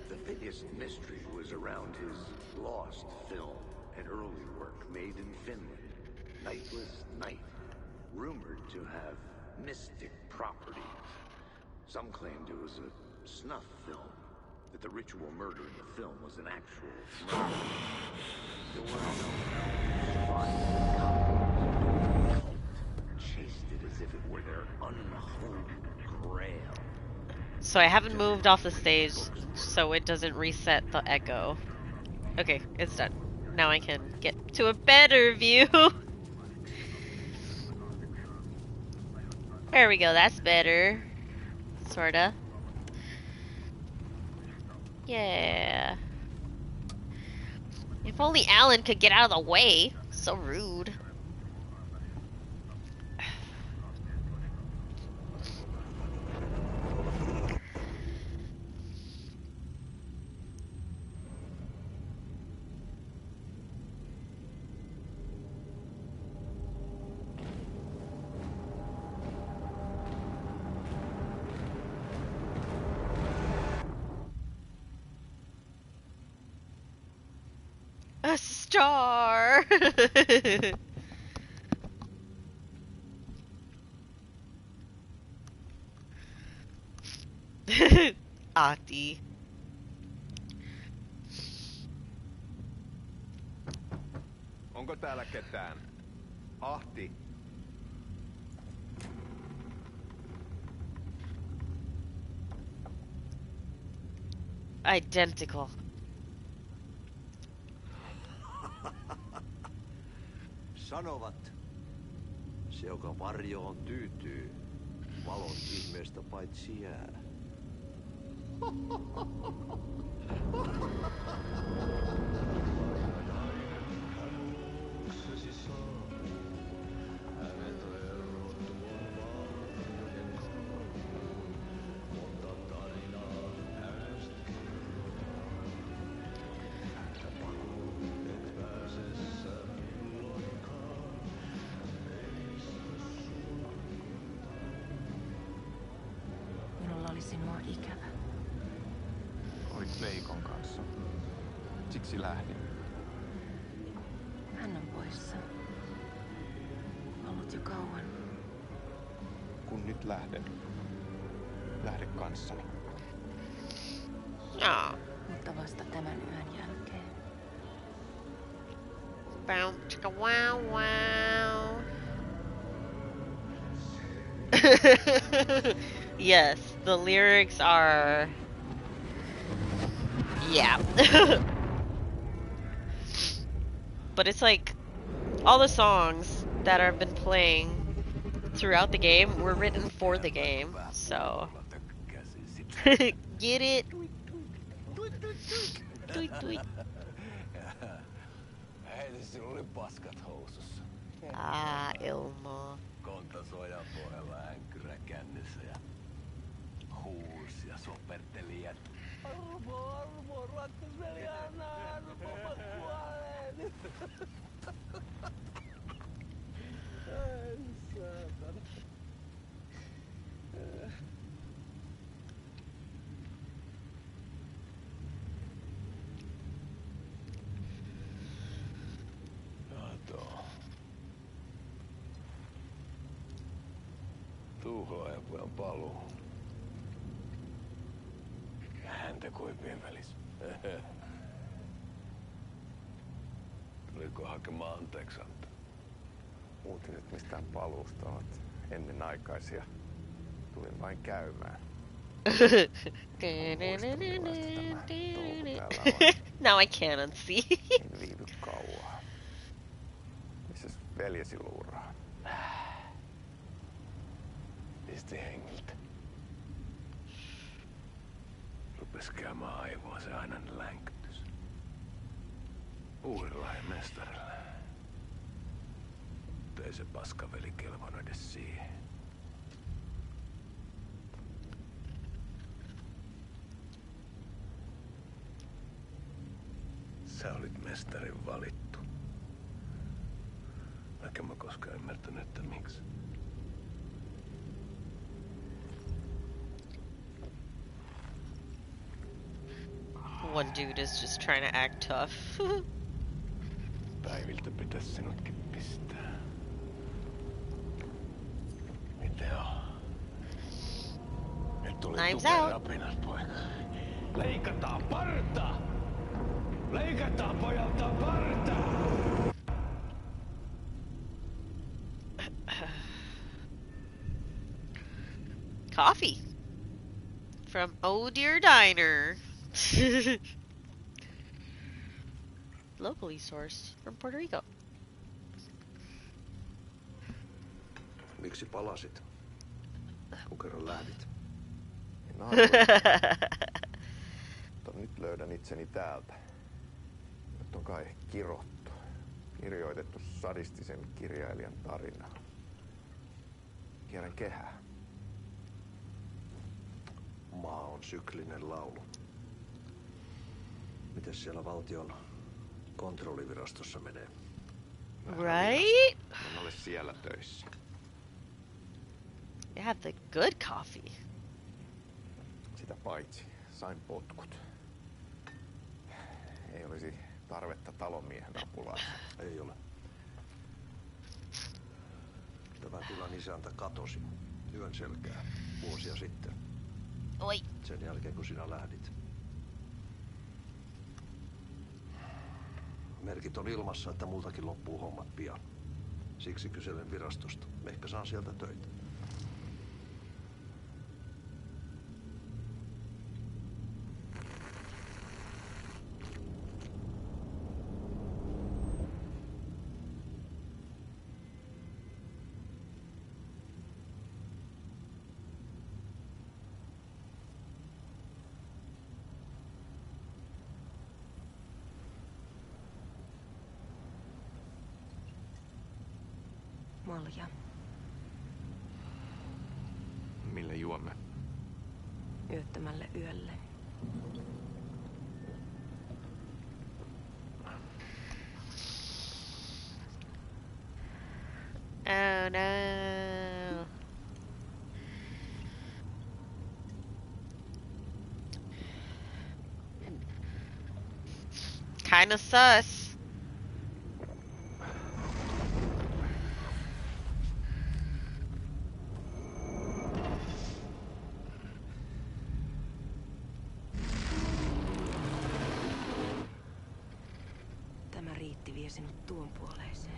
The biggest mystery was around his lost film, an early work made in Finland, Nightless Night, rumored to have mystic properties. Some claimed it was a snuff film, that the ritual murder in the film was an actual murder. There were no survivors. Chased it as if it were their unholy grail. So I haven't moved off the stage, so it doesn't reset the echo. Okay, it's done. Now I can get to a better view. There we go, that's better. Sorta. Yeah. If only Alan could get out of the way. So rude. A star! Ahti. Onko täällä ketään? Ahti. Identical. Sanovat, se joka varjoon tyytyy, valon ihmeestä paitsi jää. Minulla oli sinua ikävä. Olit Veikon kanssa. Siksi lähdin. Hän on poissa. Ollut jo kauan. Kun nyt lähden, lähde kanssani. Mutta vasta tämän yön jälkeen. Bow, chicka, wow, wow. Yes, the lyrics are... Yeah. But it's like, all the songs that have been playing throughout the game were written for the game, so... Get it? Tweet, tweet. Hei, sinulla oli paskat housussa. Ilmo. Konta sojan pohjalla änkyrä kännissä ja huusi ja soperteli ja arvo, rakkasveli, anna arvo, mä kuolen. Ai saatana. Tuhlaajapojan paluu. Häntä koipien välissä. Tuliko hakemaan anteeksi antaa? Uutiset mistään paluusta ovat ennenaikaisia. Tulin vain käymään. Now I can't unsee. En viivy kauaa. Missäs veljesi luuraa? Pisti hengiltä. Rupes käymään aivoa se aina länkytys. Uudella mestarilla. Mutta ei se paskaveli kelvon edes siihen. Sä olit mestarin valittu. Vaikka mä koskaan ymmärtänyt, että miksi. One dude is just trying to act tough. Päiviltä pitäis sinutkin pistää. Mitä on? Nyt tuli Knives tupeen out. rapinat, poika. Leikataan parta! Leikataan pojalta parta! Coffee from Oh Dear Diner. Locally sourced from Puerto Rico. Miksi palasit? Kun kerran lähdit. Mutta nyt löydän itseni täältä. Nyt on kai kirottu. Kirjoitettu sadistisen kirjailijan tarina. Kierrän kehää. Maa on syklinen laulu. Mites siellä valtion kontrollivirastossa menee? Right? En ole siellä töissä. You have the good coffee. Sitä paitsi sain potkut. Ei olisi tarvetta talonmiehen apulaiseen. Ei ole. Tämä tilan isäntä katosi yön selkää vuosia sitten. Oi. Sen jälkeen kun sinä lähdit. Merkit on ilmassa, että multakin loppuu hommat pian. Siksi kyselen virastosta. Ehkä saan sieltä töitä. Malja. Mille juomme? Yöttömälle yölle. Oh no. Kinda sus. Tämä riitti vie sinut tuon puoleiseen.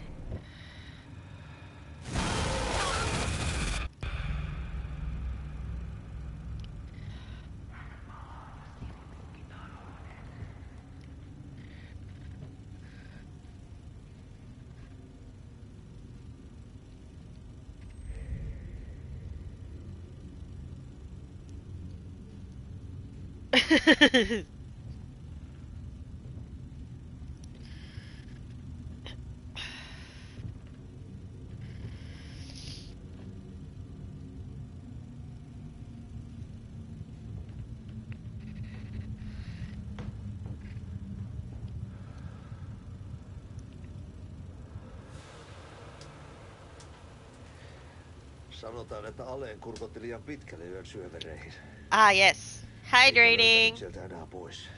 Sanotaan, että Aleen kurkotti liian pitkälle yön syövereihin. Ah, yes. Hydrating. Sieltä enää pois.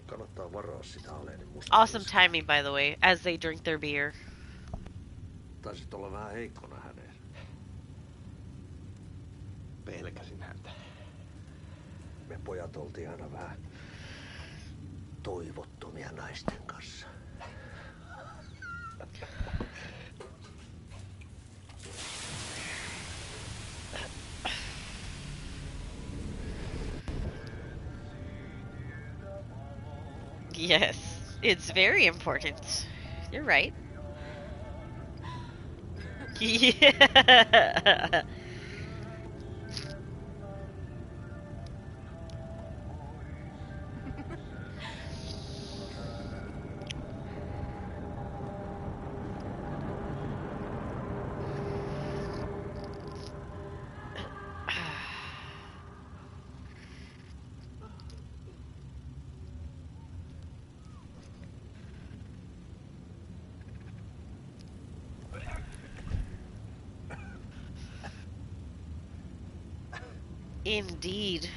Kannattaa varaa sitä Aleenin musta. Awesome timing, by the way, as they drink their beer. Taisit olla vähän heikkona häneen. Pelkäsin häntä. Me pojat oltiin aina vähän toivottomia naisten kanssa. Yes, it's very important. You're right. Yeah. Indeed.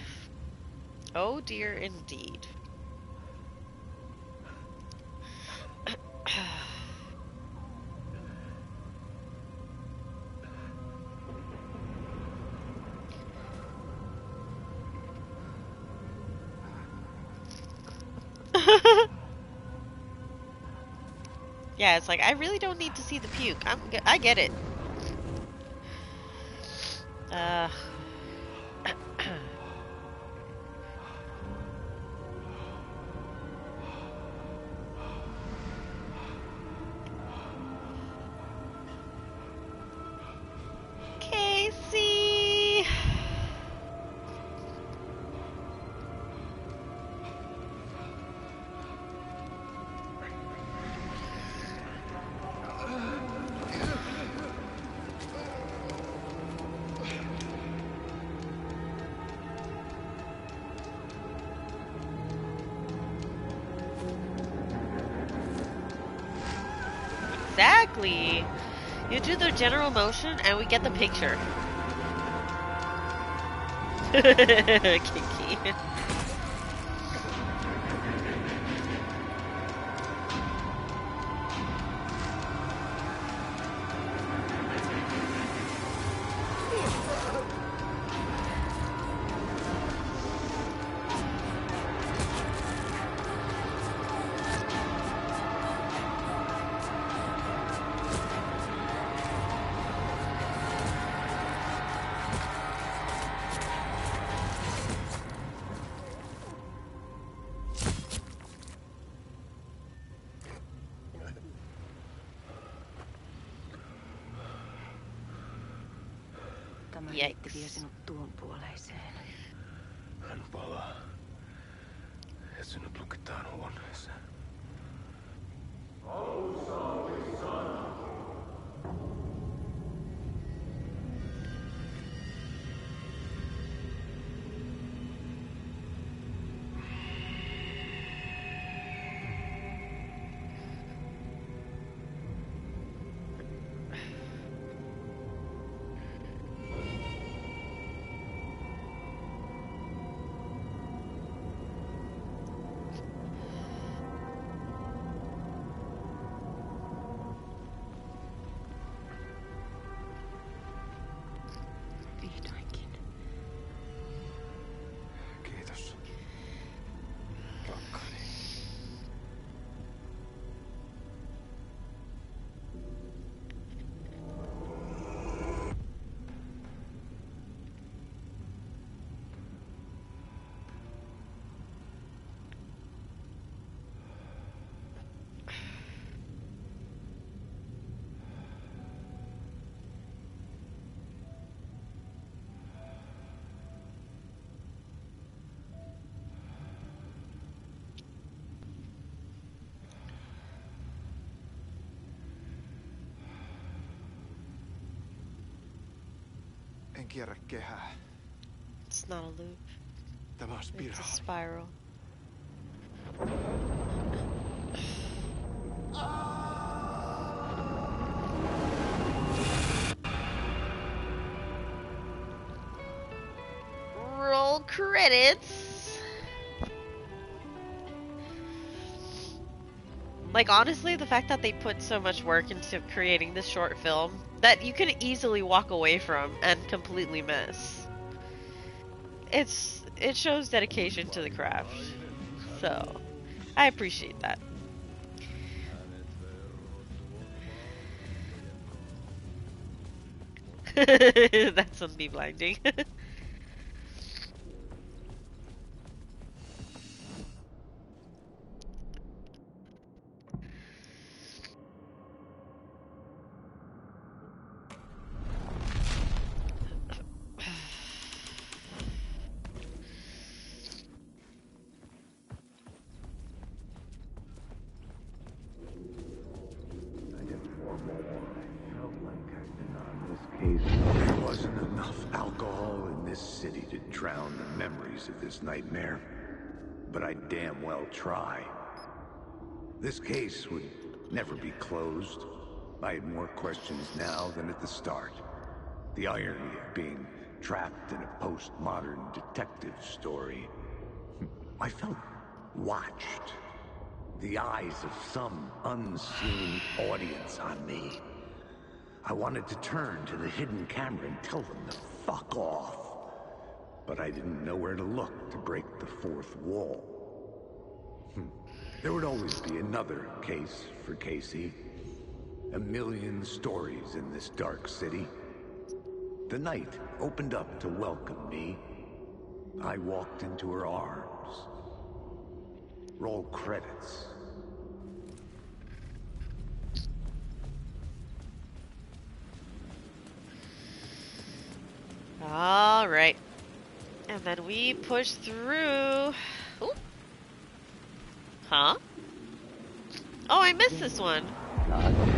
Oh dear, indeed. Yeah, it's like, I really don't need to see the puke. I get it. Casey! Exactly. You do the general motion and we get the picture. Kinky. Tämä reitti vie sinut tuon puoleiseen. Hän palaa. Ja sinut lukitaan huoneeseen. Vihdoinkin. Kiitos. Rakkaani. En kierrä kehää. It's not a loop. Tämä on It's a spiraali. spiral. Roll credits. Like, honestly, the fact that they put so much work into creating this short film that you could easily walk away from and completely miss. It shows dedication to the craft. So, I appreciate that. That's on me blinding. There wasn't enough alcohol in this city to drown the memories of this nightmare, but I damn well try. This case would never be closed. I had more questions now than at the start. The irony of being trapped in a postmodern detective story. I felt watched. The eyes of some unseen audience on me. I wanted to turn to the hidden camera and tell them to fuck off. But I didn't know where to look to break the fourth wall. There would always be another case for Casey. A million stories in this dark city. The night opened up to welcome me. I walked into her arms. Roll credits. All right. And then we push through. Ooh. Huh? Oh, I missed this one.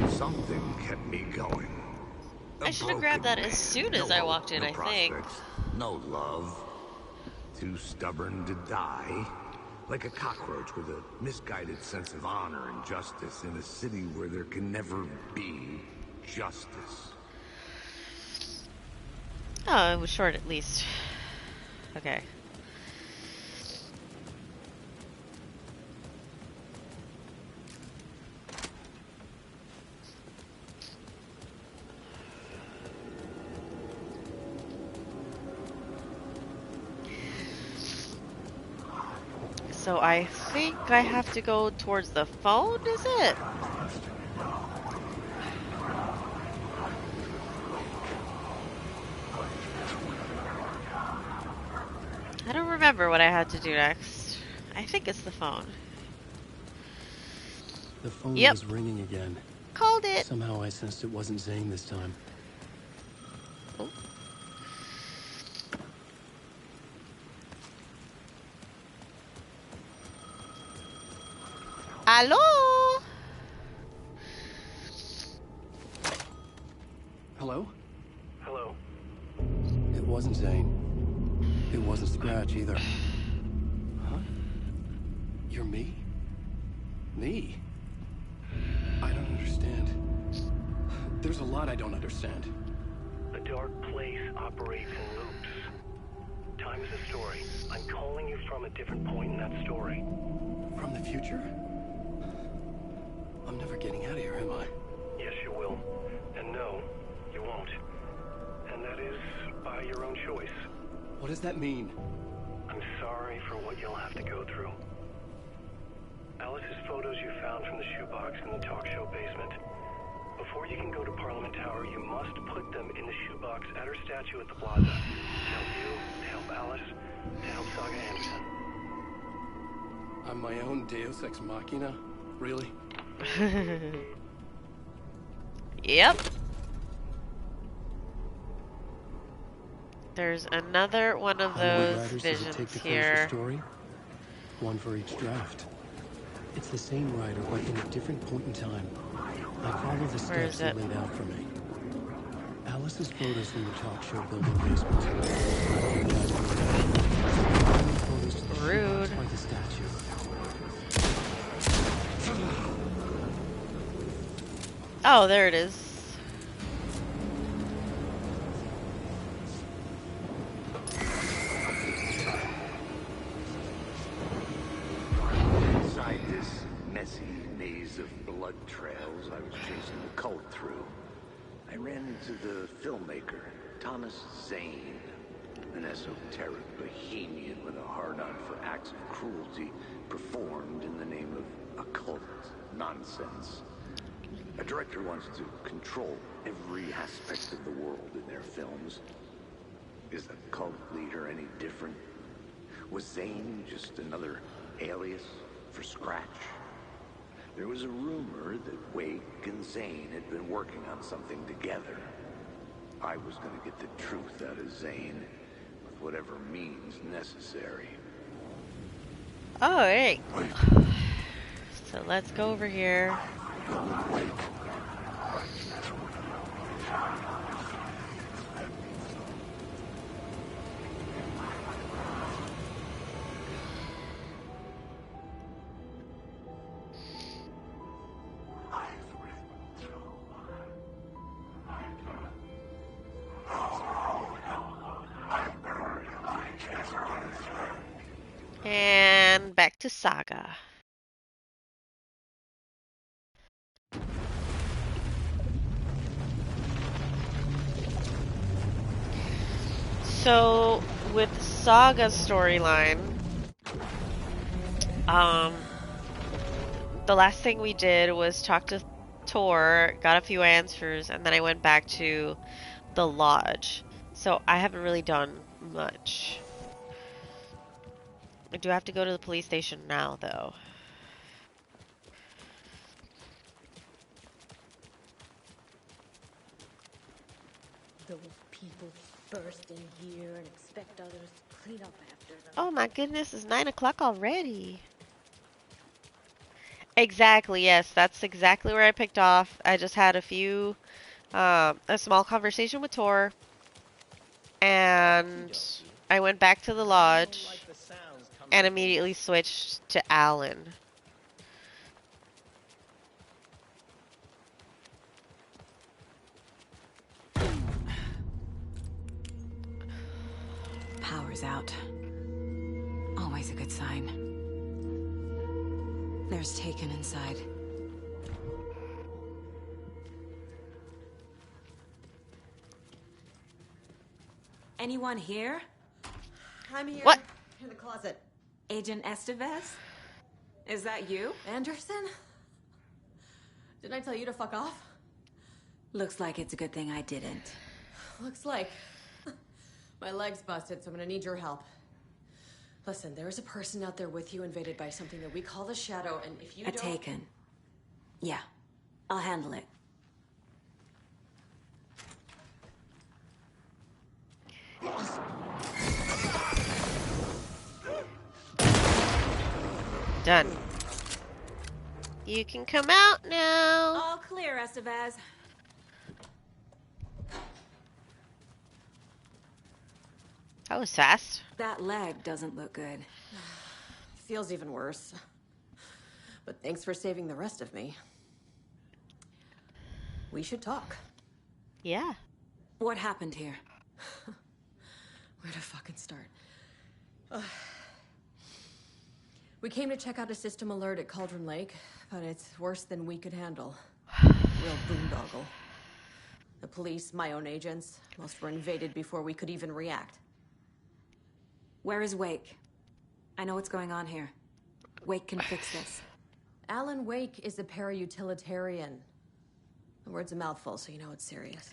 Something kept me going. I should have grabbed that as soon as I walked in, I think. No love. Too stubborn to die. Like a cockroach with a misguided sense of honor and justice in a city where there can never be justice. Oh, it was short at least. Okay. So I think I have to go towards the phone, is it? I don't remember what I had to do next. I think it's the phone. The phone Yep. was ringing again. Called it. Somehow I sensed it wasn't Zane this time. Oh. Hello? Hello? Hello? It wasn't Zane. It wasn't Scratch either. Huh? You're me? Me? I don't understand. There's a lot I don't understand. The dark place operates in loops. Time is a story. I'm calling you from a different point in that story. From the future? I'm never getting out of here, am I? Yes, you will. And no, you won't. And that is by your own choice. What does that mean? I'm sorry for what you'll have to go through. Alice's photos you found from the shoebox in the talk show basement. Before you can go to Parliament Tower, you must put them in the shoebox at her statue at the plaza. To help you, to help Alice, to help Saga Anderson. I'm my own Deus Ex Machina? Really? Yep. There's another one of How many those writers does it take visions to finish a here. story? One for each draft. It's the same writer, but in a different point in time. I follow the Where is steps he it? laid out for me. Alice's photos from the talk show building basement. Photos to the Rude. shoebox by the statue. Oh, there it is. Inside this messy maze of blood trails I was chasing the cult through, I ran into the filmmaker, Thomas Zane, an esoteric bohemian with a hard-on for acts of cruelty performed in the name of occult nonsense. A director wants to control every aspect of the world in their films. Is the cult leader any different? Was Zane just another alias for Scratch? There was a rumor that Wake and Zane had been working on something together. I was going to get the truth out of Zane with whatever means necessary. Alright. So let's go over here. And back to Saga. So, with Saga's storyline, the last thing we did was talk to Tor, got a few answers, and then I went back to the lodge. So I haven't really done much. I do have to go to the police station now, though. Those people burst in here and expect others to clean up after them. Oh my goodness, it's 9 o'clock already. Exactly, yes, that's exactly where I picked off. I just had a small conversation with Tor, and I went back to the lodge and immediately switched to Alan. Power's out. Always a good sign. There's Taken inside. Anyone here? I'm here. What? In the closet. Agent Estevez? Is that you? Anderson? Didn't I tell you to fuck off? Looks like it's a good thing I didn't. Looks like. My leg's busted, so I'm gonna need your help. Listen, there is a person out there with you invaded by something that we call the Shadow, and if you don't... Taken. Yeah, I'll handle it. Done. You can come out now. All clear, Estevez. That was fast. That leg doesn't look good. Feels even worse. But thanks for saving the rest of me. We should talk. Yeah. What happened here? Where to fucking start? We came to check out a system alert at Cauldron Lake, but it's worse than we could handle. Real boondoggle. The police, my own agents, most were invaded before we could even react. Where is Wake? I know what's going on here. Wake can fix this. Alan Wake is a para-utilitarian. The word's a mouthful, so you know it's serious.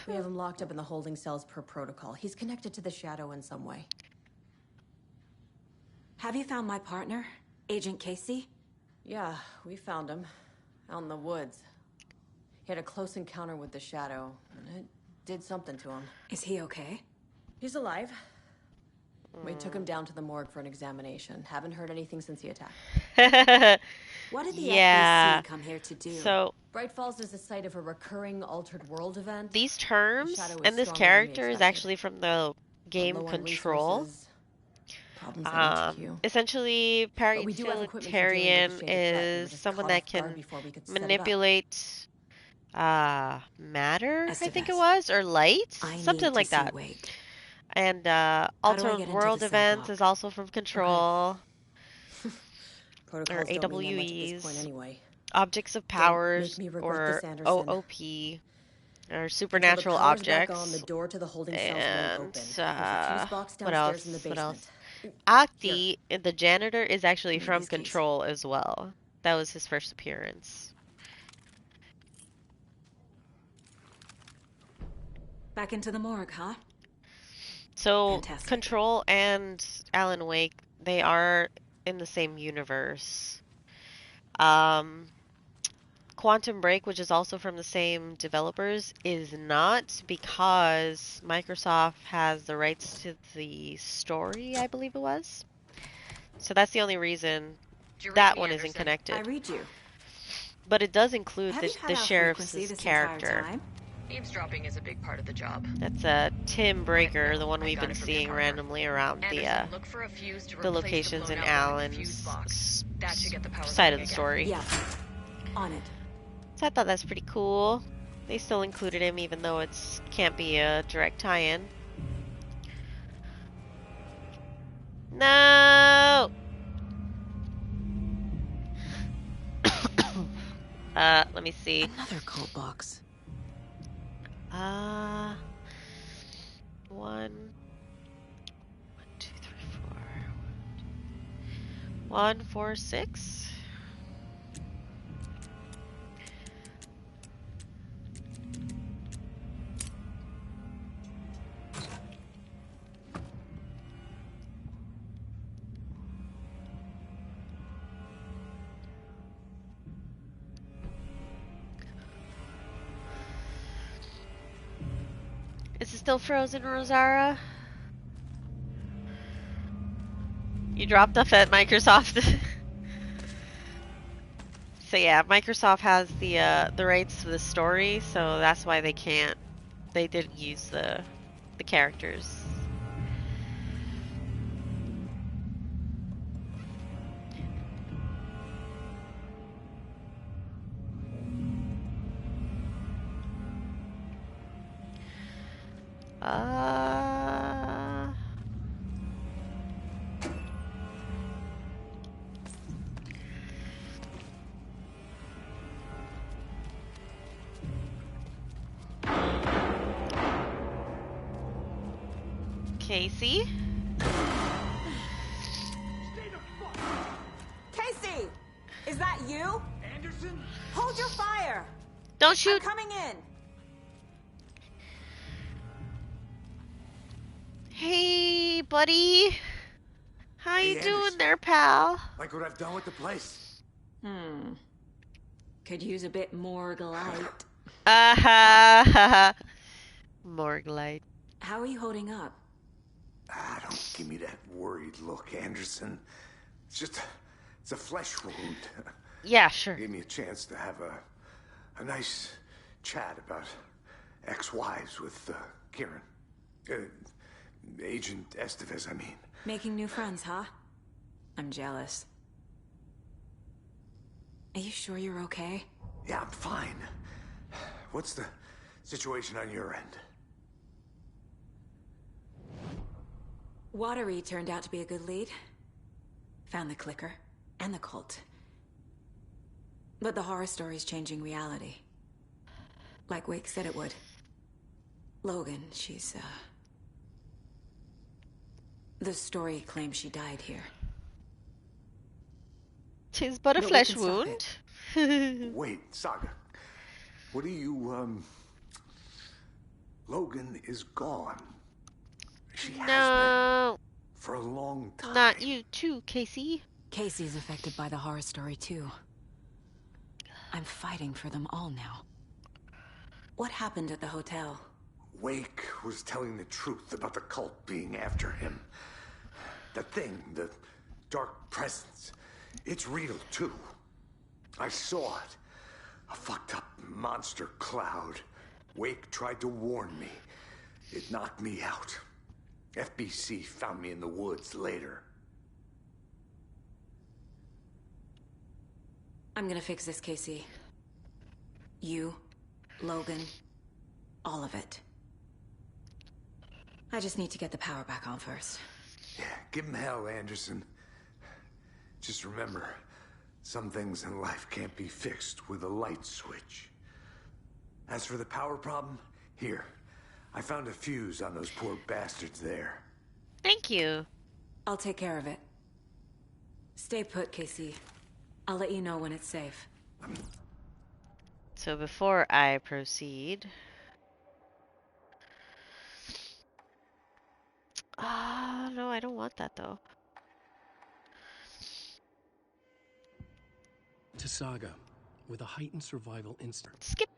We have him locked up in the holding cells per protocol. He's connected to the Shadow in some way. Have you found my partner, Agent Casey? Yeah, we found him. Out in the woods. He had a close encounter with the Shadow, and it did something to him. Is he okay? He's alive. We took him down to the morgue for an examination. Haven't heard anything since the attack. What did the Yeah. FBC come here to do? So Bright Falls is the site of a recurring altered world event. these terms Shadow is and this stronger than we character is expected. actually from the game Low on Control. resources, problems at HQ. Essentially, But we do have equipment for dealing with paratutilian the shaded tech. We were is just someone caught that off guard can before we could set it up. manipulate matter, I think it Estevez. was, or light, I need something to like see that. Wake. And do I altered get into world the events sidewalk? is also from Control, Protocols or don't mean much at this AWEs. point anyway. Objects of Don't powers, make me regret or this, Anderson. OOP, or Until supernatural the power's back objects. on, the door to the holding cells won't And open. There's a fuse box what downstairs else? in the What else? basement. Akti, the janitor, is actually Give me from these keys. Control as well. That was his first appearance. Back into the morgue, huh? So, Fantastic. Control and Alan Wake, they are in the same universe. Quantum Break, which is also from the same developers, is not, because Microsoft has the rights to the story, I believe it was. So that's the only reason Did you read that me, one Anderson? isn't connected. I read you. But it does include Have the, you had the out sheriff's frequency this character. entire time? Eavesdropping is a big part of the job. That's Tim Breaker, the one I we've got been it from seeing your randomly around Anderson, look for a fuse to the replace locations in blown out one fuse Alan's box. That should get the power side of going the again. story. Yeah. On it. So I thought that's pretty cool. They still included him even though it's can't be a direct tie-in. No. Let me see. Another cult box. One, 2, 3, 4. 1, 4, 6. Is it still frozen, Rosara? You dropped off at Microsoft. So yeah, Microsoft has the rights to the story, so that's why they can't. They didn't use the characters. Casey? Casey! Is that you? Anderson? Hold your fire! Don't shoot! I'm coming in! Hey, buddy! How Hey, you doing Anderson. there, pal? Like what I've done with the place? Could use a bit more light. Morgue light. How are you holding up? Don't give me that worried look, Anderson. It's a flesh wound. Yeah, sure. Gave me a chance to have a nice chat about ex-wives with Kieran. Agent Estevez, I mean. Making new friends, huh? I'm jealous. Are you sure you're okay? Yeah, I'm fine. What's the situation on your end? Watery turned out to be a good lead. Found the clicker and the cult. But the horror story's changing reality. Like Wake said it would. Logan, she's, the story claims she died here. Tis but a But we flesh can stop wound. Wait, Saga. What do you, Logan is gone. She has No, been for a long time. not you too, Casey. Casey's affected by the horror story, too. I'm fighting for them all now. What happened at the hotel? Wake was telling the truth about the cult being after him. The thing, the dark presence, it's real too. I saw it. A fucked up monster cloud. Wake tried to warn me. It knocked me out. FBC found me in the woods later. I'm gonna fix this, Casey. You, Logan, all of it. I just need to get the power back on first. Yeah, give him hell, Anderson. Just remember, some things in life can't be fixed with a light switch. As for the power problem, here. I found a fuse on those poor bastards there. Thank you. I'll take care of it. Stay put, Casey. I'll let you know when it's safe. So before I proceed... no, I don't want that though. To Saga, with a heightened survival instinct. Skip.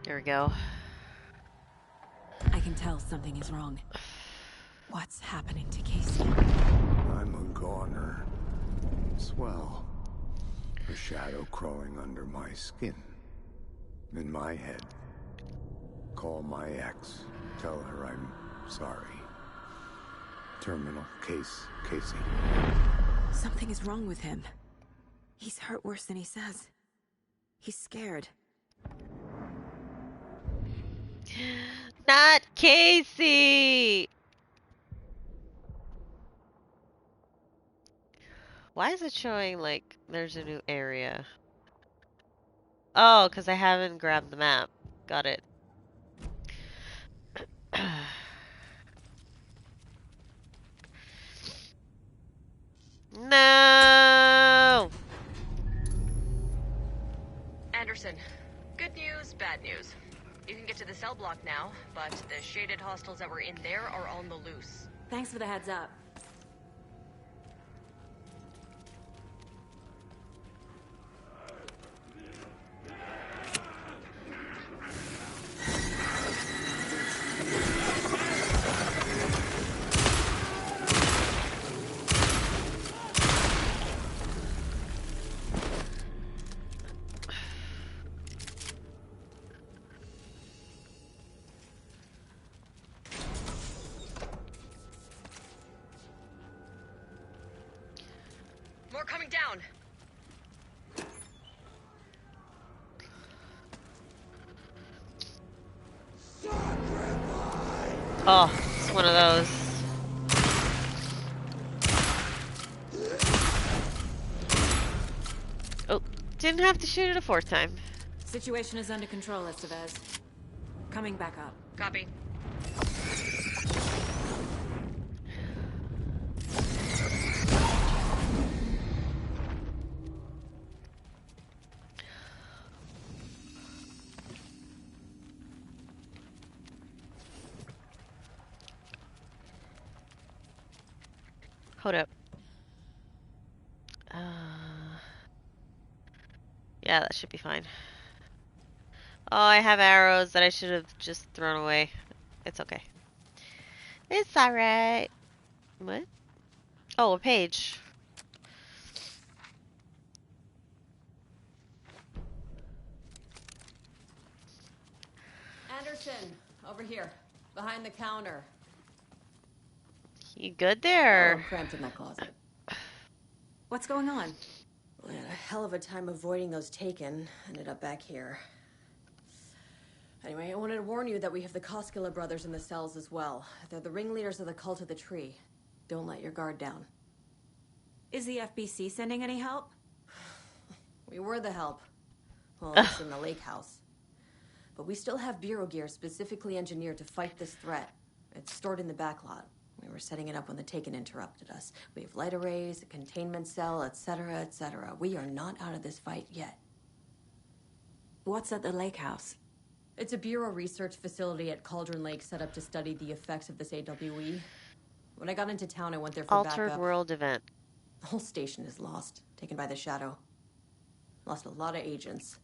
There we go. I can tell something is wrong. What's happening to Casey? I'm a goner. Swell. A shadow crawling under my skin. In my head. Call my ex. Tell her I'm sorry. Terminal case, Casey. Something is wrong with him. He's hurt worse than he says. He's scared. Not Casey! Why is it showing like there's a new area? Oh, because I haven't grabbed the map. Got it. No! Anderson, good news, bad news. You can get to the cell block now, but the shaded hostiles that were in there are on the loose. Thanks for the heads up. More coming down. Oh, it's one of those. Oh, didn't have to shoot it a fourth time. Situation is under control, Estevez. Coming back up. Copy. Hold up. Yeah, that should be fine. Oh, I have arrows that I should have just thrown away. It's okay. It's alright. What? Oh, a page. Anderson, over here, behind the counter. You good Oh, there? I'm cramped in that closet. What's going on? We had a hell of a time avoiding those taken. Ended up back here. Anyway, I wanted to warn you that we have the Koskela brothers in the cells as well. They're the ringleaders of the Cult of the Tree. Don't let your guard down. Is the FBC sending any help? We were the help. Well, it's in the lake house. But we still have Bureau gear specifically engineered to fight this threat. It's stored in the back lot. We were setting it up when the Taken interrupted us. We have light arrays, a containment cell, etc., etc. We are not out of this fight yet. What's at the lake house? It's a Bureau research facility at Cauldron Lake set up to study the effects of this AWE. When I got into town, I went there for Altered backup. world event. The whole station is lost, taken by the Shadow. Lost a lot of agents.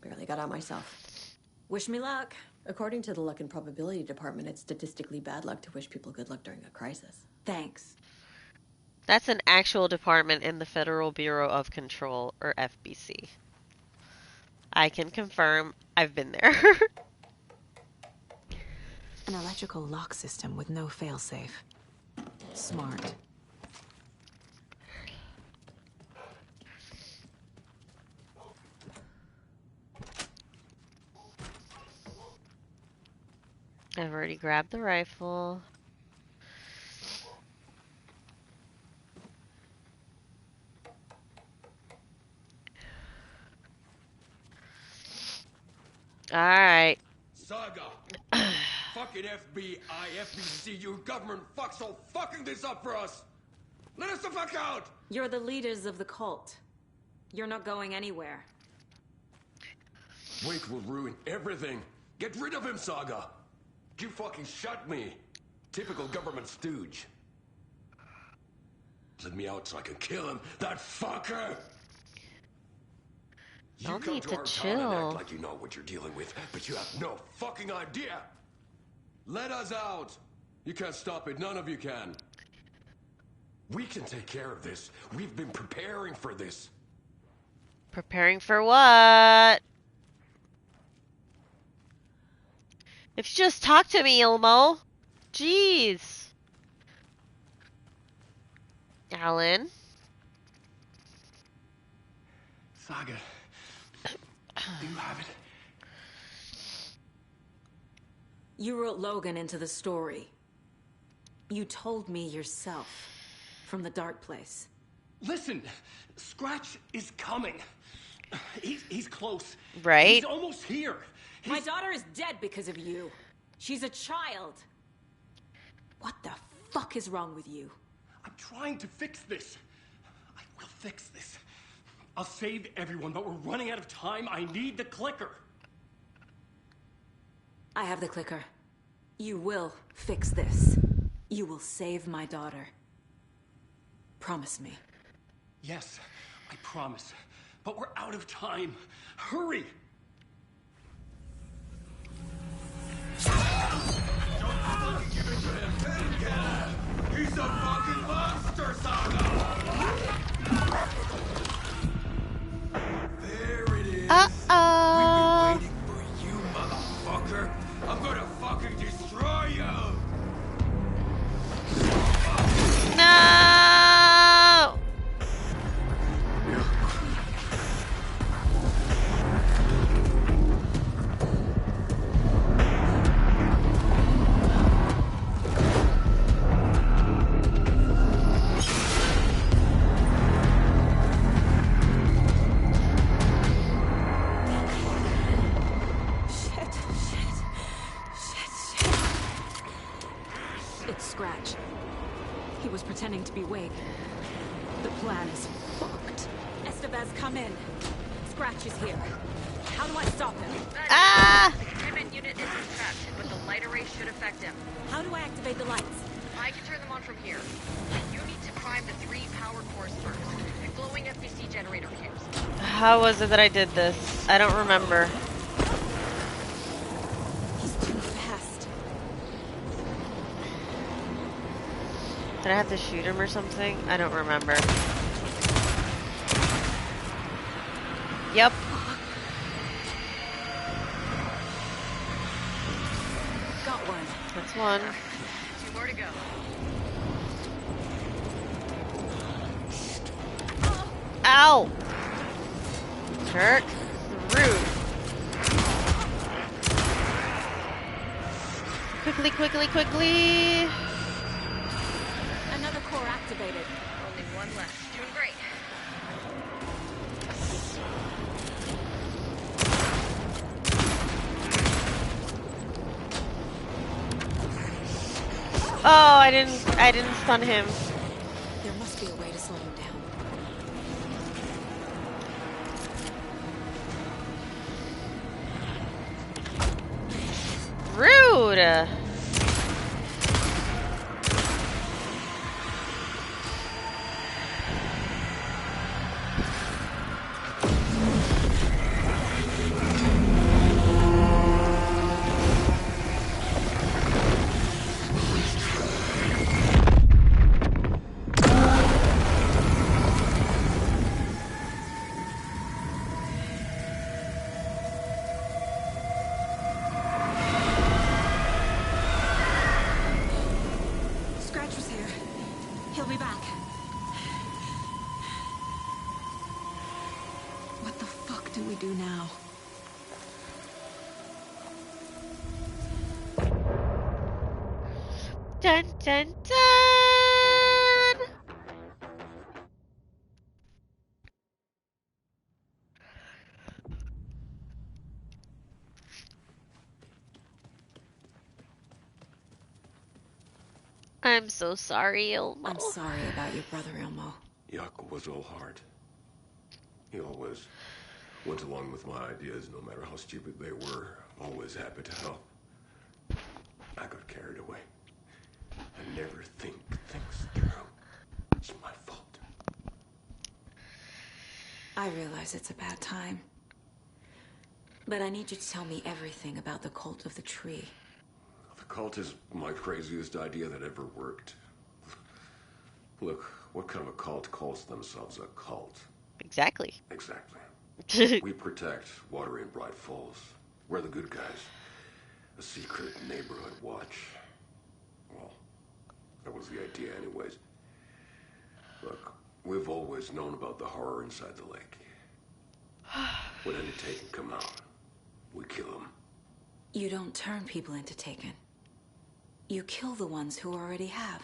Barely got out myself. Wish me luck. According to the Luck and Probability Department, it's statistically bad luck to wish people good luck during a crisis. Thanks. That's an actual department in the Federal Bureau of Control, or FBC. I can confirm I've been there. An electrical lock system with no failsafe. Smart. I've already grabbed the rifle. Alright. Saga! Fucking FBI, FBC, you government fucks all fucking this up for us! Let us the fuck out! You're the leaders of the cult. You're not going anywhere. Wake will ruin everything. Get rid of him, Saga! You fucking shut me! Typical government stooge. Let me out so I can kill him, that fucker! You Y'all come need to to our town and chill. act like you know what you're dealing with, but you have no fucking idea! Let us out! You can't stop it, none of you can. We can take care of this. We've been preparing for this. Preparing for what? If you just talk to me, Ilmo. Jeez. Alan. Saga, do you have it? You wrote Logan into the story. You told me yourself. From the dark place. Listen, Scratch is coming. He's close. Right? He's almost here. My daughter is dead because of you. She's a child. What the fuck is wrong with you? I'm trying to fix this. I will fix this. I'll save everyone, but we're running out of time. I need the clicker. I have the clicker. You will fix this. You will save my daughter. Promise me. Yes, I promise. But we're out of time. Hurry! He's a fucking monster, Saga! There it is. Uh-oh. We've been waiting for you, motherfucker. I'm gonna fucking destroy you. No! It's Scratch. He was pretending to be Wake. The plan is fucked. Estevez, come in. Scratch is here. How do I stop him? Ah! The containment unit is trapped, but the light array should affect him. How do I activate the lights? I can turn them on from here. You need to prime the 3 power cores first. The glowing FBC generator fuse. How was it that I did this? I don't remember. He's too fast. Did I have to shoot him or something? I don't remember. Yep. Got one. That's one. 2 more to go. Ow! Jerk. Rude. Quickly, quickly, quickly! Another core activated. Only one left. Doing great. Oh, I didn't stun him. There must be a way to slow him down. Rude! Scratch was here. He'll be back. What the fuck do we do now? Dun dun dun! I'm so sorry, Ilmo. I'm sorry about your brother, Ilmo. Jaakko was all heart. He always went along with my ideas, no matter how stupid they were. Always happy to help. I got carried away. I never think things through. It's my fault. I realize it's a bad time. But I need you to tell me everything about the Cult of the Tree. The cult is my craziest idea that ever worked. Look, what kind of a cult calls themselves a cult? Exactly. Exactly. We protect Water in Bright Falls. We're the good guys. A secret neighborhood watch. Well, that was the idea anyways. Look, we've always known about the horror inside the lake. When any Taken come out, we kill them. You don't turn people into Taken. You kill the ones who already have.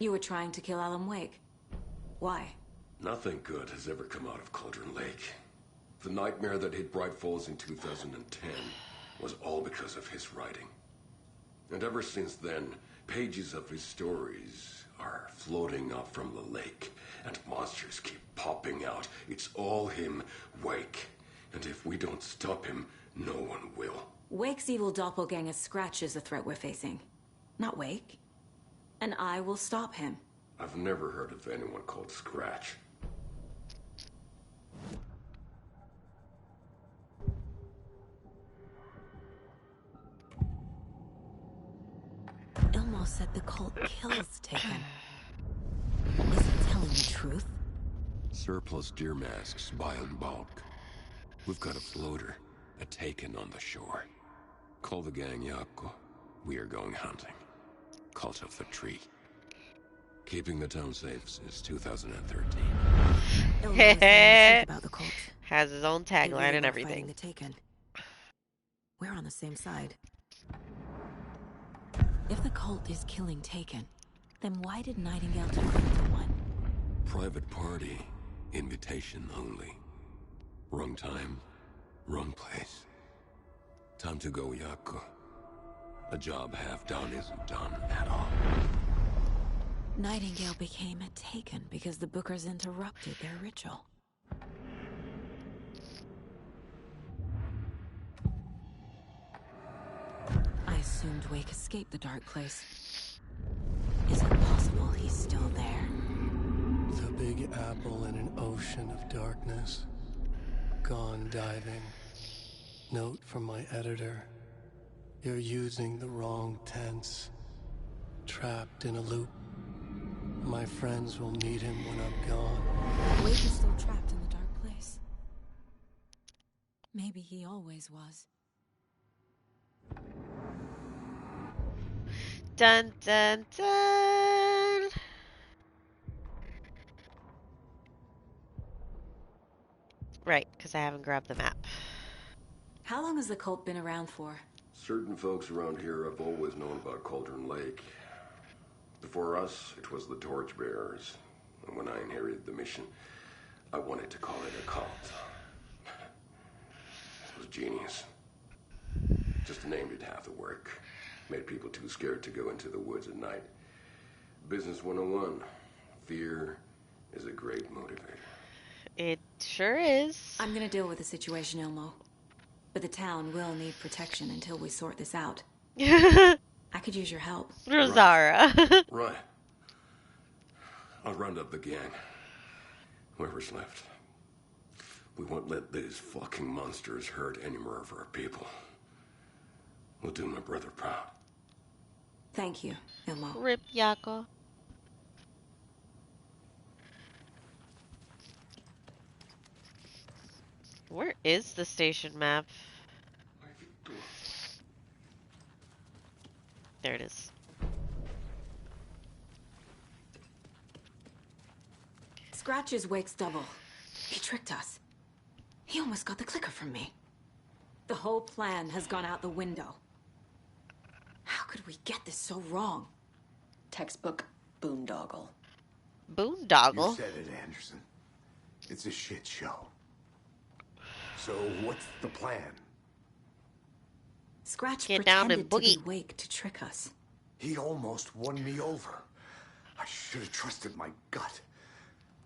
You were trying to kill Alan Wake. Why? Nothing good has ever come out of Cauldron Lake. The nightmare that hit Bright Falls in 2010 was all because of his writing. And ever since then, pages of his stories are floating up from the lake, and monsters keep popping out. It's all him, Wake. And if we don't stop him, no one will. Wake's evil doppelganger Scratch is the threat we're facing, not Wake. And I will stop him. I've never heard of anyone called Scratch. Ilmo said the cult kills Taken. Is he telling the truth? Surplus deer masks by in bulk. We've got a floater, a Taken on the shore. Call the gang Yako. We are going hunting. Cult of the Tree. Keeping the town safe since 2013. About the cult. Has his own They really tagline and were everything. fighting the Taken. We're on the same side. If the cult is killing Taken, then why did Nightingale turn into one? Private party. Invitation only. Wrong time. Wrong place. Time to go, Yako. A job half done isn't done at all. Nightingale became a Taken because the Bookers interrupted their ritual. I assumed Wake escaped the dark place. Is it possible he's still there? The Big Apple in an ocean of darkness. Gone diving. Note from my editor. You're using the wrong tense. Trapped in a loop. My friends will meet him when I'm gone. Wake is still trapped in the dark place. Maybe he always was. Dun dun dun. Right, because I haven't grabbed the map. How long has the cult been around for? Certain folks around here have always known about Cauldron Lake. Before us, it was the Torchbearers. And when I inherited the mission, I wanted to call it a cult. It was genius. Just named it half the work. Made people too scared to go into the woods at night. Business 101. Fear is a great motivator. It sure is. I'm gonna deal with the situation, Ilmo. But the town will need protection until we sort this out. I could use your help. Rosara. Right. I'll round up the gang. Whoever's left. We won't let these fucking monsters hurt any more of our people. We'll do my brother proud. Thank you, Ilmo. Rip Yako. Where is the station map? There it is. Scratch is Wake's double. He tricked us. He almost got the clicker from me. The whole plan has gone out the window. How could we get this so wrong? Textbook boondoggle. Boondoggle? You said it, Anderson. It's a shit show. So what's the plan? Scratch Get down pretended and to be boogie. Wake to trick us. He almost won me over. I should have trusted my gut.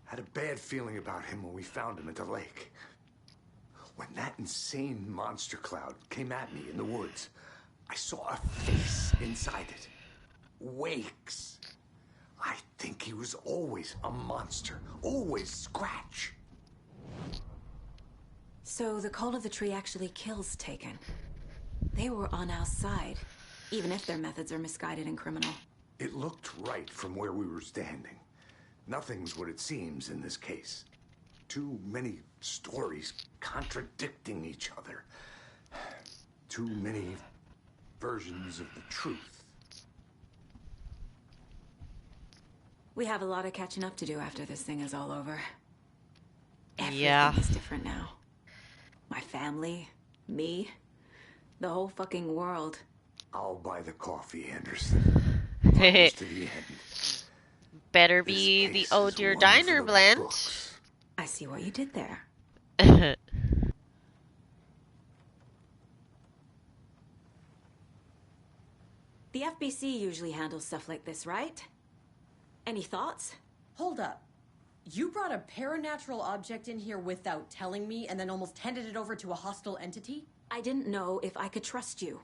Had a bad feeling about him when we found him at the lake. When that insane monster cloud came at me in the woods, I saw a face inside it. Wake's. I think he was always a monster. Always Scratch. So the Cult of the Tree actually kills Taken. They were on our side, even if their methods are misguided and criminal. It looked right from where we were standing. Nothing's what it seems in this case. Too many stories contradicting each other. Too many versions of the truth. We have a lot of catching up to do after this thing is all over. Everything Yeah. is different now. My family, me, the whole fucking world. I'll buy the coffee, Anderson. Promise to the end. better be the Oh Dear Diner blend. I see what you did there. The FBC usually handles stuff like this, right? Any thoughts? Hold up. You brought a paranatural object in here without telling me and then almost handed it over to a hostile entity? I didn't know if I could trust you.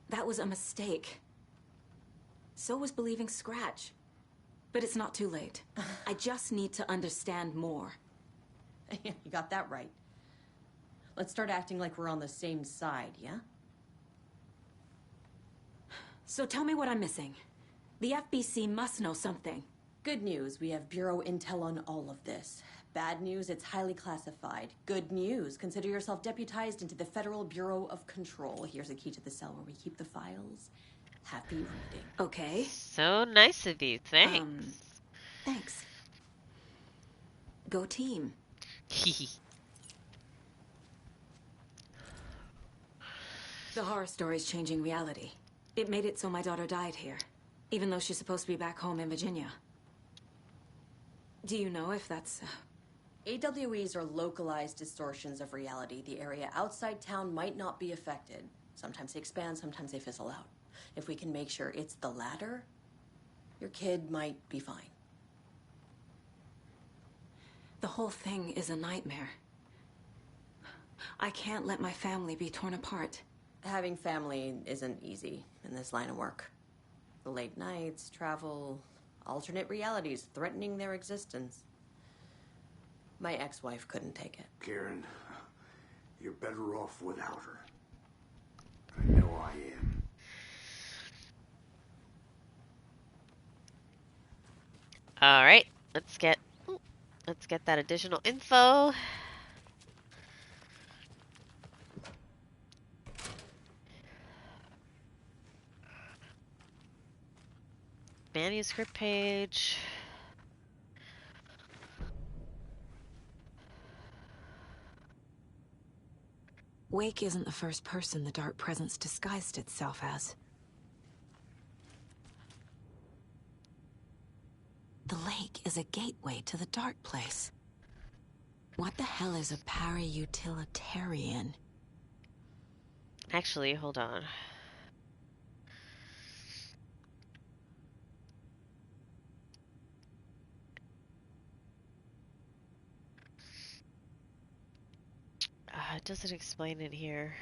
That was a mistake. So was believing Scratch. But it's not too late. I just need to understand more. You got that right. Let's start acting like we're on the same side, yeah? So tell me what I'm missing. The FBC must know something. Good news, we have Bureau intel on all of this. Bad news, it's highly classified. Good news, consider yourself deputized into the Federal Bureau of Control. Here's a key to the cell where we keep the files. Happy reading. Okay. So nice of you, thanks. Thanks. Go team. The horror story's changing reality. It made it so my daughter died here, even though she's supposed to be back home in Virginia. Do you know if that's... AWEs are localized distortions of reality. The area outside town might not be affected. Sometimes they expand, sometimes they fizzle out. If we can make sure it's the latter, your kid might be fine. The whole thing is a nightmare. I can't let my family be torn apart. Having family isn't easy in this line of work. The late nights, travel, alternate realities threatening their existence. My ex-wife couldn't take it. Karen, you're better off without her. I know I am. All right, let's get that additional info. Manuscript page. Wake isn't the first person the Dark Presence disguised itself as. The lake is a gateway to the Dark Place. What the hell is a para-utilitarian? Actually, hold on. It doesn't explain it here.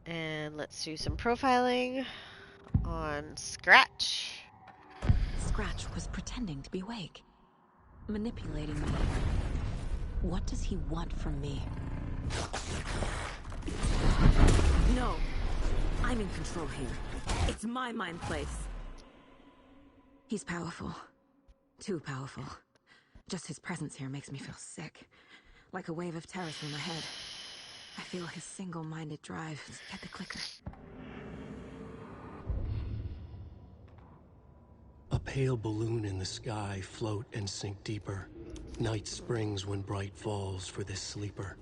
And let's do some profiling on Scratch. Scratch was pretending to be Wake, manipulating me. What does he want from me? No! I'm in control here. It's my mind place. He's powerful. Too powerful. Just his presence here makes me feel sick. Like a wave of terror through my head. I feel his single-minded drive. Get the clicker. A pale balloon in the sky, float and sink deeper. Night springs when bright falls for this sleeper.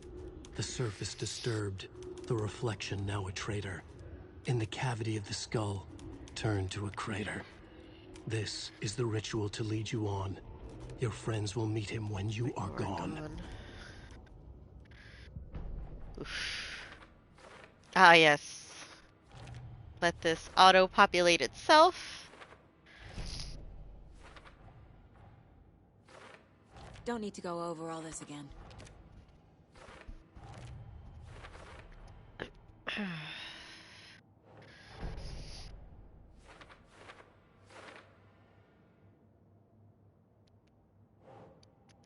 The surface disturbed, the reflection now a traitor. In the cavity of the skull, turned to a crater. This is the ritual to lead you on. Your friends will meet him when you are gone. Ah, yes. Let this auto-populate itself. Don't need to go over all this again.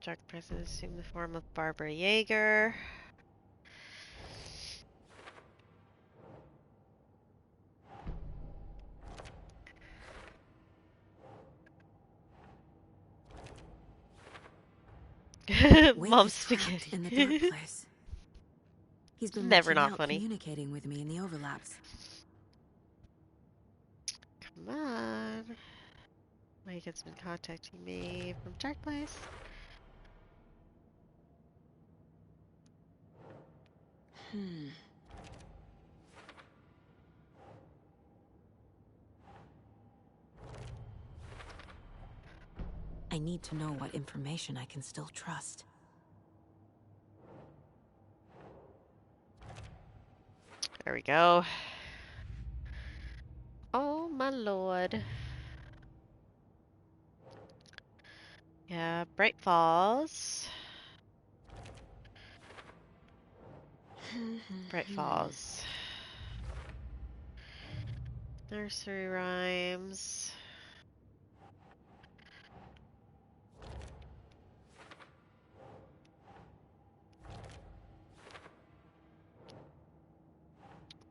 Dark Presence assumed the form of Barbara Yeager. Mom spaghetti. In the Dark Place. He's been Never reaching not out, funny. communicating with me in the overlaps. Come on. Wake has been contacting me from Dark Place. I need to know what information I can still trust. There we go. Oh my lord. Yeah, Bright Falls. Bright Falls. Nursery rhymes.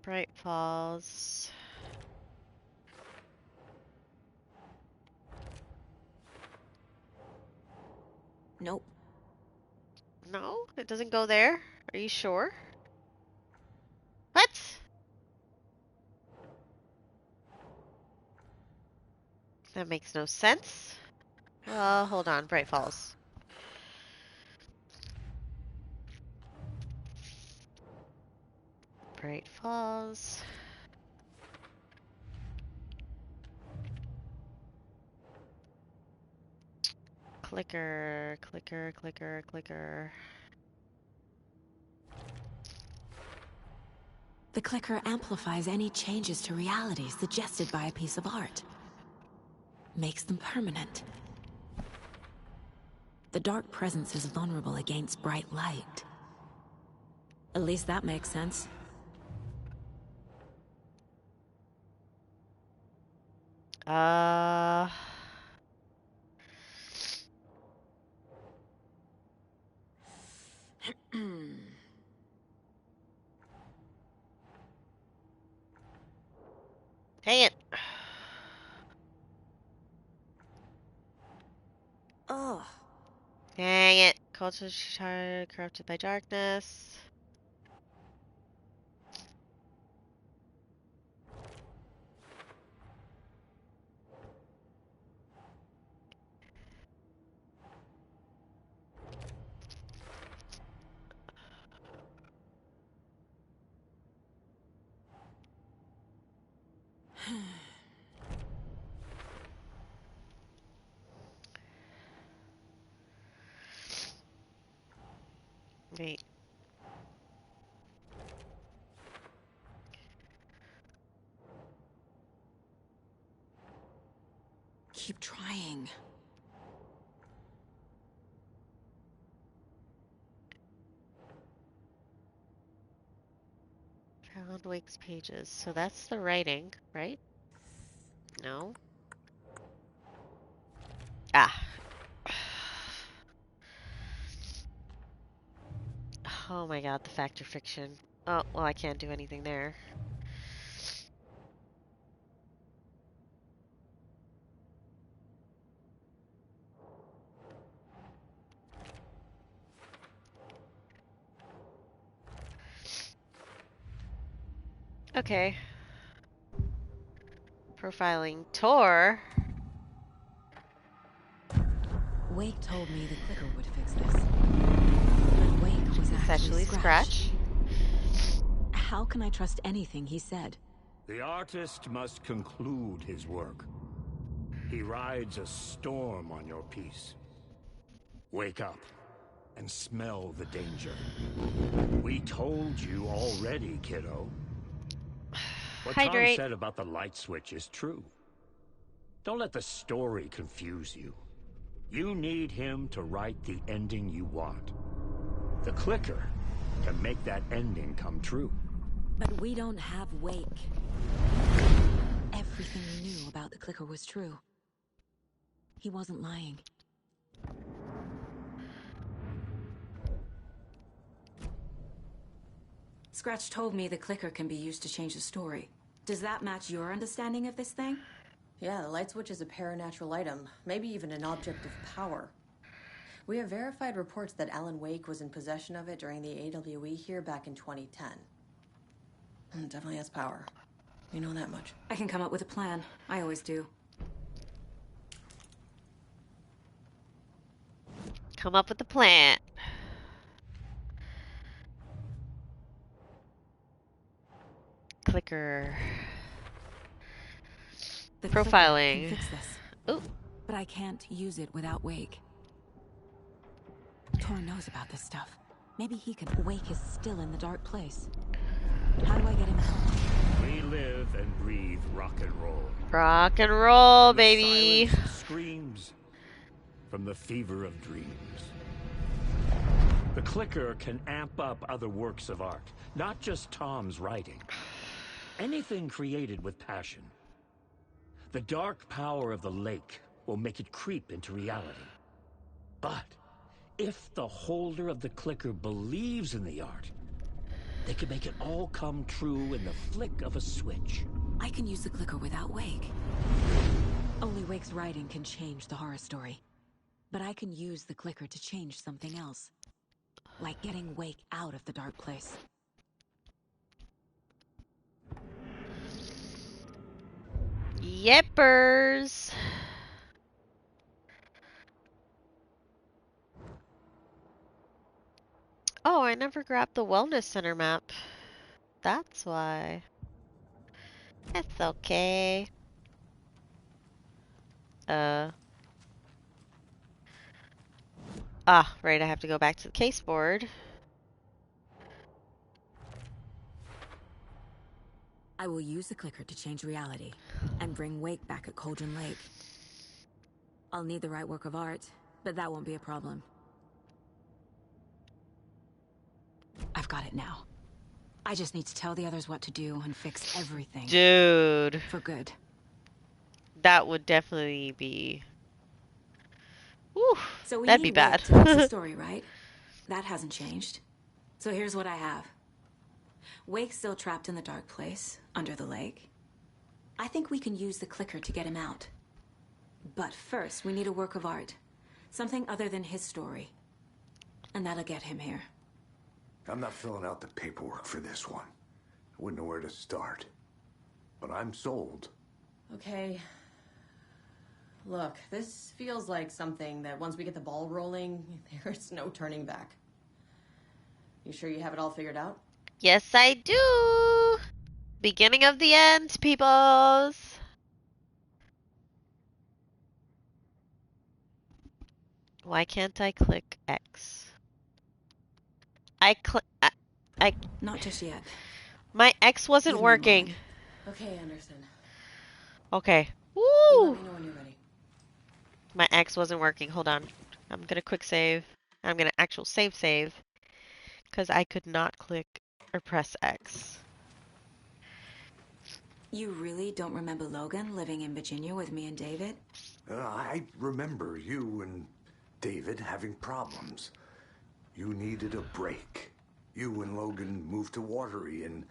Bright Falls. Nope. No, it doesn't go there. Are you sure? What? That makes no sense. Well, hold on. Bright Falls. Bright Falls. Clicker, clicker, clicker, clicker. The clicker amplifies any changes to reality suggested by a piece of art. Makes them permanent. The dark presence is vulnerable against bright light. At least that makes sense. Dang it. Oh. Dang it. Culture corrupted by darkness. Wait. Keep trying. Found Wake's pages. So that's the writing, right? No. Ah. Oh my god, the fact or fiction. Oh, well, I can't do anything there. Okay. Profiling Tor. Wake told me the clicker would fix this. But Wake was actually Scratch. How can I trust anything he said? The artist must conclude his work. He rides a storm on your piece. Wake up and smell the danger. We told you already, kiddo. What Hydrate. Tom said about the light switch is true. Don't let the story confuse you. You need him to write the ending you want. The clicker can make that ending come true. But we don't have Wake. Everything we knew about the clicker was true. He wasn't lying. Scratch told me the clicker can be used to change the story. Does that match your understanding of this thing? Yeah, the light switch is a paranatural item, maybe even an object of power. We have verified reports that Alan Wake was in possession of it during the AWE here back in 2010. It definitely has power. We know that much. I can come up with a plan. I always do. Come up with a plan. clicker. The clicker Profiling. can fix this. Ooh. But I can't use it without Wake. Tor knows about this stuff. Maybe he can. Wake is still in the dark place. How do I get him out? We live and breathe rock and roll. Rock and roll, From the baby. silence of screams, from the fever of dreams. The clicker can amp up other works of art, not just Tom's writing. Anything created with passion. The dark power of the lake will make it creep into reality. But if the holder of the clicker believes in the art, they can make it all come true in the flick of a switch. I can use the clicker without Wake. Only Wake's writing can change the horror story. But I can use the clicker to change something else. Like getting Wake out of the dark place. Yippers. Oh, I never grabbed the wellness center map. That's why. It's okay. Ah, right, I have to go back to the case board. I will use the clicker to change reality and bring Wake back at Cauldron Lake. I'll need the right work of art, but that won't be a problem. I've got it now. I just need to tell the others what to do and fix everything. Dude. For good. That would definitely be... Whew, So we that'd need be bad. Wake to fix the story, right? That hasn't changed. So here's what I have. Wake's still trapped in the dark place, under the lake. I think we can use the clicker to get him out. But first, we need a work of art. Something other than his story. And that'll get him here. I'm not filling out the paperwork for this one. I wouldn't know where to start. But I'm sold. Okay. Look, this feels like something that once we get the ball rolling, there's no turning back. You sure you have it all figured out? Yes, I do. Beginning of the end, peoples. Why can't I click X? I Not just yet. My X wasn't Give me a working. moment. Okay, Anderson. Okay. You Woo! let me know when you're ready. My X wasn't working. Hold on. I'm gonna quick save. I'm gonna actual save. Because I could not click or press X. You really don't remember Logan living in Virginia with me and David? I remember you and David having problems. You needed a break. You and Logan moved to Watery and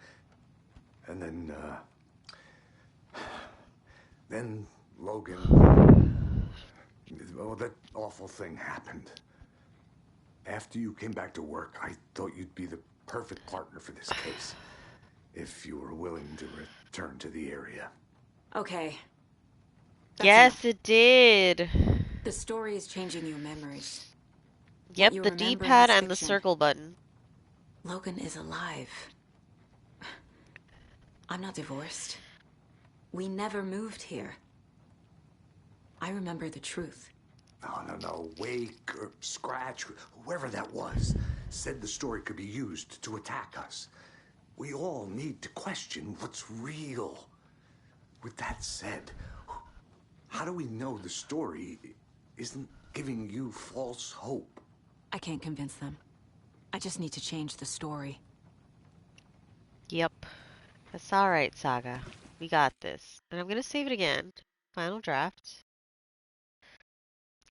then Logan... Oh, that awful thing happened. After you came back to work, I thought you'd be the perfect partner for this case. If you were willing to return to the area. Okay. Yes, it did. The story is changing your memories. Yep, you the remember D-pad is and the fiction. circle button. Logan is alive. I'm not divorced. We never moved here. I remember the truth. No. Wake or Scratch, whoever that was, said the story could be used to attack us. We all need to question what's real. With that said, how do we know the story isn't giving you false hope? I can't convince them. I just need to change the story. Yep. That's alright, Saga. We got this. And I'm gonna save it again. Final draft.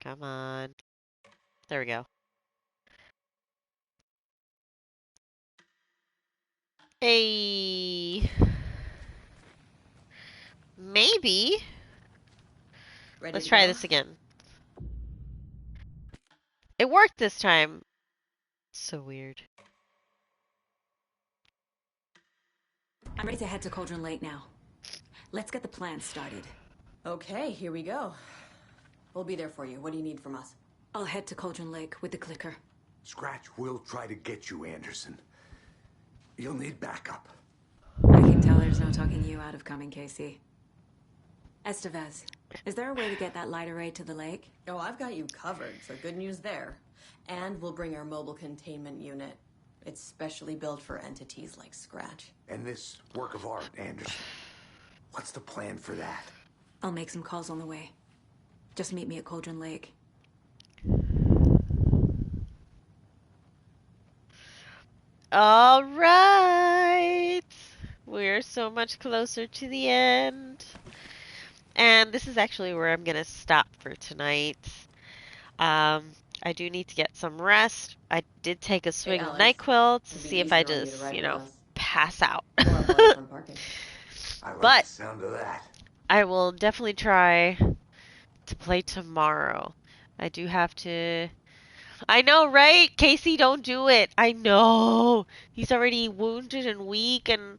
Come on. There we go. Hey. Maybe. Ready Let's to try go? this again. It worked this time. So weird. I'm ready to head to Cauldron Lake now. Let's get the plan started. Okay, here we go. We'll be there for you. What do you need from us? I'll head to Cauldron Lake with the clicker. Scratch will try to get you, Anderson. You'll need backup. I can tell there's no talking you out of coming, Casey. Estevez, is there a way to get that light array to the lake? Oh, I've got you covered, so good news there. And we'll bring our mobile containment unit. It's specially built for entities like Scratch. And this work of art, Anderson. What's the plan for that? I'll make some calls on the way. Just meet me at Cauldron Lake. All right. We're so much closer to the end. And this is actually where I'm going to stop for tonight. I do need to get some rest. I did take a swig of NyQuil to see if I just, pass out. I like But the sound of that. I will definitely try to play tomorrow. I do have to... I know, right? Casey, don't do it. I know. He's already wounded and weak, and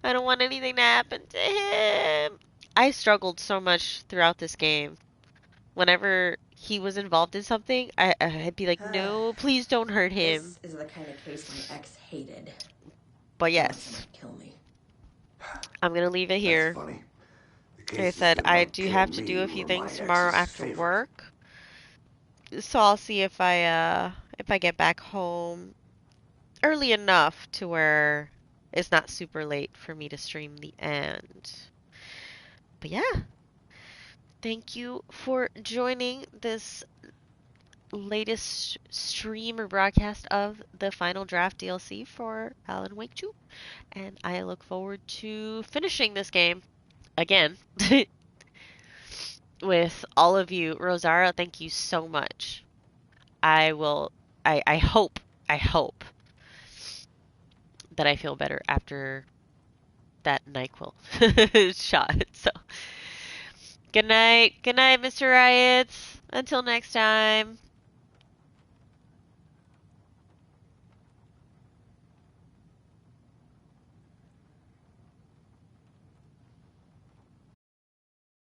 I don't want anything to happen to him. I struggled so much throughout this game. Whenever he was involved in something, I'd be like, no, please don't hurt him. This is the kind of case my ex hated. But yes, Kill me. I'm going to leave it here. Like I said, I do have to do a few things tomorrow after work. So I'll see if I get back home early enough to where it's not super late for me to stream the end. But yeah, thank you for joining this latest stream or broadcast of the Final Draft DLC for Alan Wake 2. And I look forward to finishing this game again. With all of you. Rosario, thank you so much. I hope that I feel better after that NyQuil shot. So, good night, Mr. Riots. Until next time.